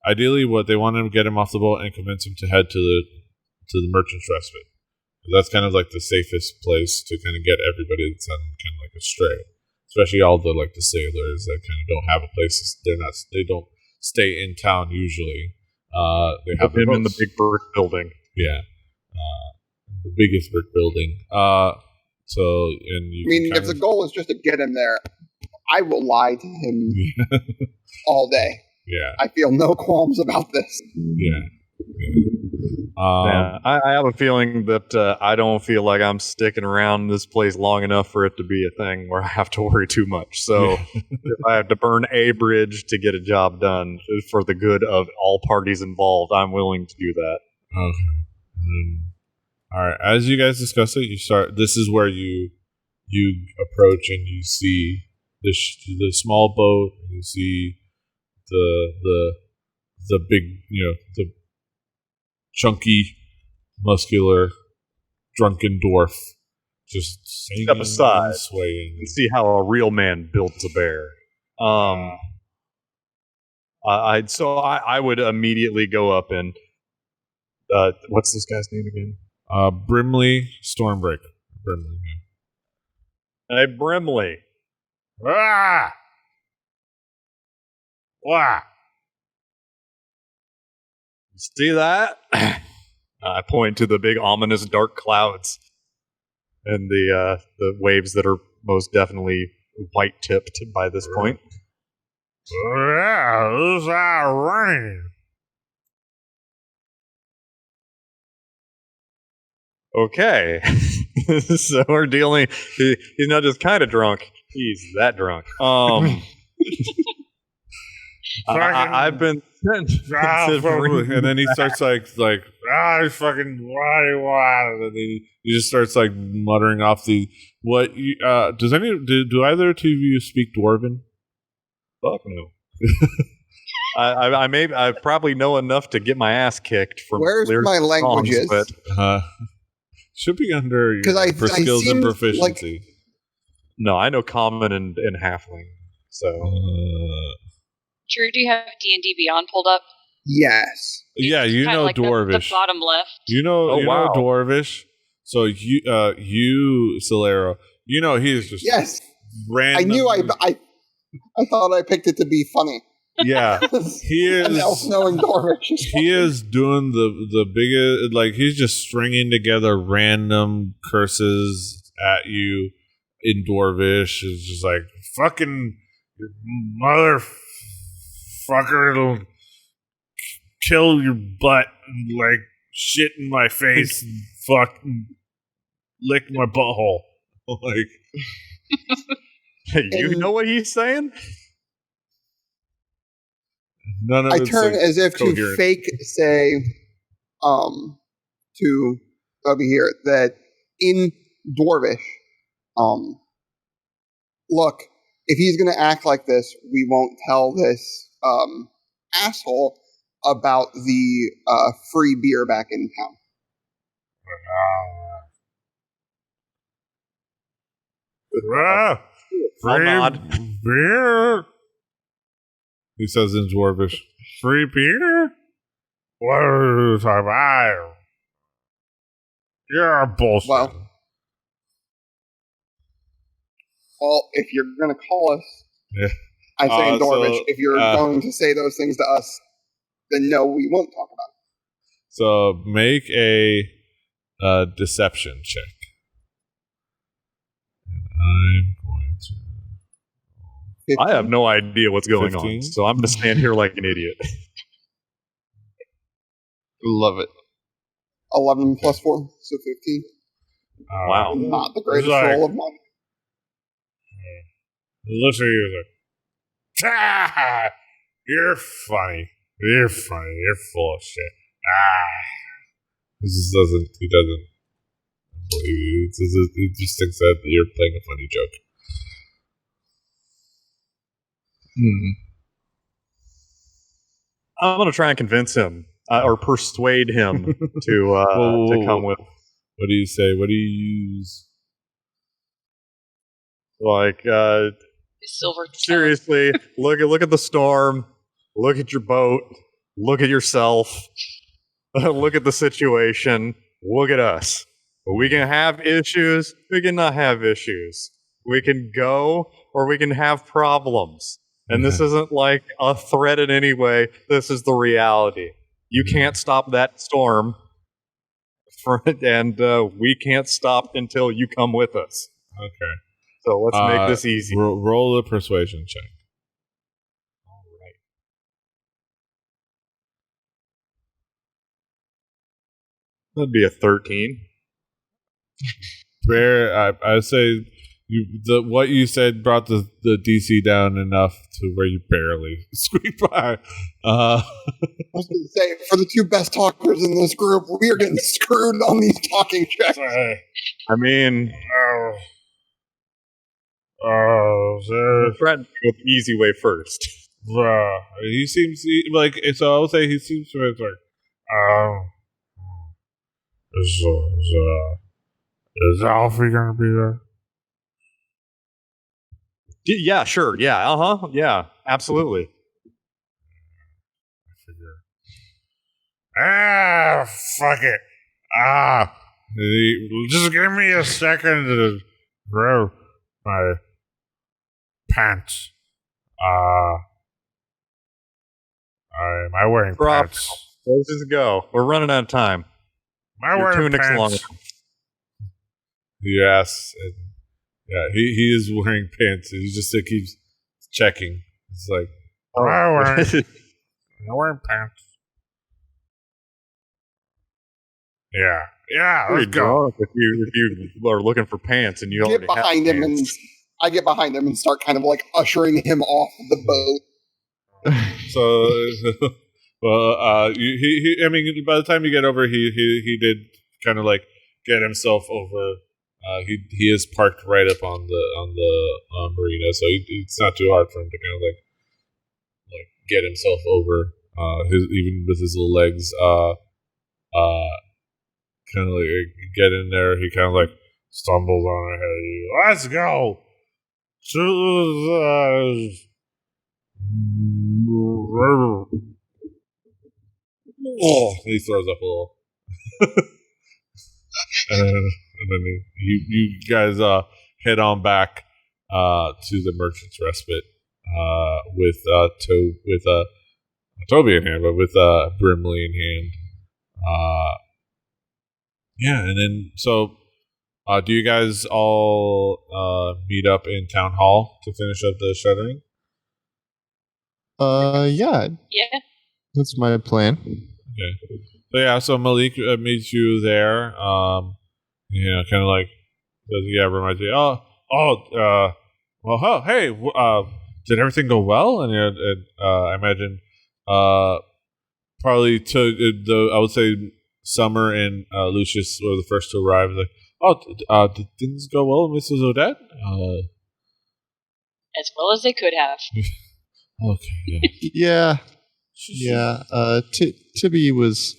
A: ideally what they want to get him off the boat and convince him to head to the merchant's respite. That's kind of like the safest place to kind of get everybody that's on kind of like astray, especially all the like the sailors that kind of don't have a place. They don't stay in town usually. They have
C: him in the big brick building.
A: Yeah, the biggest brick building.
E: If the goal is just to get him there, I will lie to him all day.
A: Yeah,
E: I feel no qualms about this.
A: Yeah.
C: I have a feeling that I don't feel like I'm sticking around this place long enough for it to be a thing where I have to worry too much. So if I have to burn a bridge to get a job done for the good of all parties involved, I'm willing to do that.
A: Okay. All right. As you guys discuss it, you start. This is where you approach and you see the small boat. And you see the big, the chunky, muscular, drunken dwarf just singing
C: step aside
A: and swaying.
C: And see how a real man builds a bear. I would immediately go up and what's this guy's name again?
A: Brimley Stormbreaker. Brimley.
C: Yeah. Hey, Brimley.
A: Ah! Wow.
C: See that? I point to the big ominous dark clouds and the waves that are most definitely white tipped by this point.
A: Yeah, this is rain.
C: Okay. So we're dealing. He's not just kind of drunk. He's that drunk. I've been sent.
A: And then he starts like fucking why, and then he just starts like muttering off the what. Do either two of you speak Dwarven?
C: Fuck no. I probably know enough to get my ass kicked from.
E: Where's my languages?
C: Songs, but,
A: should be under for skills and proficiency.
C: No, I know Common and Halfling. So,
B: Drew, do you have D&D Beyond pulled up?
E: Yes.
A: Yeah, you know
B: like
A: Dwarvish.
B: The bottom left.
A: You know Dwarvish. So you Solero, you know he's just random.
E: I knew I thought I picked it to be funny.
A: Yeah, he is
E: an elf knowing Dwarvish.
A: He is doing the biggest, like he's just stringing together random curses at you in Dwarvish. It's just like fucking motherfucker, it'll kill your butt and like shit in my face and fucking lick my butthole. Like,
C: you know what he's saying?
A: None of
E: I turn as if
A: coherent.
E: to fake say to over here that in Dwarvish, look, if he's going to act like this, we won't tell this asshole about the free beer back in town.
A: Free beer? He says in Dwarvish, free beer? What are you talking about? You're bullshit.
E: Well, if you're going to call us, I say in Dwarvish, if you're going to say those things to us, then no, we won't talk about it.
A: So make a deception check. And I'm going to...
E: 15?
C: I have no idea what's going
A: 15?
C: on, so I'm going to stand here like an idiot.
D: Love it.
E: 11 plus 4, so 15.
C: Wow.
E: Not the greatest roll of mine.
A: Looks at you like, you're funny. You're funny. You're full of shit. He doesn't believe you. He just thinks that you're playing a funny joke.
C: I'm going to try and convince him or persuade him to come with.
A: What do you say? What do you use?
C: Like,
B: Silver.
C: Seriously, look at the storm. Look at your boat. Look at yourself. Look at the situation. Look at us. We can have issues. We can not have issues. We can go or we can have problems. And this isn't like a threat in any way. This is the reality. You can't stop that storm. And we can't stop until you come with us.
A: Okay.
C: So let's make this easy.
A: Roll a persuasion check.
C: All right. That'd be a 13.
A: I say what you said brought the DC down enough to where you barely squeaked by.
E: I was going to say, for the two best talkers in this group, we are getting screwed on these talking checks.
C: I mean, try to go the easy way first.
A: He seems like, so I would say he seems to be like, is Alfie gonna be there?
C: Yeah, sure. Yeah, yeah, absolutely.
A: I figure. Fuck it. Just give me a second to grab my pants. Am I wearing pants?
C: Let's just go. We're running out of time.
A: Am I wearing
C: tunic's
A: pants?
C: long.
A: Yes. Yeah, he is wearing pants. He just keeps checking. It's like, am I wearing pants? Yeah. Let's go.
C: If you are looking for pants and you
E: get
C: already
E: behind
C: have
E: him
C: pants.
E: and I get behind him and start kind of like ushering him off the boat.
A: So, well, he. I mean, by the time you get over, he did kind of like get himself over. He is parked right up on the marina, so it's not too hard for him to kind of like get himself over. Even with his little legs, kind of like get in there. He kind of like stumbles on ahead of you. Let's go to the he throws up a little. and then you guys head on back to the Merchant's Respite with Toby in hand, but with Brimley in hand. And then so do you guys all meet up in Town Hall to finish up the shuttering?
D: Yeah.
B: Yeah.
D: That's my plan.
A: Okay. So Malik meets you there. Kind of like, reminds me. Hey, did everything go well? And I imagine, probably took I would say Summer and Lucius were the first to arrive. Like, did things go well, Mrs. Odette?
B: As well as they could have.
A: Okay. Yeah.
D: Tibby was.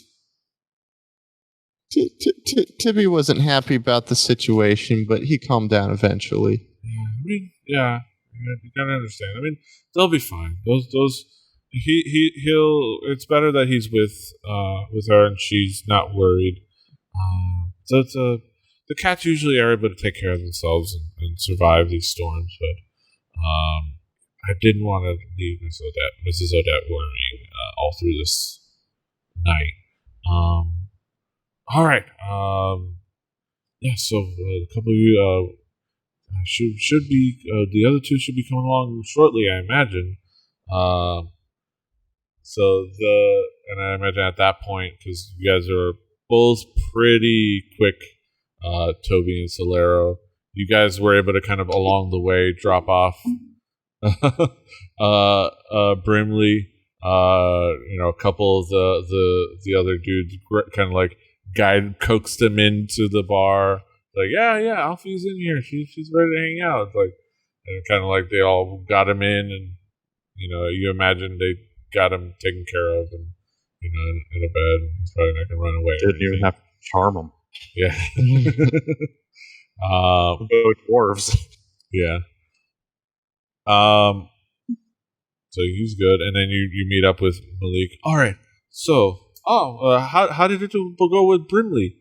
D: Tibby wasn't happy about the situation, but he calmed down eventually.
A: You gotta understand. I mean, they'll be fine. Those he'll. It's better that he's with her and she's not worried. So the cats usually are able to take care of themselves and survive these storms, but I didn't want to leave Mrs. Odette worrying all through this night. All right. So a couple of you should be the other two should be coming along shortly, I imagine. And I imagine at that point, because you guys are both pretty quick, Toby and Solero, you guys were able to kind of along the way drop off Brimley. A couple of the other dudes kind of like coaxed him into the bar. Like, yeah, Alfie's in here. She's ready to hang out. It's like, and kind of like they all got him in, and you imagine they got him taken care of, and in a bed. He's probably not gonna run away.
C: Didn't even have to charm him.
A: Yeah.
C: Dwarves.
A: Yeah. So he's good, and then you meet up with Malik. All right. So, how did it go with Brimley?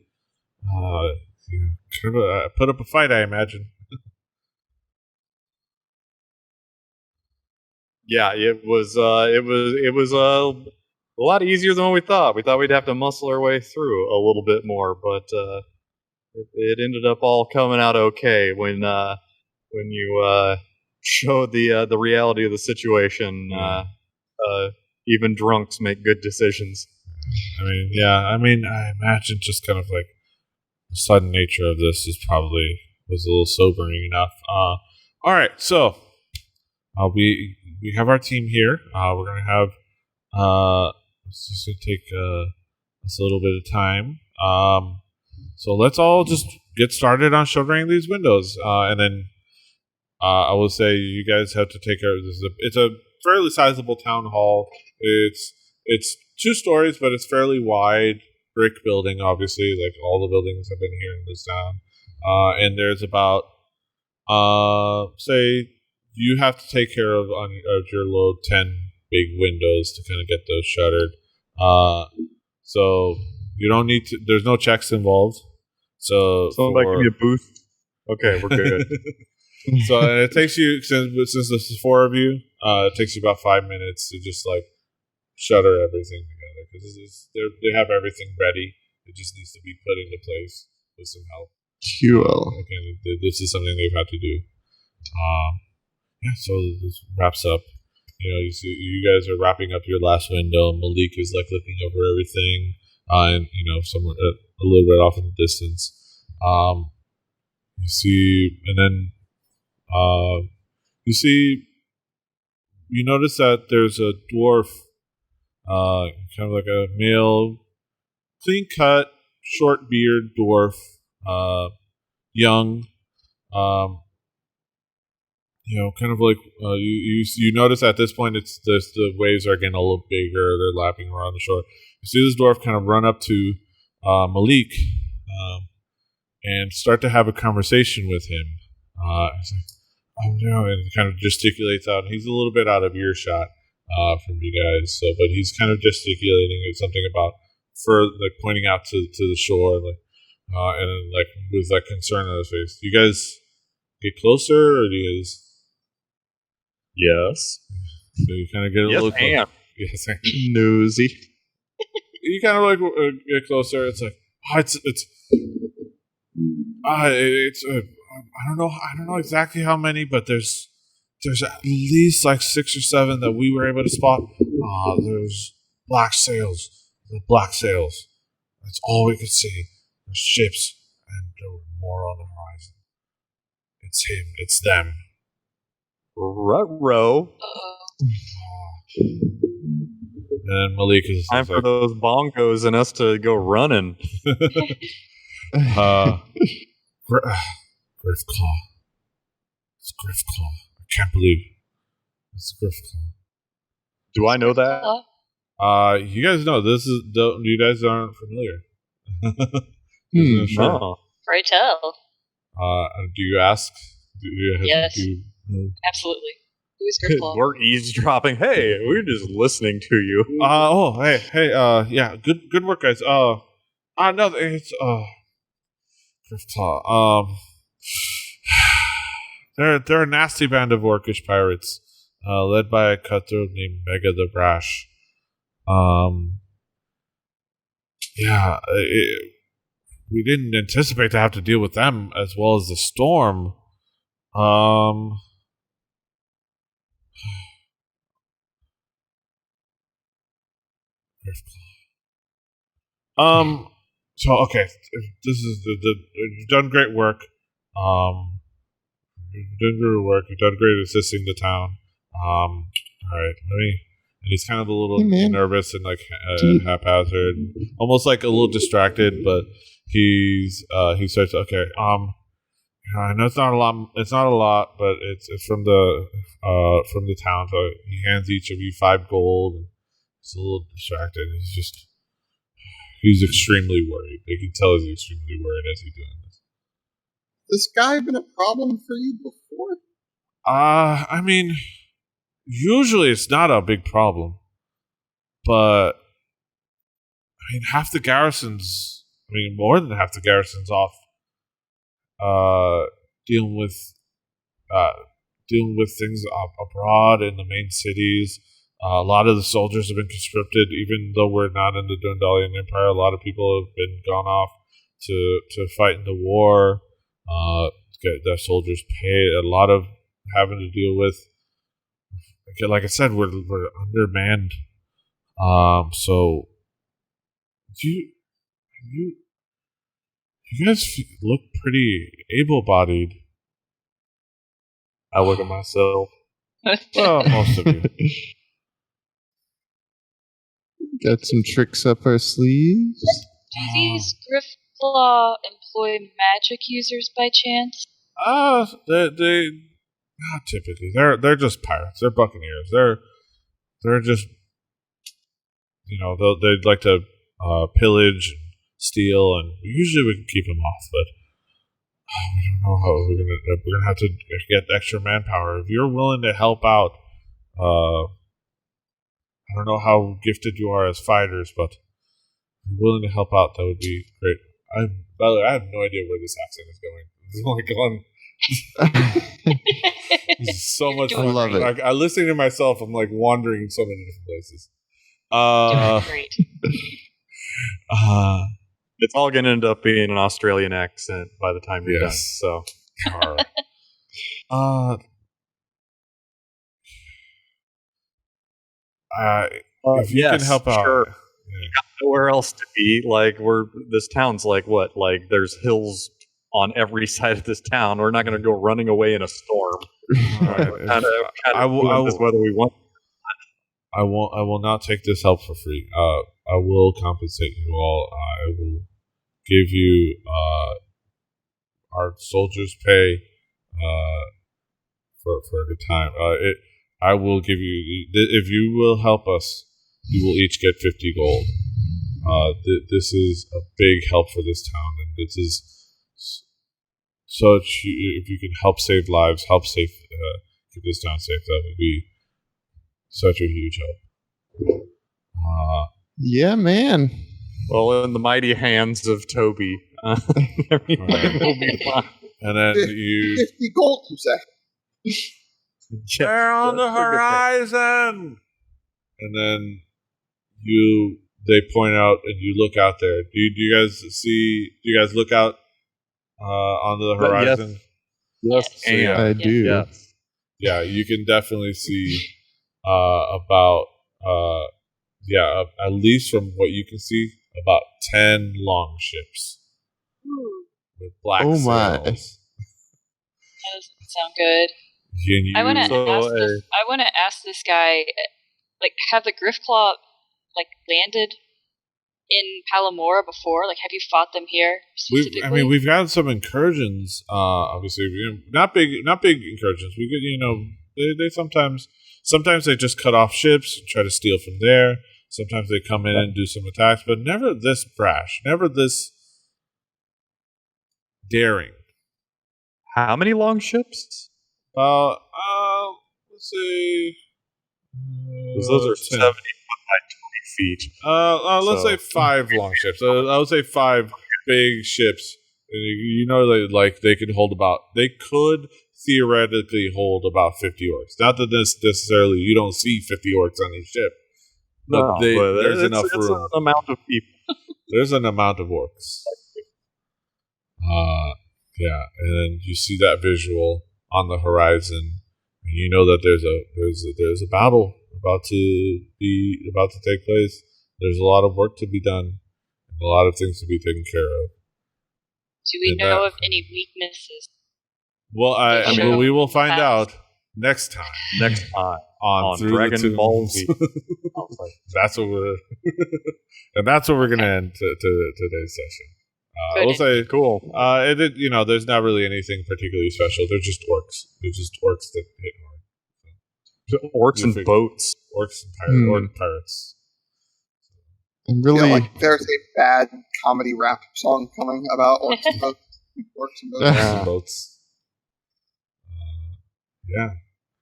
A: Put up a fight, I imagine.
C: Yeah, it was a lot easier than what we thought. We thought we'd have to muscle our way through a little bit more, but it ended up all coming out okay when you showed the reality of the situation. Even drunks make good decisions.
A: I imagine just kind of like the sudden nature of this was a little sobering enough. All right, so we have our team here. We're gonna have it's just gonna take us a little bit of time. So let's all just get started on shuttering these windows, and then I will say you guys have to take care of this. It's a fairly sizable town hall. It's 2 stories, but it's fairly wide. Brick building, obviously, like all the buildings have been here in this town. And there's about, say, you have to take care of your load 10 big windows to kind of get those shuttered. So you don't need to. There's no checks involved. So
C: somebody give me a booth. Okay, we're good.
A: So and it takes you since there's 4 of you. It takes you about 5 minutes to just like shutter everything together because they have everything ready. It just needs to be put into place with some help.
D: Cool.
A: Again, this is something they've had to do. So this wraps up. You guys are wrapping up your last window. Malik is like looking over everything, and somewhere a little bit off in the distance. You see, and then you notice that there's a dwarf, kind of like a male, clean cut, short beard dwarf, young, kind of like you notice at this point the waves are getting a little bigger. They're lapping around the shore. You see this dwarf kind of run up to Malik and start to have a conversation with him. He's like, "Oh no!" and kind of gesticulates out. He's a little bit out of earshot. from you guys. So, but he's kind of gesticulating or something about pointing out to the shore, and then, with that concern on his face. Do you guys get closer, or do you guys?
C: Yes.
A: So you kind of get a little closer. Yes,
D: nosy.
A: You kind of get closer. It's like, I don't know exactly how many, but there's at least 6 or 7 that we were able to spot. There's black sails. That's all we could see. There's ships, and there were more on the horizon. It's him. It's them.
C: Ruh-roh.
A: And Malik is
C: time for those bongos and us to go running.
A: Griffclaw. It's Griffclaw. I can't believe it's Griffclaw.
C: Do I know that?
A: You guys know this is. You guys aren't familiar.
C: No.
B: Pray tell.
A: Do you ask?
B: Yes. Absolutely. Who is Griffclaw?
C: We're eavesdropping. Hey, we're just listening to you.
A: Hey. Yeah. Good work, guys. No, it's Griffclaw. They're a nasty band of orcish pirates, led by a cutthroat named Mega the Brash. We didn't anticipate to have to deal with them as well as the storm. So okay, this is you've done great work. You've done great assisting the town. All right, and he's kind of a little nervous and haphazard, almost a little distracted, but he starts. Okay, I know it's not a lot. It's not a lot, but it's from the town. So he hands each of you 5 gold. He's a little distracted. He's extremely worried. You can tell he's extremely worried as he's doing this.
E: This guy been a problem for you before?
A: I mean, usually it's not a big problem, but I mean, half the garrisons. I mean, more than half the garrisons off. Dealing with things abroad in the main cities. A lot of the soldiers have been conscripted, even though we're not in the Dundalian Empire. A lot of people have been gone off to fight in the war. Get their soldiers paid. A lot of having to deal with. Like I said, we're undermanned. So you guys look pretty able-bodied.
C: I look at myself.
A: Well, most of you.
D: Got some tricks up our sleeves.
B: Do these Griffclaw employ magic users by chance?
A: They not typically. They're just pirates. They're buccaneers. They're just they'd like to pillage and steal, and usually we can keep them off, but we don't know how we're gonna have to get extra manpower. If you're willing to help out, I don't know how gifted you are as fighters, but if you're willing to help out, that would be great. By the way, I have no idea where this accent is going. This is so much fun.
D: I love it.
A: I listening to myself, I'm wandering in so many different places.
B: Great.
C: It's all going to end up being an Australian accent by the time you're done. So,
A: if you can help out,
C: sure. Nowhere else to be. This town's what? There's hills on every side of this town. We're not going to go running away in a storm.
A: I will
C: whether we want.
A: I will not take this help for free. I will compensate you all. I will give you our soldiers' pay for a good time. I will give you, if you will help us, you will each get 50 gold. This is a big help for this town, and this is such. If you can help save lives, keep this town safe, that would be such a huge help.
D: Yeah, man.
C: Well, in the mighty hands of Toby, everything will be fine.
A: And then
E: 50 gold, you say?
A: They're on the horizon! And then they point out and you look out there. Do you guys see? Do you guys look out onto the horizon?
C: Yes,
A: So, yeah.
D: I do.
C: Yes.
A: Yeah, you can definitely see about at least from what you can see, about 10 long ships with black sails.
D: My.
B: That doesn't sound good. I want to ask this guy, like, have the Griffclaw landed in Palma before? Like, have you fought them here specifically?
A: We've had some incursions. Obviously, not big incursions. We get they sometimes they just cut off ships and try to steal from there. Sometimes they come in and do some attacks, but never this brash, never this daring.
C: How many long ships?
A: Let's see.
C: Those are 70 foot by 20 feet.
A: Let's say 5 long ships. I would say 5 big ships. They can hold they could theoretically hold about 50 orcs. Not that necessarily you don't see 50 orcs on each ship. But there's enough room.
C: It's an amount of people.
A: There's an amount of orcs. And then you see that visual on the horizon, and you know that there's a battle about to take place. There's a lot of work to be done, and a lot of things to be taken care of.
B: Do we know of any weaknesses?
A: Well, we will find out next time.
C: Next time
A: on
C: Dragon Ball Z.
A: That's what we're gonna end today's session. We'll say
C: cool.
A: There's not really anything particularly special. They're just orcs. They're just orcs that hit hard.
C: Orcs and boats.
A: Orcs and orc pirates.
D: Really,
E: like there's a bad comedy rap song coming about orcs and boats. Orcs and boats.
A: Yeah.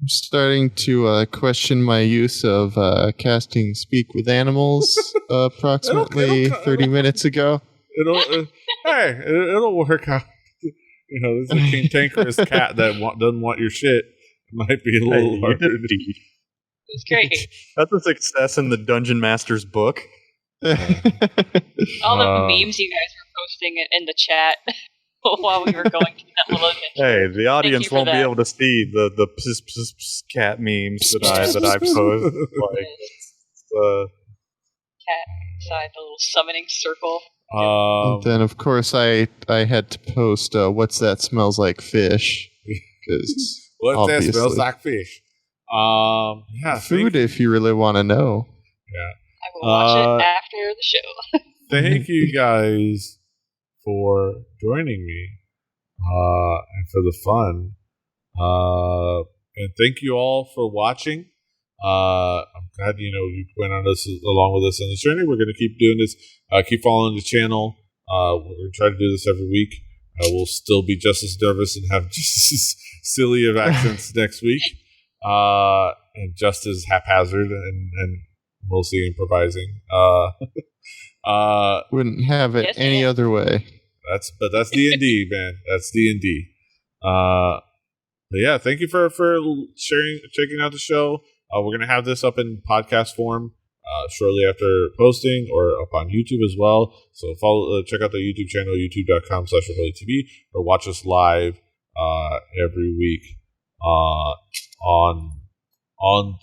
D: I'm starting to question my use of casting Speak with Animals approximately 30 minutes ago.
A: It'll work out. There's a cantankerous cat that doesn't want your shit. It might be a little hard.
B: It's great.
C: That's a success in the Dungeon Master's book.
B: All the memes you guys were posting in the chat while we were going through that little adventure.
C: Hey, the audience won't be able to see the piss cat memes that I post.
B: Cat inside the little summoning circle.
D: Then, of course, I had to post what's that smells like fish.
A: What that smells like fish?
D: Food, if you really want to know.
A: Yeah.
B: I will watch it after the show.
A: Thank you guys for joining me and for the fun. And thank you all for watching. I'm glad you went on us along with us on this journey. We're going to keep doing this. Keep following the channel. We're going to try to do this every week. We'll still be just as nervous and have just as silly of accents next week, and just as haphazard and mostly improvising.
D: Wouldn't have it any other way.
A: That's D&D, man. That's D&D. But yeah, thank you for checking out the show. We're going to have this up in podcast form shortly after posting, or up on YouTube as well. So check out the YouTube channel, youtube.com/rebelliontv, or watch us live every week on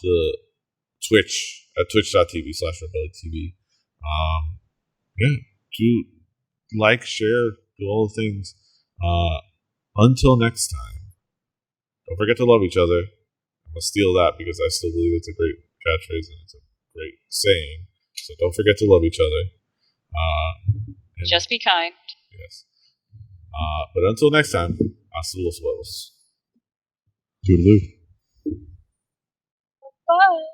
A: the Twitch at twitch.tv/rebelliontv. Do like, share, do all the things. Until next time, don't forget to love each other. I'm going to steal that because I still believe it's a great catchphrase and it's a great saying. So don't forget to love each other.
B: Just be kind.
A: Yes. But until next time, hasta los huevos. Toodaloo.
B: Bye.